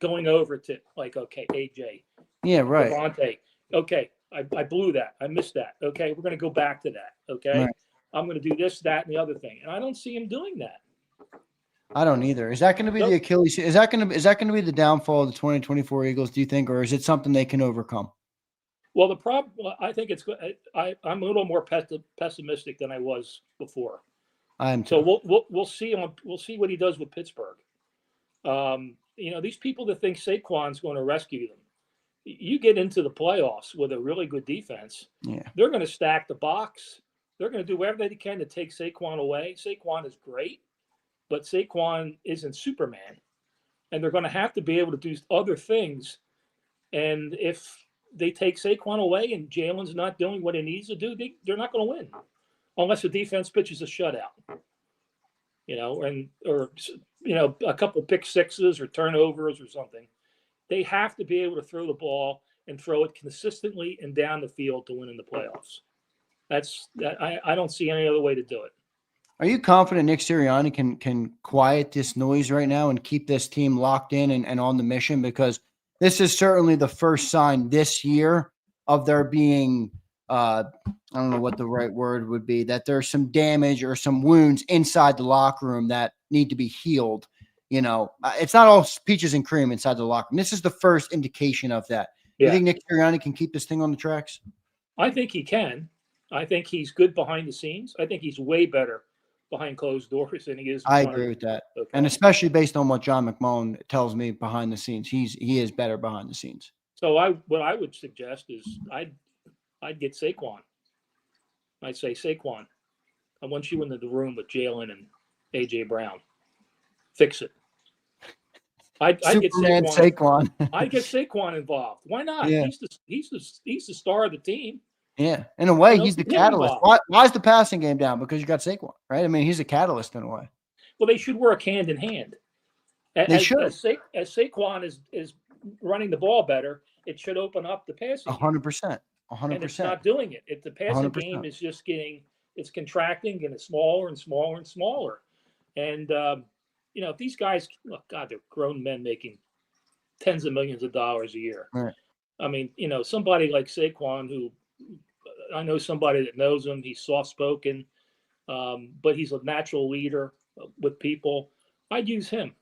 [SPEAKER 21] going over to okay, AJ.
[SPEAKER 1] Yeah, right.
[SPEAKER 21] Devontae. Okay, I blew that. I missed that. Okay, we're going to go back to that. Okay,
[SPEAKER 1] right.
[SPEAKER 21] I'm going to do this, that, and the other thing, and I don't see him doing that.
[SPEAKER 1] I don't either. Is that going to be the Achilles? Is that going to be the downfall of the 2024 Eagles? Do you think, or is it something they can overcome?
[SPEAKER 21] Well, the problem, I think it's. I'm a little more pessimistic than I was before.
[SPEAKER 1] I am
[SPEAKER 21] too. So we'll see we'll see what he does with Pittsburgh. These people that think Saquon's going to rescue them. You get into the playoffs with a really good defense.
[SPEAKER 1] Yeah,
[SPEAKER 21] they're going to stack the box. They're going to do whatever they can to take Saquon away. Saquon is great, but Saquon isn't Superman, and they're going to have to be able to do other things. And if they take Saquon away and Jalen's not doing what he needs to do, they're not going to win unless the defense pitches a shutout. Or a couple pick sixes or turnovers or something. They have to be able to throw the ball and throw it consistently and down the field to win in the playoffs. I don't see any other way to do it.
[SPEAKER 1] Are you confident Nick Sirianni can quiet this noise right now and keep this team locked in and on the mission? Because this is certainly the first sign this year of there being, I don't know what the right word would be, that there's some damage or some wounds inside the locker room that need to be healed. It's not all peaches and cream inside the locker room. This is the first indication of that. Yeah. You think Nick Sirianni can keep this thing on the tracks?
[SPEAKER 21] I think he can. I think he's good behind the scenes. I think he's way better behind closed doors than he is.
[SPEAKER 1] I agree with that. Okay. And especially based on what John McMullen tells me behind the scenes, he is better behind the scenes.
[SPEAKER 21] So what I would suggest is I'd get Saquon. I'd say, Saquon, I want you into the room with Jalen and AJ Brown. Fix it. I'd get Saquon. I'd get Saquon involved. Why not?
[SPEAKER 1] Yeah.
[SPEAKER 21] He's the star of the team.
[SPEAKER 1] Yeah, in a way, he's the catalyst. Why is the passing game down? Because you got Saquon, right? I mean, he's a catalyst in a way.
[SPEAKER 21] Well, they should work hand in hand.
[SPEAKER 1] They should.
[SPEAKER 21] As Saquon is running the ball better, it should open up the passing.
[SPEAKER 1] 100%. 100%.
[SPEAKER 21] And it's not doing it. The passing
[SPEAKER 1] 100%.
[SPEAKER 21] game is just it's contracting and it's smaller and smaller and smaller. And if these guys, look, God, they're grown men making tens of millions of dollars a year.
[SPEAKER 1] Right.
[SPEAKER 21] I mean, somebody like Saquon, who I know somebody that knows him, he's soft-spoken, but he's a natural leader with people. I'd use him.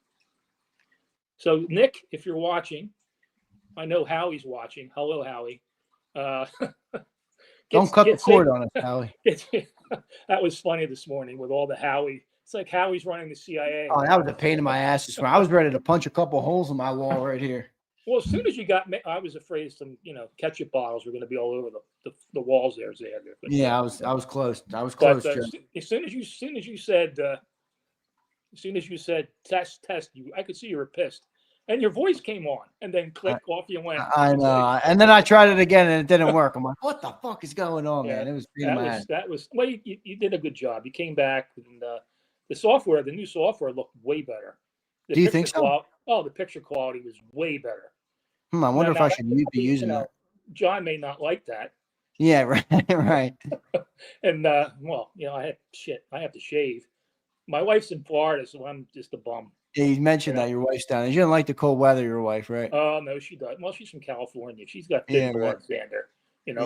[SPEAKER 21] So, Nick, if you're watching, I know Howie's watching. Hello, Howie.
[SPEAKER 1] Don't cut the cord on us, Howie.
[SPEAKER 21] That was funny this morning with all the Howie. It's like Howie's running the CIA.
[SPEAKER 1] Oh, that was a pain in my ass this morning. I was ready to punch a couple holes in my wall right here.
[SPEAKER 21] Well, as soon as you I was afraid some, ketchup bottles were going to be all over the walls there. But,
[SPEAKER 1] yeah, I was close. I was close.
[SPEAKER 21] But, as soon as you said test, I could see you were pissed, and your voice came on, and then click off you went.
[SPEAKER 1] I know, and then I tried it again, and it didn't work. I'm like, what the fuck is going on, man? It was
[SPEAKER 21] well, you did a good job. You came back, and the new software looked way better.
[SPEAKER 1] Do you think so?
[SPEAKER 21] The picture quality was way better.
[SPEAKER 1] I wonder if I should be using that.
[SPEAKER 21] John may not like that.
[SPEAKER 1] Yeah, right, right.
[SPEAKER 21] And I have to shave. My wife's in Florida, so I'm just a bum.
[SPEAKER 1] Yeah, you mentioned that your wife's down there. You don't like the cold weather, your wife, right?
[SPEAKER 21] Oh, no, she does. Well, she's from California. She's got thick blood, Zander.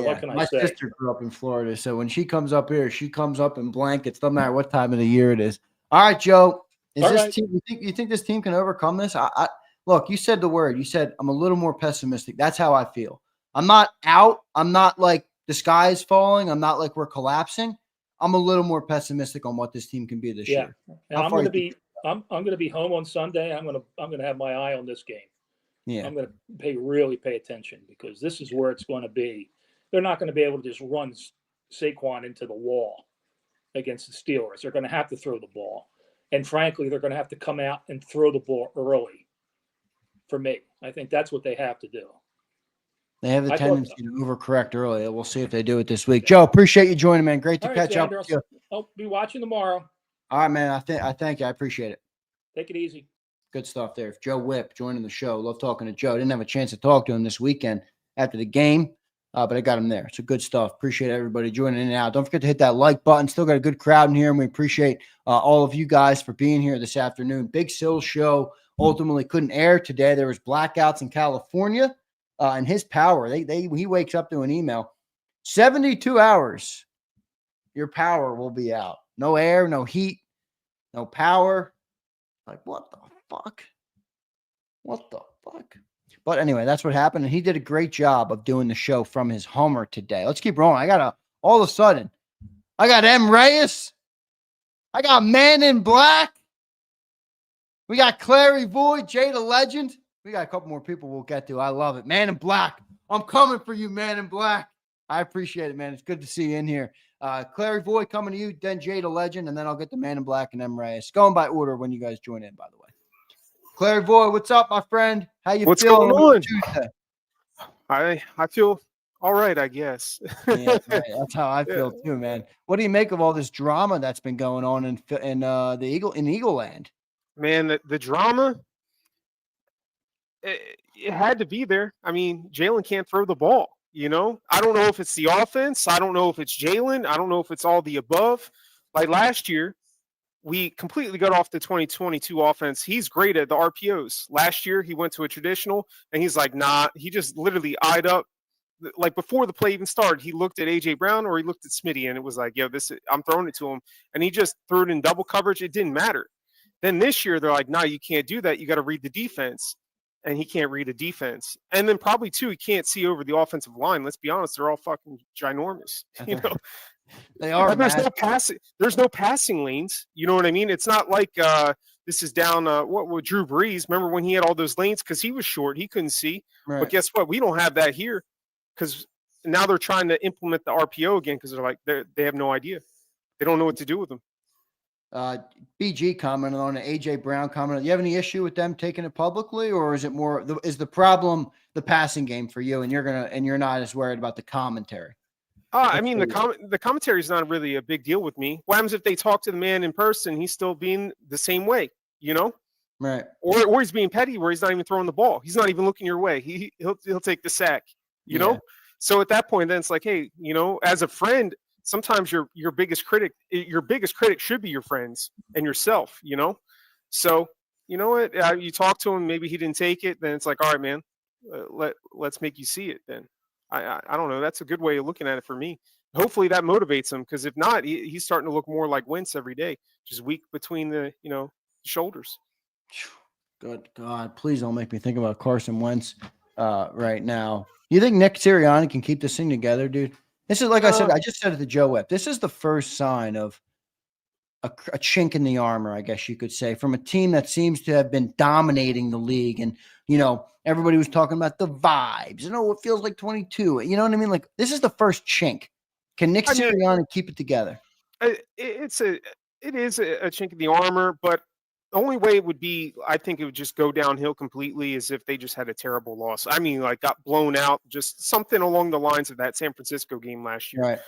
[SPEAKER 21] What can I say?
[SPEAKER 1] My sister grew up in Florida, so when she comes up here, she comes up in blankets, no matter what time of the year it is. All right, Joe. Team? You think this team can overcome this? Look, you said the word. You said I'm a little more pessimistic. That's how I feel. I'm not out. I'm not like the sky is falling. I'm not like we're collapsing. I'm a little more pessimistic on what this team can be this year.
[SPEAKER 21] And I'm going to be I'm going to be home on Sunday. I'm going to have my eye on this game.
[SPEAKER 1] Yeah.
[SPEAKER 21] I'm going to really pay attention because this is where it's going to be. They're not going to be able to just run Saquon into the wall against the Steelers. They're going to have to throw the ball. And frankly, they're going to have to come out and throw the ball early for me. I think that's what they have to do.
[SPEAKER 1] They have the tendency to overcorrect early. We'll see if they do it this week. Joe, appreciate you joining, man. Great to catch up with you.
[SPEAKER 21] I'll be watching tomorrow.
[SPEAKER 1] All right, man. I thank you. I appreciate it.
[SPEAKER 21] Take it easy.
[SPEAKER 1] Good stuff there. Joe Whipp joining the show. Love talking to Joe. Didn't have a chance to talk to him this weekend after the game, but I got him there. So good stuff. Appreciate everybody joining in and out. Don't forget to hit that like button. Still got a good crowd in here, and we appreciate all of you guys for being here this afternoon. Big Sill show ultimately couldn't air today. There was blackouts in California, and his power. He wakes up to an email. 72 hours, your power will be out. No air, no heat, no power. Like, what the fuck? What the fuck? But anyway, that's what happened. And he did a great job of doing the show from his Hummer today. Let's keep rolling. All of a sudden, I got M. Reyes. I got Man in Black. We got Clary Void, Jay the Legend. We got a couple more people we'll get to. I love it. Man in Black. I'm coming for you, Man in Black. I appreciate it, man. It's good to see you in here. Clary Void coming to you, then Jay the Legend, and then I'll get the Man in Black and M. Reyes. Going by order when you guys join in, by the way. Clary Void, what's up, my friend? How you feeling?
[SPEAKER 2] What's going on? I feel all right, I guess.
[SPEAKER 1] Yeah, right. That's how I feel too, man. What do you make of all this drama that's been going on in the Eagle Land?
[SPEAKER 2] Man, the drama, it had to be there. I mean, Jalen can't throw the ball. You know, I don't know if it's the offense. I don't know if it's Jalen. I don't know if it's all the above. Like last year, we completely got off the 2022 offense. He's great at the RPOs. Last year, he went to a traditional, and he's like, nah. He just literally eyed up. Like before the play even started, he looked at A.J. Brown or he looked at Smitty, and it was like, yo, I'm throwing it to him. And he just threw it in double coverage. It didn't matter. Then this year, they're like, nah, you can't do that. You got to read the defense. And he can't read a defense. And then probably, too, he can't see over the offensive line. Let's be honest. They're all fucking ginormous. You know?
[SPEAKER 1] They are.
[SPEAKER 2] There's no passing lanes. You know what I mean? It's not like this is down what Drew Brees. Remember when he had all those lanes? Because he was short. He couldn't see.
[SPEAKER 1] Right.
[SPEAKER 2] But guess what? We don't have that here. Because now they're trying to implement the RPO again because they're like, they have no idea. They don't know what to do with them.
[SPEAKER 1] BG commented on it. AJ Brown commented. You have any issue with them taking it publicly, or is it more is the problem the passing game for you, and you're not as worried about the commentary?
[SPEAKER 2] I mean, the commentary is not really a big deal with me. What happens if they talk to the man in person? He's still being the same way, you know?
[SPEAKER 1] Right.
[SPEAKER 2] Or he's being petty, where he's not even throwing the ball. He's not even looking your way. He'll take the sack, you know? So at that point, then it's like, hey, you know, as a friend, sometimes your biggest critic should be your friends and yourself, you know? So, you know what? You talk to him, maybe he didn't take it, then it's like, all right, man, let's make you see it then. I don't know. That's a good way of looking at it for me. Hopefully that motivates him, because if not, he's starting to look more like Wentz every day, just weak between the shoulders.
[SPEAKER 1] Good God, please don't make me think about Carson Wentz right now. You think Nick Sirianni can keep this thing together, dude? This is, like I said, I just said it to Joe Webb. This is the first sign of a chink in the armor, I guess you could say, from a team that seems to have been dominating the league. And, you know, everybody was talking about the vibes. You know, it feels like 22. You know what I mean? Like, this is the first chink. Can Nick Sirianni keep it together?
[SPEAKER 2] It is a chink in the armor, but the only way it would be, I think it would just go downhill completely, is if they just had a terrible loss. I mean, like got blown out, just something along the lines of that San Francisco game last year.
[SPEAKER 1] Right.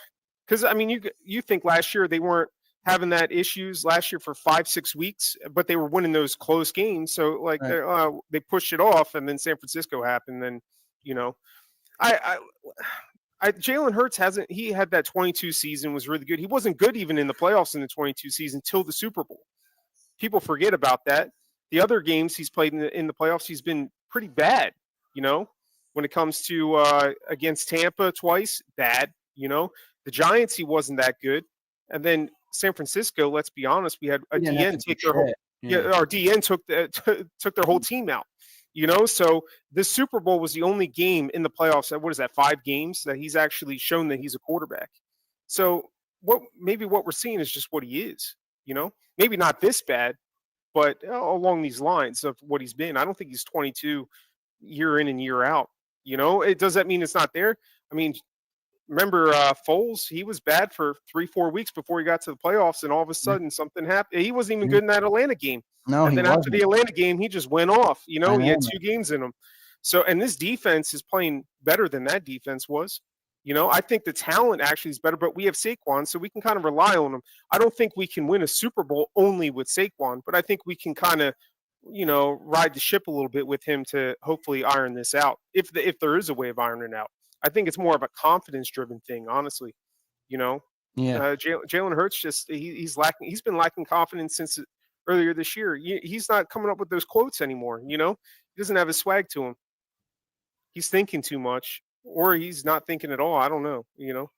[SPEAKER 2] Because, I mean, you think last year they weren't having that issues last year for 5-6 weeks, but they were winning those close games. So, like, they pushed it off, and then San Francisco happened. Then, you know, Jalen Hurts he had that 22 season, was really good. He wasn't good even in the playoffs in the 22 season till the Super Bowl. People forget about that. The other games he's played in the playoffs, he's been pretty bad, you know, when it comes to against Tampa twice, bad, you know. The Giants, he wasn't that good. And then San Francisco, let's be honest, we had a DN take their whole our DN took their whole team out. You know, so this Super Bowl was the only game in the playoffs. What is that? 5 games that he's actually shown that he's a quarterback. So maybe what we're seeing is just what he is. You know, maybe not this bad, but along these lines of what he's been. I don't think he's 22 year in and year out. You know, does that mean it's not there? I mean, remember Foles? He was bad for 3-4 weeks before he got to the playoffs, and all of a sudden something happened. He wasn't even good in that Atlanta game.
[SPEAKER 1] No,
[SPEAKER 2] and
[SPEAKER 1] he
[SPEAKER 2] then after
[SPEAKER 1] wasn't.
[SPEAKER 2] the Atlanta game, he just went off. You know,
[SPEAKER 1] I
[SPEAKER 2] he had
[SPEAKER 1] know.
[SPEAKER 2] 2 games in him. So, and this defense is playing better than that defense was. You know, I think the talent actually is better, but we have Saquon, so we can kind of rely on him. I don't think we can win a Super Bowl only with Saquon, but I think we can kind of, you know, ride the ship a little bit with him to hopefully iron this out. If there is a way of ironing it out, I think it's more of a confidence-driven thing, honestly. You know,
[SPEAKER 1] Yeah.
[SPEAKER 2] Jalen Hurts just he's lacking. He's been lacking confidence since earlier this year. He's not coming up with those quotes anymore. You know, he doesn't have his swag to him. He's thinking too much, or he's not thinking at all. I don't know. You know,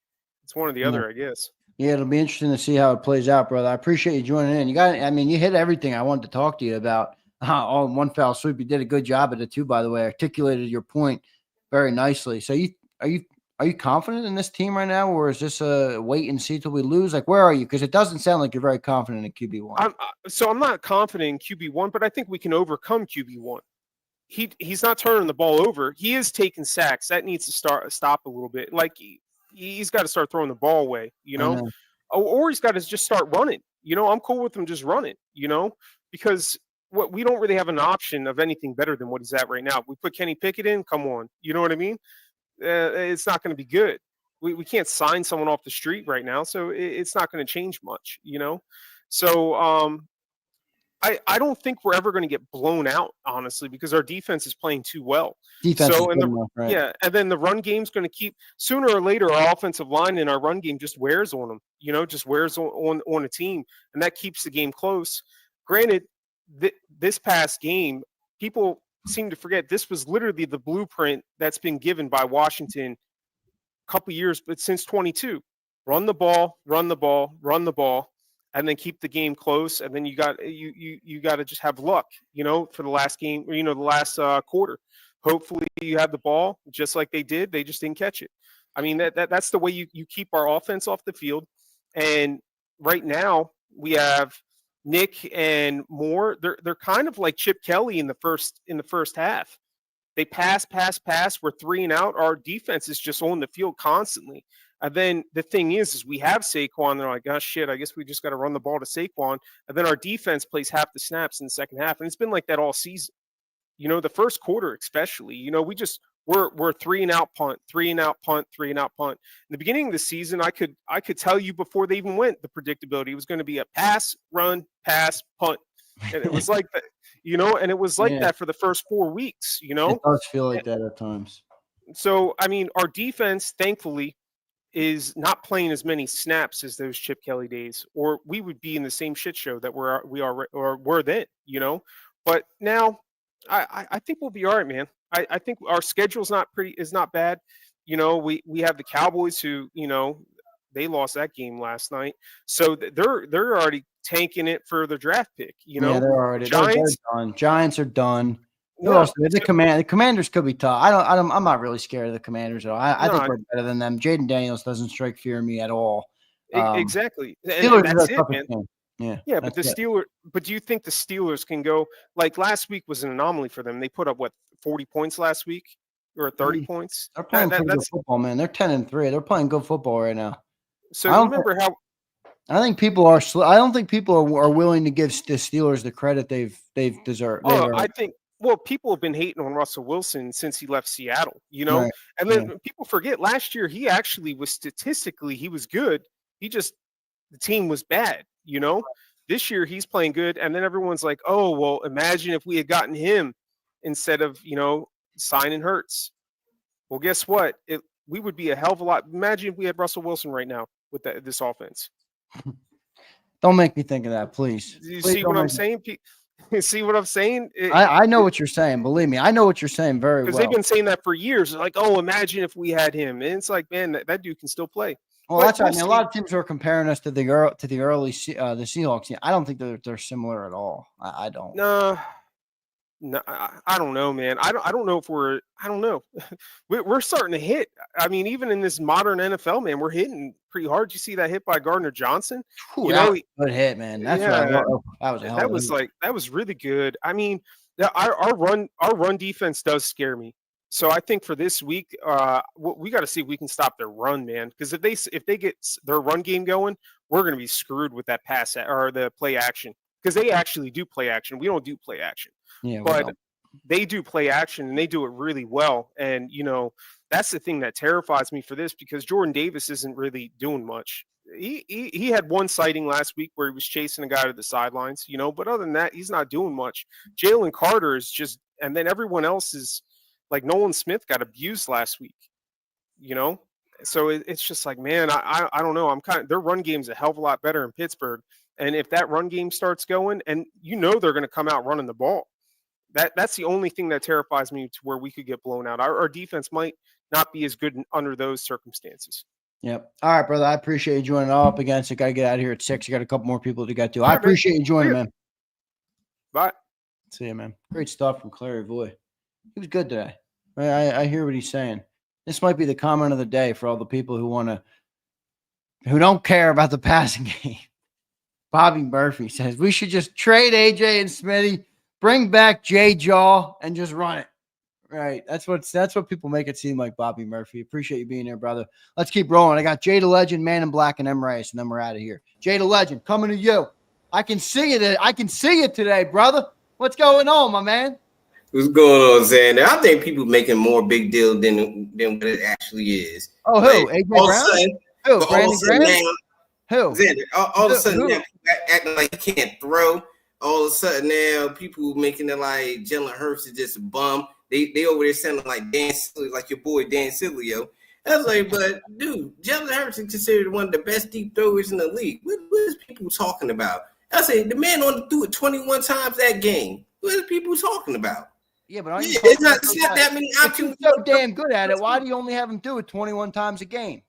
[SPEAKER 2] it's one or the
[SPEAKER 1] Yeah.
[SPEAKER 2] other, I guess.
[SPEAKER 1] Yeah, it'll be interesting to see how it plays out, brother. I appreciate you joining in. You hit everything I wanted to talk to you about all in one foul swoop. You did a good job at it too, by the way. Articulated your point very nicely. So are you confident in this team right now, or is this a wait and see till we lose? Like, where are you? Because it doesn't sound like you're very confident in QB1.
[SPEAKER 2] I'm not confident in QB1, but I think we can overcome QB1. He's not turning the ball over. He is taking sacks. That needs to stop a little bit. Like he's got to start throwing the ball away, you know, or he's got to just start running. You know, I'm cool with him just running, you know, because we don't really have an option of anything better than what he's at right now. If we put Kenny Pickett in, come on, you know what I mean? It's not going to be good. We can't sign someone off the street right now, so it's not going to change much, you know. So I don't think we're ever going to get blown out, honestly, because our defense is playing too well.
[SPEAKER 1] Defense
[SPEAKER 2] So,
[SPEAKER 1] is
[SPEAKER 2] and
[SPEAKER 1] good enough, right?
[SPEAKER 2] yeah, and then the run game's going to keep sooner or later. Our offensive line and our run game just wears on them, you know, just wears on a team, and that keeps the game close. Granted, this past game, people seem to forget this was literally the blueprint that's been given by Washington a couple years, but since 22, run the ball, run the ball, run the ball, and then keep the game close. And then you got to just have luck, you know, for the last game, you know, the last quarter. Hopefully you have the ball just like they did. They just didn't catch it. I mean, that's the way you keep our offense off the field. And right now we have Nick and Moore. They're kind of like Chip Kelly in the first half. They pass. We're 3 and out. Our defense is just on the field constantly. And then the thing is we have Saquon. They're like, oh, shit, I guess we just got to run the ball to Saquon. And then our defense plays half the snaps in the second half. And it's been like that all season. You know, the first quarter especially. You know, we're 3 and out punt, 3 and out punt, 3 and out punt. In the beginning of the season, I could tell you before they even went the predictability. It was going to be a pass, run, pass, punt. And it was like that, you know, and it was like that for the first 4 weeks, you know.
[SPEAKER 1] It does feel like that at times.
[SPEAKER 2] So, I mean, our defense, thankfully, is not playing as many snaps as those Chip Kelly days, or we would be in the same shit show that we were then, you know. But now, I think we'll be all right, man. I think our schedule's is not bad. You know, we have the Cowboys who, you know, they lost that game last night, so they're already tanking it for the draft pick. You know,
[SPEAKER 1] yeah, they're already
[SPEAKER 2] Giants.
[SPEAKER 1] they're done. Giants are done. Who
[SPEAKER 2] Yeah.
[SPEAKER 1] else? The Commanders could be tough. I'm not really scared of the Commanders at all. I think we're better than them. Jaden Daniels doesn't strike fear in me at all.
[SPEAKER 2] Exactly. And
[SPEAKER 1] Steelers
[SPEAKER 2] that's
[SPEAKER 1] are
[SPEAKER 2] it,
[SPEAKER 1] tough
[SPEAKER 2] man.
[SPEAKER 1] game.
[SPEAKER 2] Yeah, but but do you think the Steelers can go like last week was an anomaly for them? They put up 40 points last week or 30 points.
[SPEAKER 1] They're playing pretty good football, man. They're 10-3. They're playing good football right now.
[SPEAKER 2] So you remember how
[SPEAKER 1] I think people are. I don't think people are willing to give the Steelers the credit they've deserved.
[SPEAKER 2] I think. Well, people have been hating on Russell Wilson since he left Seattle, you know,
[SPEAKER 1] Right.
[SPEAKER 2] and then people forget last year he actually was statistically he was good. The team was bad, you know. This year he's playing good, and then everyone's like, "Oh, well, imagine if we had gotten him instead of, you know, signing Hurts." Well, guess what? We would be a hell of a lot. Imagine if we had Russell Wilson right now with this offense.
[SPEAKER 1] Don't make me think of that, please.
[SPEAKER 2] You see what I'm saying? See what I'm saying?
[SPEAKER 1] I know what you're saying. Believe me, I know what you're saying very well.
[SPEAKER 2] Because they've been saying that for years. They're like, oh, imagine if we had him. And it's like, man, that dude can still play.
[SPEAKER 1] Well, that's right. I mean, a lot of teams are comparing us to the early the Seahawks. I don't think they're similar at all. I don't.
[SPEAKER 2] No, No, I don't know, man. I don't know if I don't know. We're starting to hit. I mean, even in this modern NFL, man, we're hitting pretty hard. You see that hit by Gardner Johnson?
[SPEAKER 1] Whew,
[SPEAKER 2] You
[SPEAKER 1] that
[SPEAKER 2] know,
[SPEAKER 1] was a good hit, man. That's what I
[SPEAKER 2] yeah,
[SPEAKER 1] love. That was a hell of a hit.
[SPEAKER 2] that was really good. I mean, our run defense does scare me. So I think for this week, we got to see if we can stop their run, man. Because if they get their run game going, we're going to be screwed with that or the play action. Because they actually do play action. We don't do play action.
[SPEAKER 1] Yeah,
[SPEAKER 2] But they do play action and they do it really well. And, that's the thing that terrifies me for this because Jordan Davis isn't really doing much. He had one sighting last week where he was chasing a guy to the sidelines, but other than that, he's not doing much. Jalen Carter is just, and then everyone else is like Nolan Smith got abused last week, So it's just like, man, I don't know. Their run game's a hell of a lot better in Pittsburgh. And if that run game starts going, and they're going to come out running the ball. That's the only thing that terrifies me to where we could get blown out. Our defense might not be as good under those circumstances.
[SPEAKER 1] Yep. All right, brother. I appreciate you joining. All up against it. Got to get out of here at 6. You got a couple more people to get to. I appreciate you joining, man.
[SPEAKER 2] Bye.
[SPEAKER 1] See you, man. Great stuff from Clary Voy. He was good today. I hear what he's saying. This might be the comment of the day for all the people who don't care about the passing game. Bobby Murphy says we should just trade AJ and Smitty, bring back J Jaw, and just run it. Right. That's what people make it seem like, Bobby Murphy. Appreciate you being here, brother. Let's keep rolling. I got Jay the Legend, Man in Black, and M. Reyes, and then we're out of here. Jay the Legend, coming to you. I can see it. I can see it today, brother. What's going on, my man?
[SPEAKER 3] What's going on, Zander? I think people making more big deal than what it actually is.
[SPEAKER 1] Oh, who? AJ Brown? Who? Brandon Graham? Who?
[SPEAKER 3] Zander, all of a sudden now people acting like he can't throw. All of a sudden now people making it like Jalen Hurts is just a bum. They over there sounding like Dan Silly, like your boy Dan Silio. I was like, but dude, Jalen Hurts is considered one of the best deep throwers in the league. What is people talking about? I say the man only threw it 21 times that game. What are people talking about?
[SPEAKER 1] Yeah, but
[SPEAKER 3] it's not that many options.
[SPEAKER 1] He's so damn good at it. Why do you only have him do it 21 times a game?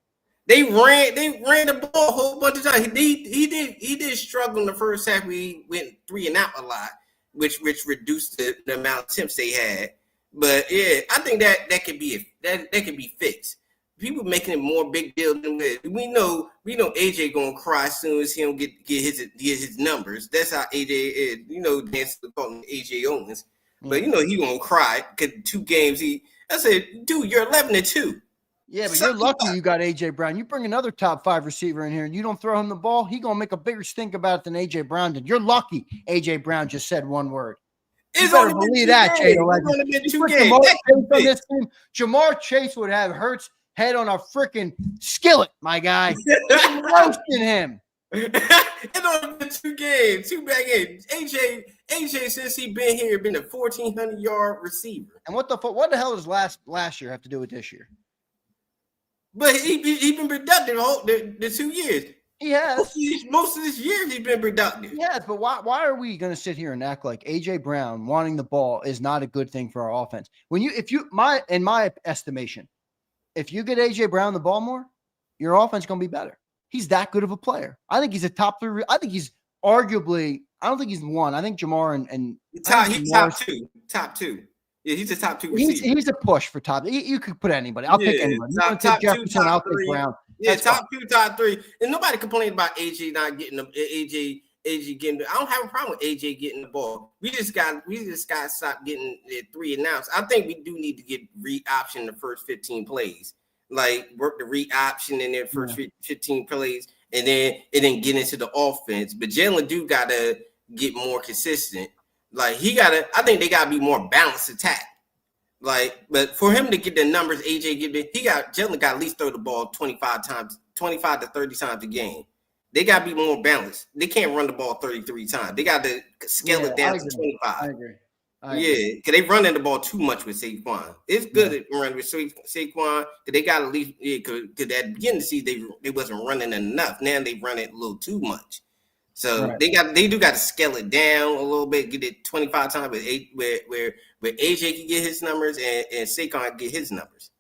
[SPEAKER 3] They ran the ball a whole bunch of times. He did struggle in the first half. We went 3 and out a lot, which reduced the amount of attempts they had. But yeah, I think that can be fixed. People making it more big deal than we know. AJ gonna cry as soon as he don't get his numbers. That's how AJ is. Dance calling AJ Owens, but he gonna cry because 2 games. I said, dude, you're 11-2.
[SPEAKER 1] Yeah, but you're lucky you got AJ Brown. You bring another top 5 receiver in here and you don't throw him the ball, he gonna make a bigger stink about it than AJ Brown did. You're lucky AJ Brown just said one word. You better believe that, Jay. Jamar Chase would have Hurts head on a freaking skillet, my guy. Roasting him.
[SPEAKER 3] It's only been 2 games, 2 bad games. AJ since he been here been a 1,400-yard receiver.
[SPEAKER 1] And what the hell does last year have to do with this year?
[SPEAKER 3] But he been productive the 2 years.
[SPEAKER 1] He has.
[SPEAKER 3] Most of this year he's been productive.
[SPEAKER 1] Yes, but why are we going to sit here and act like AJ Brown wanting the ball is not a good thing for our offense? In my estimation, if you get AJ Brown the ball more, your offense is going to be better. He's that good of a player. I think he's a top 3. I think he's arguably. I don't think he's 1. I think Jamar and
[SPEAKER 3] he's top 2. Yeah, he's a top 2 receiver.
[SPEAKER 1] He's a push for top. You could put anybody. I'll pick anybody. You're going to take Jefferson. I'll take Brown.
[SPEAKER 3] Yeah, that's top 2, top 3. And nobody complained about AJ not getting AJ getting. I don't have a problem with AJ getting the ball. We just got to stop getting 3 and outs. I think we do need to get re-option the first 15 plays. Like work the re-option in their first 15 plays, and then get into the offense. But Jalen do gotta get more consistent. Like I think they gotta be more balanced attack. Like, but for him to get the numbers Jalen got at least throw the ball 25 to 30 times a game. They gotta be more balanced. They can't run the ball 33 times. They got to scale it down to 25.
[SPEAKER 1] I agree.
[SPEAKER 3] Yeah, because they running the ball too much with Saquon. It's good at running with Saquon because they got to leave. Yeah, because at the beginning of the season they wasn't running enough. Now they run it a little too much. So they do got to scale it down a little bit, get it 25 times where AJ can get his numbers and Saquon can get his numbers.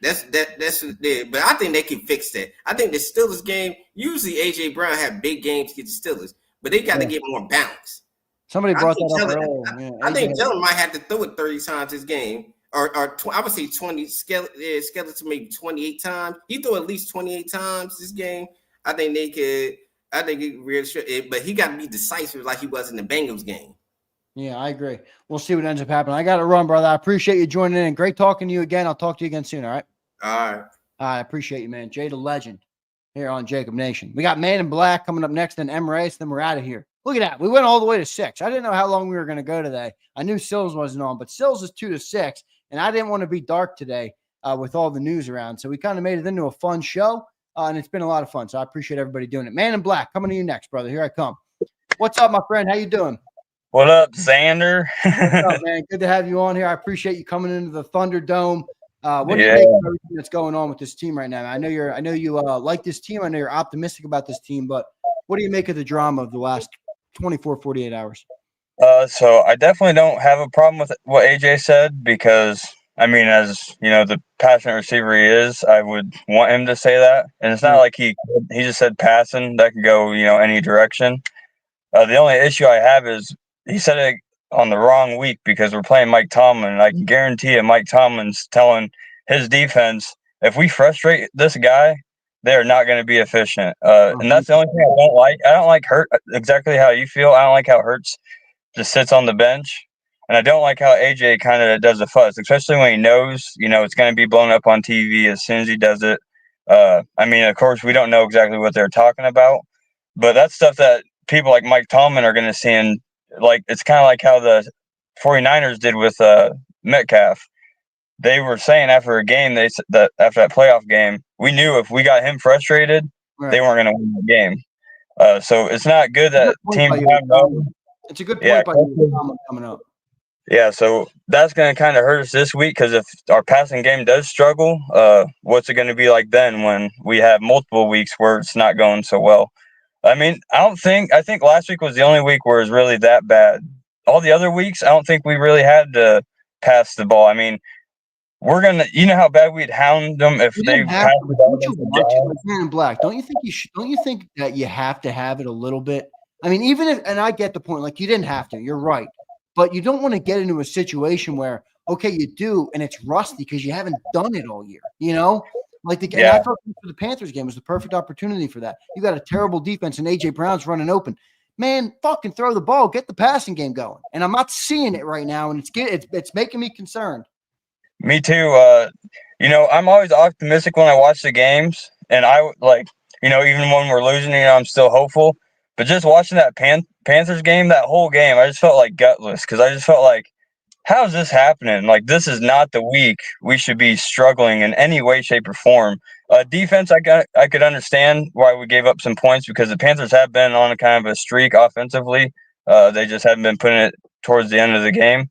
[SPEAKER 3] That's there. But I think they can fix that. I think the Steelers game, usually AJ Brown have big games against the Steelers, but they got to get more balance.
[SPEAKER 1] Somebody
[SPEAKER 3] I
[SPEAKER 1] brought
[SPEAKER 3] think
[SPEAKER 1] that up
[SPEAKER 3] Jalen,
[SPEAKER 1] earlier. Yeah,
[SPEAKER 3] I think
[SPEAKER 1] AJ.
[SPEAKER 3] Jalen might have to throw it 30 times this game, or I would say 20. Skeleton maybe 28 times. He threw at least 28 times this game. I think they could. I think he really should, but he got to be decisive like he was in the Bengals game.
[SPEAKER 1] Yeah, I agree. We'll see what ends up happening. I got to run, brother. I appreciate you joining in. Great talking to you again. I'll talk to you again soon. All right.
[SPEAKER 3] All right.
[SPEAKER 1] I appreciate you, man. Jay the Legend here on Jacob Nation. We got Man in Black coming up next, and M Race. Then we're out of here. Look at that. We went all the way to 6. I didn't know how long we were going to go today. I knew Sills wasn't on, but Sills is 2 to 6, and I didn't want to be dark today with all the news around. So we kind of made it into a fun show, and it's been a lot of fun. So I appreciate everybody doing it. Man in Black coming to you next, brother. Here I come. What's up, my friend? How you doing?
[SPEAKER 4] What up, Zander?
[SPEAKER 1] What's up, man? Good to have you on here. I appreciate you coming into the Thunderdome. What do you
[SPEAKER 4] Yeah.
[SPEAKER 1] make of everything that's going on with this team right now? I know you like this team. I know you're optimistic about this team, but what do you make of the drama of the last 24, 48 hours?
[SPEAKER 4] So I definitely don't have a problem with what AJ said because, I mean, as you know, the passionate receiver he is, I would want him to say that. And it's not like he just said passing. That could go, any direction. The only issue I have is he said it on the wrong week because we're playing Mike Tomlin. And I can guarantee you Mike Tomlin's telling his defense, if we frustrate this guy, they're not going to be efficient. And that's the only thing I don't like. I don't like Hurt exactly how you feel. I don't like how Hurts just sits on the bench. And I don't like how AJ kind of does a fuss, especially when he knows, it's going to be blown up on TV as soon as he does it. I mean, of course, we don't know exactly what they're talking about, but that's stuff that people like Mike Tomlin are going to see. And it's kind of like how the 49ers did with Metcalf. They were saying after a game, after that playoff game, we knew if we got him frustrated, they weren't going to win the game. So it's not good that teams have
[SPEAKER 1] It's a good point by you coming up.
[SPEAKER 4] Yeah, so that's going to kind of hurt us this week because if our passing game does struggle, what's it going to be like then when we have multiple weeks where it's not going so well? I mean, I think last week was the only week where it was really that bad. All the other weeks, I don't think we really had to pass the ball. I mean, we're gonna, how bad we'd hound them if they passed the ball.
[SPEAKER 1] Man in Black, don't you think that you have to have it a little bit? I mean, even if, and I get the point, like you didn't have to, you're right, but you don't want to get into a situation where, okay, you do, and it's rusty because you haven't done it all year, Like and I thought the Panthers game was the perfect opportunity for that. You got a terrible defense, and AJ Brown's running open. Man, fucking throw the ball, get the passing game going. And I'm not seeing it right now, and it's making me concerned.
[SPEAKER 4] Me too. I'm always optimistic when I watch the games, and I even when we're losing, I'm still hopeful. But just watching that Panthers game, that whole game, I just felt like gutless because I just felt like, how is this happening? Like, this is not the week we should be struggling in any way, shape, or form. Defense, I could understand why we gave up some points because the Panthers have been on a kind of a streak offensively. They just haven't been putting it towards the end of the game.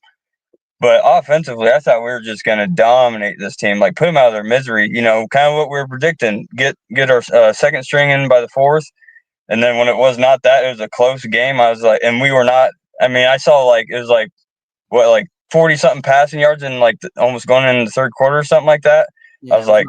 [SPEAKER 4] But offensively, I thought we were just going to dominate this team, like put them out of their misery. Kind of what we were predicting. Get our second string in by the fourth, and then when it was not that, it was a close game. I was like, and we were not. I mean, I saw it was 40 something passing yards in almost going into the third quarter or something like that. Yeah, I was like,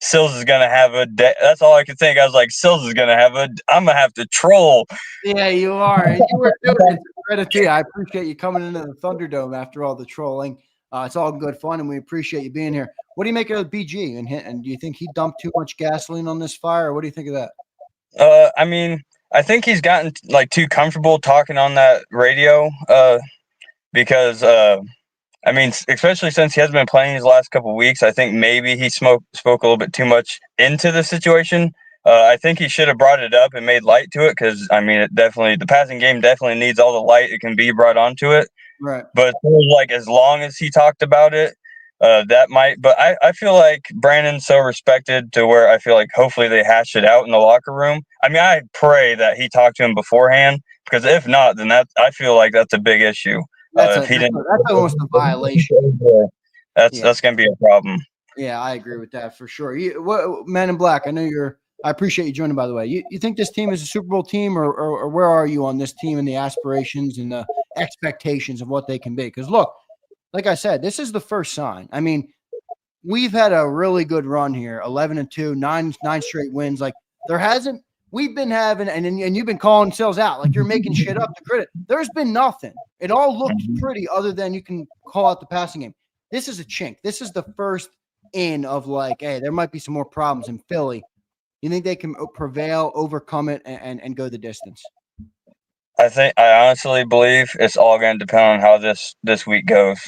[SPEAKER 4] Sills is gonna have a day. That's all I could think. I was like, Sills is gonna have I'm gonna have to troll.
[SPEAKER 1] Yeah, you are. And you were doing it. Credit to you. I appreciate you coming into the Thunderdome after all the trolling. It's all good fun, and we appreciate you being here. What do you make of BG? And do you think he dumped too much gasoline on this fire, or what do you think of that?
[SPEAKER 4] I mean, I think he's gotten too comfortable talking on that radio. Because I mean, especially since he hasn't been playing these last couple of weeks, I think maybe he spoke a little bit too much into the situation. I think he should have brought it up and made light to it because, I mean, the passing game definitely needs all the light it can be brought onto it.
[SPEAKER 1] Right.
[SPEAKER 4] But as long as he talked about it, that might. But I feel like Brandon's so respected to where I feel like hopefully they hash it out in the locker room. I mean, I pray that he talked to him beforehand because if not, then I feel like that's a big issue.
[SPEAKER 1] That's almost a violation.
[SPEAKER 4] That's going to be a problem.
[SPEAKER 1] Yeah, I agree with that for sure. Man in Black, I appreciate you joining, by the way. You think this team is a Super Bowl team, or where are you on this team and the aspirations and the expectations of what they can be? Because look, like I said, this is the first sign. I mean, we've had a really good run here, 11-2, nine straight wins. Like there hasn't we've been having, and you've been calling sales out like you're making shit up to credit. There's been nothing. It all looked pretty, other than you can call out the passing game. This is a chink. This is the first in of like, hey, there might be some more problems in Philly. You think they can prevail, overcome it, and go the distance?
[SPEAKER 4] I honestly believe it's all going to depend on how this week goes.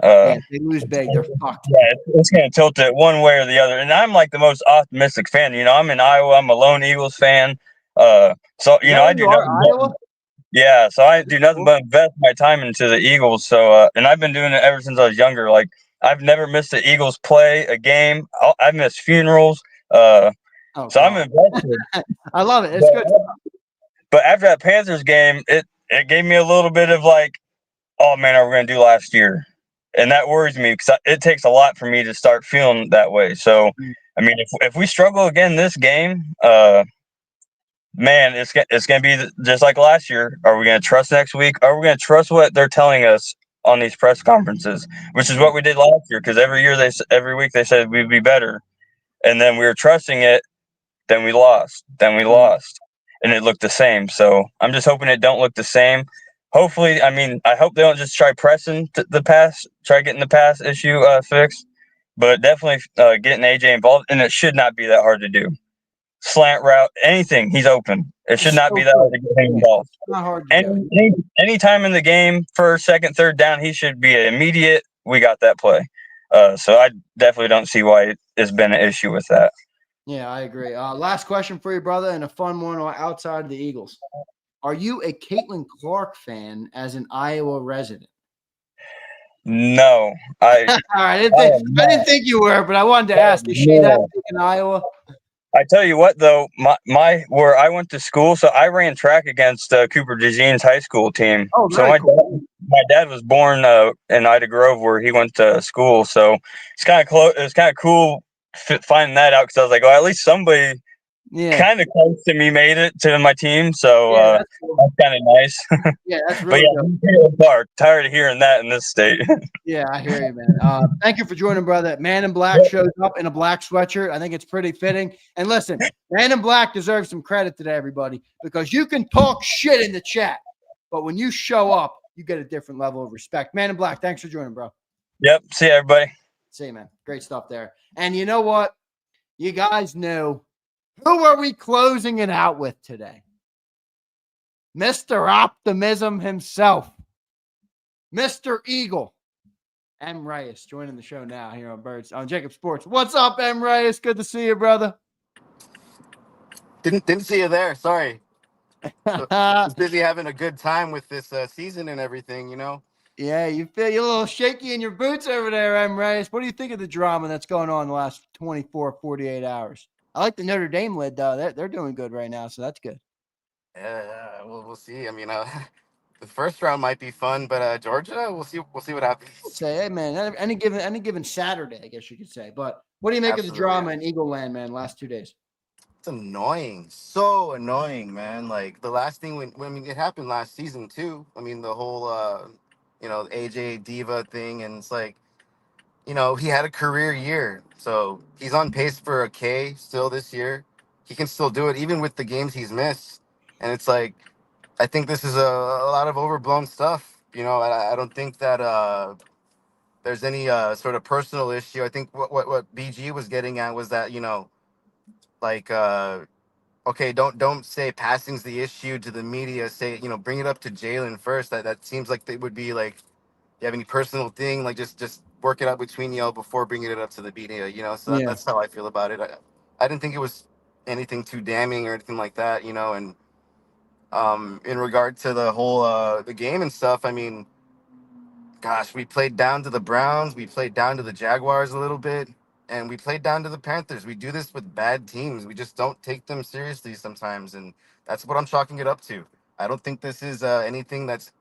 [SPEAKER 1] Yeah, if they lose big, they're fucked.
[SPEAKER 4] Yeah, it's going to tilt it one way or the other. And I'm like the most optimistic fan. You know, I'm in Iowa. I'm a lone Eagles fan. So you know, I do nothing.
[SPEAKER 1] Iowa?
[SPEAKER 4] Yeah, so I do nothing but invest my time into the Eagles. So, and I've been doing it ever since I was younger. Like, I've never missed the Eagles play a game. I've missed funerals. So I'm invested.
[SPEAKER 1] I love it. It's good.
[SPEAKER 4] But after that Panthers game, it gave me a little bit of like, oh man, are we going to do last year? And that worries me because it takes a lot for me to start feeling that way. So, I mean, if we struggle again this game, man, it's going to be just like last year. Are we going to trust next week? Are we going to trust what they're telling us on these press conferences, which is what we did last year? Because every week they said we'd be better, and then we were trusting it. Then we lost. And it looked the same. So I'm just hoping it don't look the same. Hopefully, I mean, I hope they don't just try pressing the pass, try getting the pass issue fixed, but definitely getting AJ involved. And it should not be that hard to do. Slant route, anything, he's open. It should not be that hard to get him involved.
[SPEAKER 1] Not hard.
[SPEAKER 4] Any time in the game, first, second, third down, he should be immediate. We got that play. So I definitely don't see why it's been an issue with that.
[SPEAKER 1] Yeah, I agree. Last question for you, brother, and a fun one outside of the Eagles. Are you a Caitlin Clark fan as an Iowa resident?
[SPEAKER 4] No,
[SPEAKER 1] All right, I didn't think you were, but I wanted to ask. Is she that big in Iowa?
[SPEAKER 4] I tell you what, though, my where I went to school, so I ran track against Cooper DeJean's high school team.
[SPEAKER 1] Oh,
[SPEAKER 4] so my dad was born in Ida Grove, where he went to school. So it's kind of close. It was kind of cool finding that out because I was like, oh, at least somebody kind of close to me made it to my team. So that's kind of nice.
[SPEAKER 1] Yeah, that's really
[SPEAKER 4] good. Tired of hearing that in this state.
[SPEAKER 1] Yeah, I hear you, man. Thank you for joining, brother. Man in Black shows up in a black sweatshirt. I think it's pretty fitting. And listen, Man in Black deserves some credit today, everybody, because you can talk shit in the chat, but when you show up, you get a different level of respect. Man in Black, thanks for joining, bro.
[SPEAKER 4] Yep. See you, everybody.
[SPEAKER 1] See you, man. Great stuff there. And you know what? You guys knew. Who are we closing it out with today? Mr. Optimism himself, Mr. Eagle, M. Reyes, joining the show now here on Jacob Sports. What's up, M. Reyes? Good to see you, brother.
[SPEAKER 5] Didn't see you there. Sorry. Was busy having a good time with this season and everything, you know.
[SPEAKER 1] Yeah, you're a little shaky in your boots over there, M. Reyes. What do you think of the drama that's going on in the last 24, 48 hours? I like the Notre Dame lid, though. They're doing good right now, so that's good.
[SPEAKER 5] Yeah, we'll see. I mean, the first round might be fun, but Georgia, we'll see what happens.
[SPEAKER 1] Say, hey, man, any given Saturday, I guess you could say. But what do you make of the drama in Eagle Land, man? Last 2 days.
[SPEAKER 5] It's annoying, so annoying, man. Like the last thing it happened last season too. I mean, the whole AJ Diva thing, and it's like, he had a career year, so he's on pace for a K still this year. He can still do it even with the games he's missed, and it's like, I think this is a lot of overblown stuff. I don't think that there's any sort of personal issue. I think what BG was getting at was that like okay, don't say passing's the issue to the media. Say bring it up to Jalen first. That seems like they would be like, you have any personal thing, like just work it out between y'all before bringing it up to the media. So that's how I feel about it. I didn't think it was anything too damning or anything like that. And in regard to the whole the game and stuff, I mean, gosh, we played down to the Browns, we played down to the Jaguars a little bit, and we played down to the Panthers. We do this with bad teams. We just don't take them seriously sometimes, and that's what I'm chalking it up to. I don't think this is anything that's,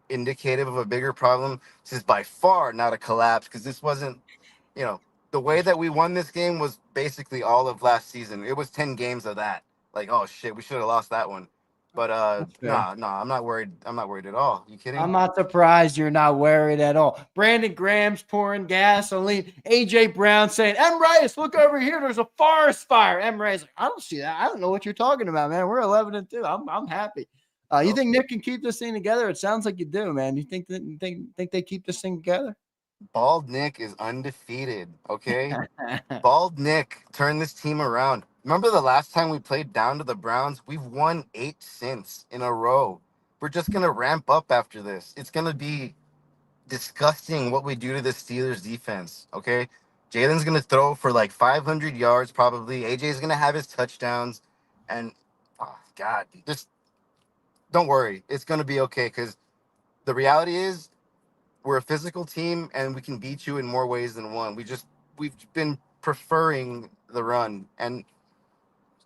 [SPEAKER 5] indicative of a bigger problem. This is by far not a collapse, because this wasn't, the way that we won this game was basically all of last season. It was 10 games of that. Like, oh shit, we should have lost that one. But
[SPEAKER 1] That's fair.
[SPEAKER 5] no, I'm not worried. I'm not worried at all. You kidding?
[SPEAKER 1] I'm not surprised you're not worried at all. Brandon Graham's pouring gasoline. AJ Brown saying, M. Rice, look over here. There's a forest fire. M. Rice, like, I don't see that. I don't know what you're talking about, man. We're 11-2. I'm happy. You think Nick can keep this thing together? It sounds like you do, man. You think they keep this thing together?
[SPEAKER 5] Bald Nick is undefeated. Okay. Bald Nick turned this team around. Remember the last time we played down to the Browns? We've won 8 since in a row. We're just gonna ramp up after this. It's gonna be disgusting what we do to the Steelers defense. Okay. Jalen's gonna throw for like 500 yards probably. AJ's gonna have his touchdowns, and oh God, just don't worry. It's gonna be okay because the reality is we're a physical team and we can beat you in more ways than one. We've been preferring the run, and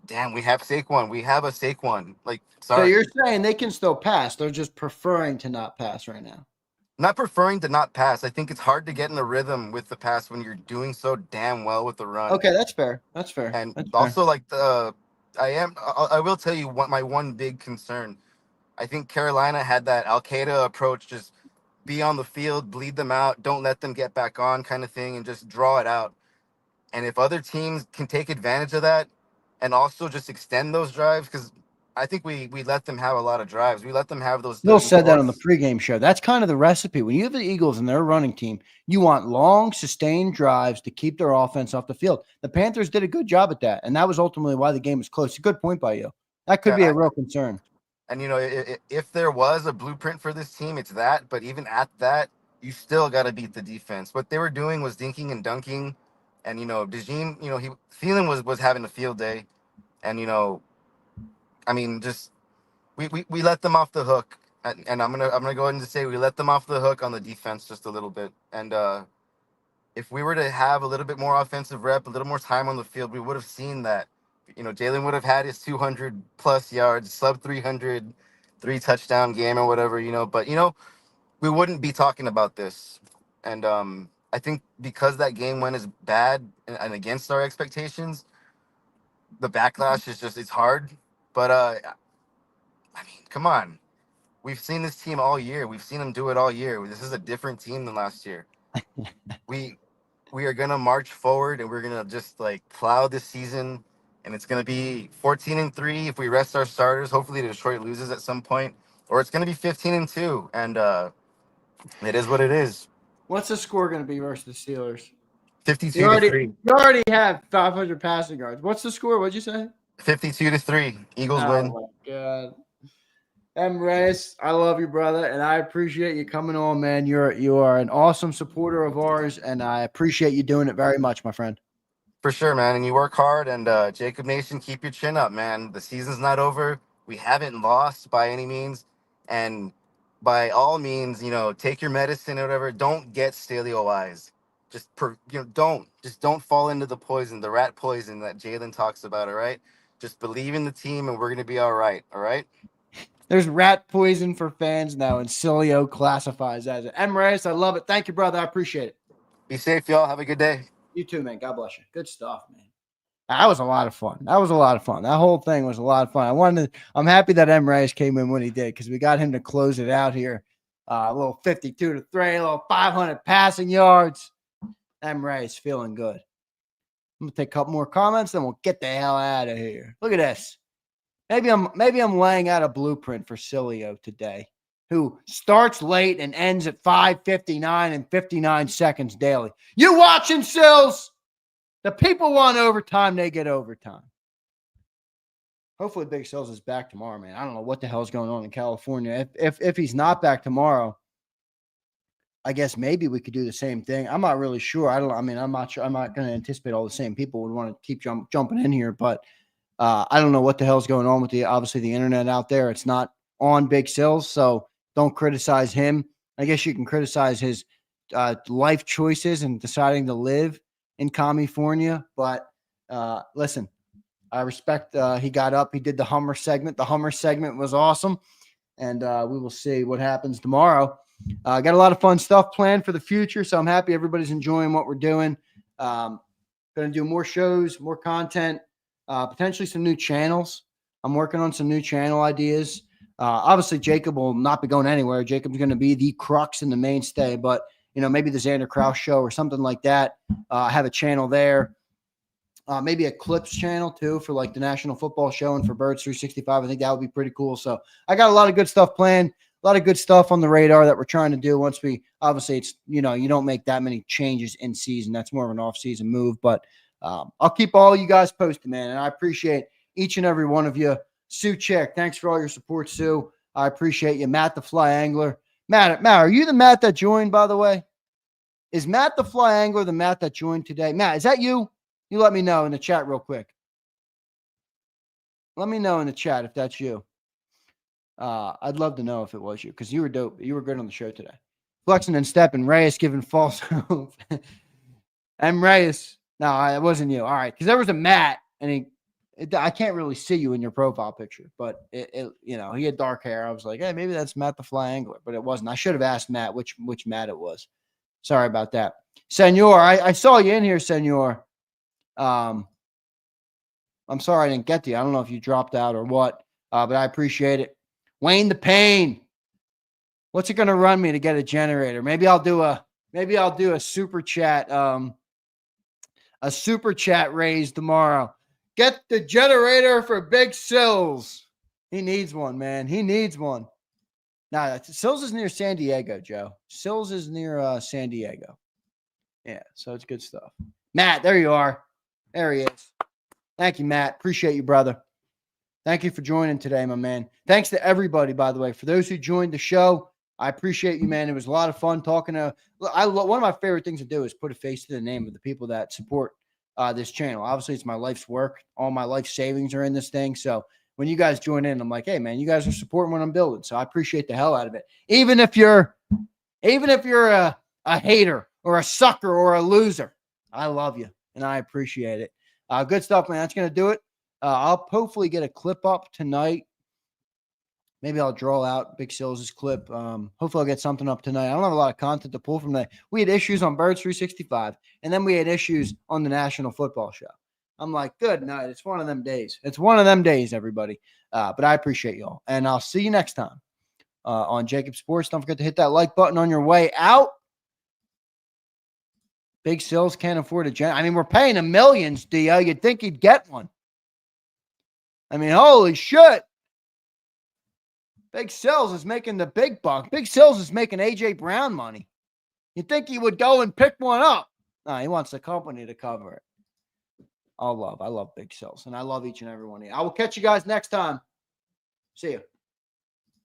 [SPEAKER 5] damn, we have Saquon. We have a Saquon. Like,
[SPEAKER 1] So
[SPEAKER 5] sorry,
[SPEAKER 1] you're saying they can still pass. They're just preferring to not pass right now.
[SPEAKER 5] not preferring to not pass. I think it's hard to get in a rhythm with the pass when you're doing so damn well with the run.
[SPEAKER 1] Okay, that's fair. That's fair.
[SPEAKER 5] And
[SPEAKER 1] That's fair.
[SPEAKER 5] also, like I will tell you what my one big concern. I think Carolina had that Al Qaeda approach, just be on the field, bleed them out, don't let them get back on, kind of thing, and just draw it out. And if other teams can take advantage of that, and also just extend those drives, because I think we let them have a lot of drives. We let them have those.
[SPEAKER 1] Bill said that on the pregame show. That's kind of the recipe. When you have the Eagles and their running team, you want long, sustained drives to keep their offense off the field. The Panthers did a good job at that, and that was ultimately why the game was close. A good point by you. That could be a real concern.
[SPEAKER 5] And, if there was a blueprint for this team, it's that. But even at that, you still got to beat the defense. What they were doing was dinking and dunking. And, DeJean, Thielen was having a field day. And, I mean, just we let them off the hook. And I'm gonna go ahead and say we let them off the hook on the defense just a little bit. And if we were to have a little bit more offensive rep, a little more time on the field, we would have seen that. Jalen would have had his 200 plus yards, sub 300, 3-touchdown game or whatever. But we wouldn't be talking about this. And I think because that game went as bad and against our expectations, the backlash is it's hard. But I mean, come on. We've seen this team all year. We've seen them do it all year. This is a different team than last year. We are gonna march forward, and we're gonna just plow this season, and it's gonna be 14-3 if we rest our starters. Hopefully, Detroit loses at some point, or it's gonna be 15-2, and it is what it is.
[SPEAKER 1] What's the score going to be versus the Steelers?
[SPEAKER 5] 52-3.
[SPEAKER 1] You already have 500 passing yards. What's the score? What'd you say?
[SPEAKER 5] 52-3. Eagles win.
[SPEAKER 1] Oh my God. M. Reyes, I love you, brother, and I appreciate you coming on, man. You are an awesome supporter of ours, and I appreciate you doing it very much, my friend.
[SPEAKER 5] For sure, man. And you work hard. And Jacob Nation, keep your chin up, man. The season's not over. We haven't lost by any means. And by all means, take your medicine or whatever. Don't get stalio eyes. Don't fall into the poison, the rat poison that Jalen talks about. All right. Just believe in the team, and we're gonna be all right. All right.
[SPEAKER 1] There's rat poison for fans now, and Cilio classifies as it. M. Reyes, I love it. Thank you, brother. I appreciate it.
[SPEAKER 5] Be safe, y'all. Have a good day.
[SPEAKER 1] You too, man. God bless you. Good stuff, man. That was a lot of fun. That whole thing was a lot of fun. I'm happy that M. Reyes came in when he did, because we got him to close it out here. A little 52-3, a little 500 passing yards. M. Reyes feeling good. I'm gonna take a couple more comments, then we'll get the hell out of here. Look at this. Maybe I'm laying out a blueprint for Cilio today, who starts late and ends at 5:59 and 59 seconds daily. You watching, Sills? The people want overtime, they get overtime. Hopefully Big Sills is back tomorrow, man. I don't know what the hell's going on in California. If he's not back tomorrow, I guess maybe we could do the same thing. I'm not really sure. I'm not sure. I'm not going to anticipate all the same people would want to keep jumping in here, but I don't know what the hell's going on with obviously the internet out there. It's not on Big Sills, so don't criticize him. I guess you can criticize his life choices and deciding to live in California. But listen, I respect he got up. He did the Hummer segment. The Hummer segment was awesome. And we will see what happens tomorrow. Got a lot of fun stuff planned for the future, so I'm happy everybody's enjoying what we're doing. Going to do more shows, more content, potentially some new channels. I'm working on some new channel ideas. Obviously, Jacob will not be going anywhere. Jacob's going to be the crux and the mainstay, but maybe the Zander Krause show or something like that. I have a channel there. Maybe a clips channel too for like the National Football Show and for Birds 365. I think that would be pretty cool. So I got a lot of good stuff planned, a lot of good stuff on the radar that we're trying to do. Once we, obviously it's, you don't make that many changes in season. That's more of an off season move, but I'll keep all you guys posted, man. And I appreciate each and every one of you. Sue Chick, thanks for all your support, Sue. I appreciate you. Matt, the Fly Angler. Matt, are you the Matt that joined, by the way? Is Matt the Fly Angler the Matt that joined today? Matt, is that you? You let me know in the chat real quick. Let me know in the chat if that's you. I'd love to know if it was you because you were dope. You were good on the show today. Flexing and stepping. Reyes giving false hope. I'm Reyes. No, it wasn't you. All right. Because there was a Matt and I can't really see you in your profile picture, but he had dark hair. I was like, hey, maybe that's Matt the Fly Angler, but it wasn't. I should have asked Matt which Matt it was. Sorry about that. Senor, I saw you in here, Senor. I'm sorry I didn't get to you. I don't know if you dropped out or what, but I appreciate it. Wayne the Pain. What's it going to run me to get a generator? Maybe I'll do a super chat, raise tomorrow. Get the generator for Big Sills. He needs one, man. He needs one. Nah, Sills is near San Diego, Joe. Sills is near San Diego. Yeah, so it's good stuff. Matt, there you are. There he is. Thank you, Matt. Appreciate you, brother. Thank you for joining today, my man. Thanks to everybody, by the way. For those who joined the show, I appreciate you, man. It was a lot of fun talking to. One of my favorite things to do is put a face to the name of the people that support this channel. Obviously, it's my life's work. All my life savings are in this thing. So when you guys join in, I'm like, hey, man, you guys are supporting what I'm building. So I appreciate the hell out of it. Even if you're a hater or a sucker or a loser, I love you and I appreciate it. Good stuff, man. That's going to do it. I'll hopefully get a clip up tonight. Maybe I'll draw out Big Sills' clip. Hopefully I'll get something up tonight. I don't have a lot of content to pull from that. We had issues on Birds 365, and then we had issues on the National Football Show. I'm like, good night. It's one of them days. It's one of them days, everybody. But I appreciate y'all. And I'll see you next time on Jacob Sports. Don't forget to hit that like button on your way out. Big Sills can't afford a gen. I mean, we're paying him millions, Dio. You'd think he'd get one. I mean, holy shit. Big Sills is making the big buck. Big Sills is making A.J. Brown money. You'd think he would go and pick one up. No, he wants the company to cover it. I love Big Sills, and I love each and every one of you. I will catch you guys next time. See you.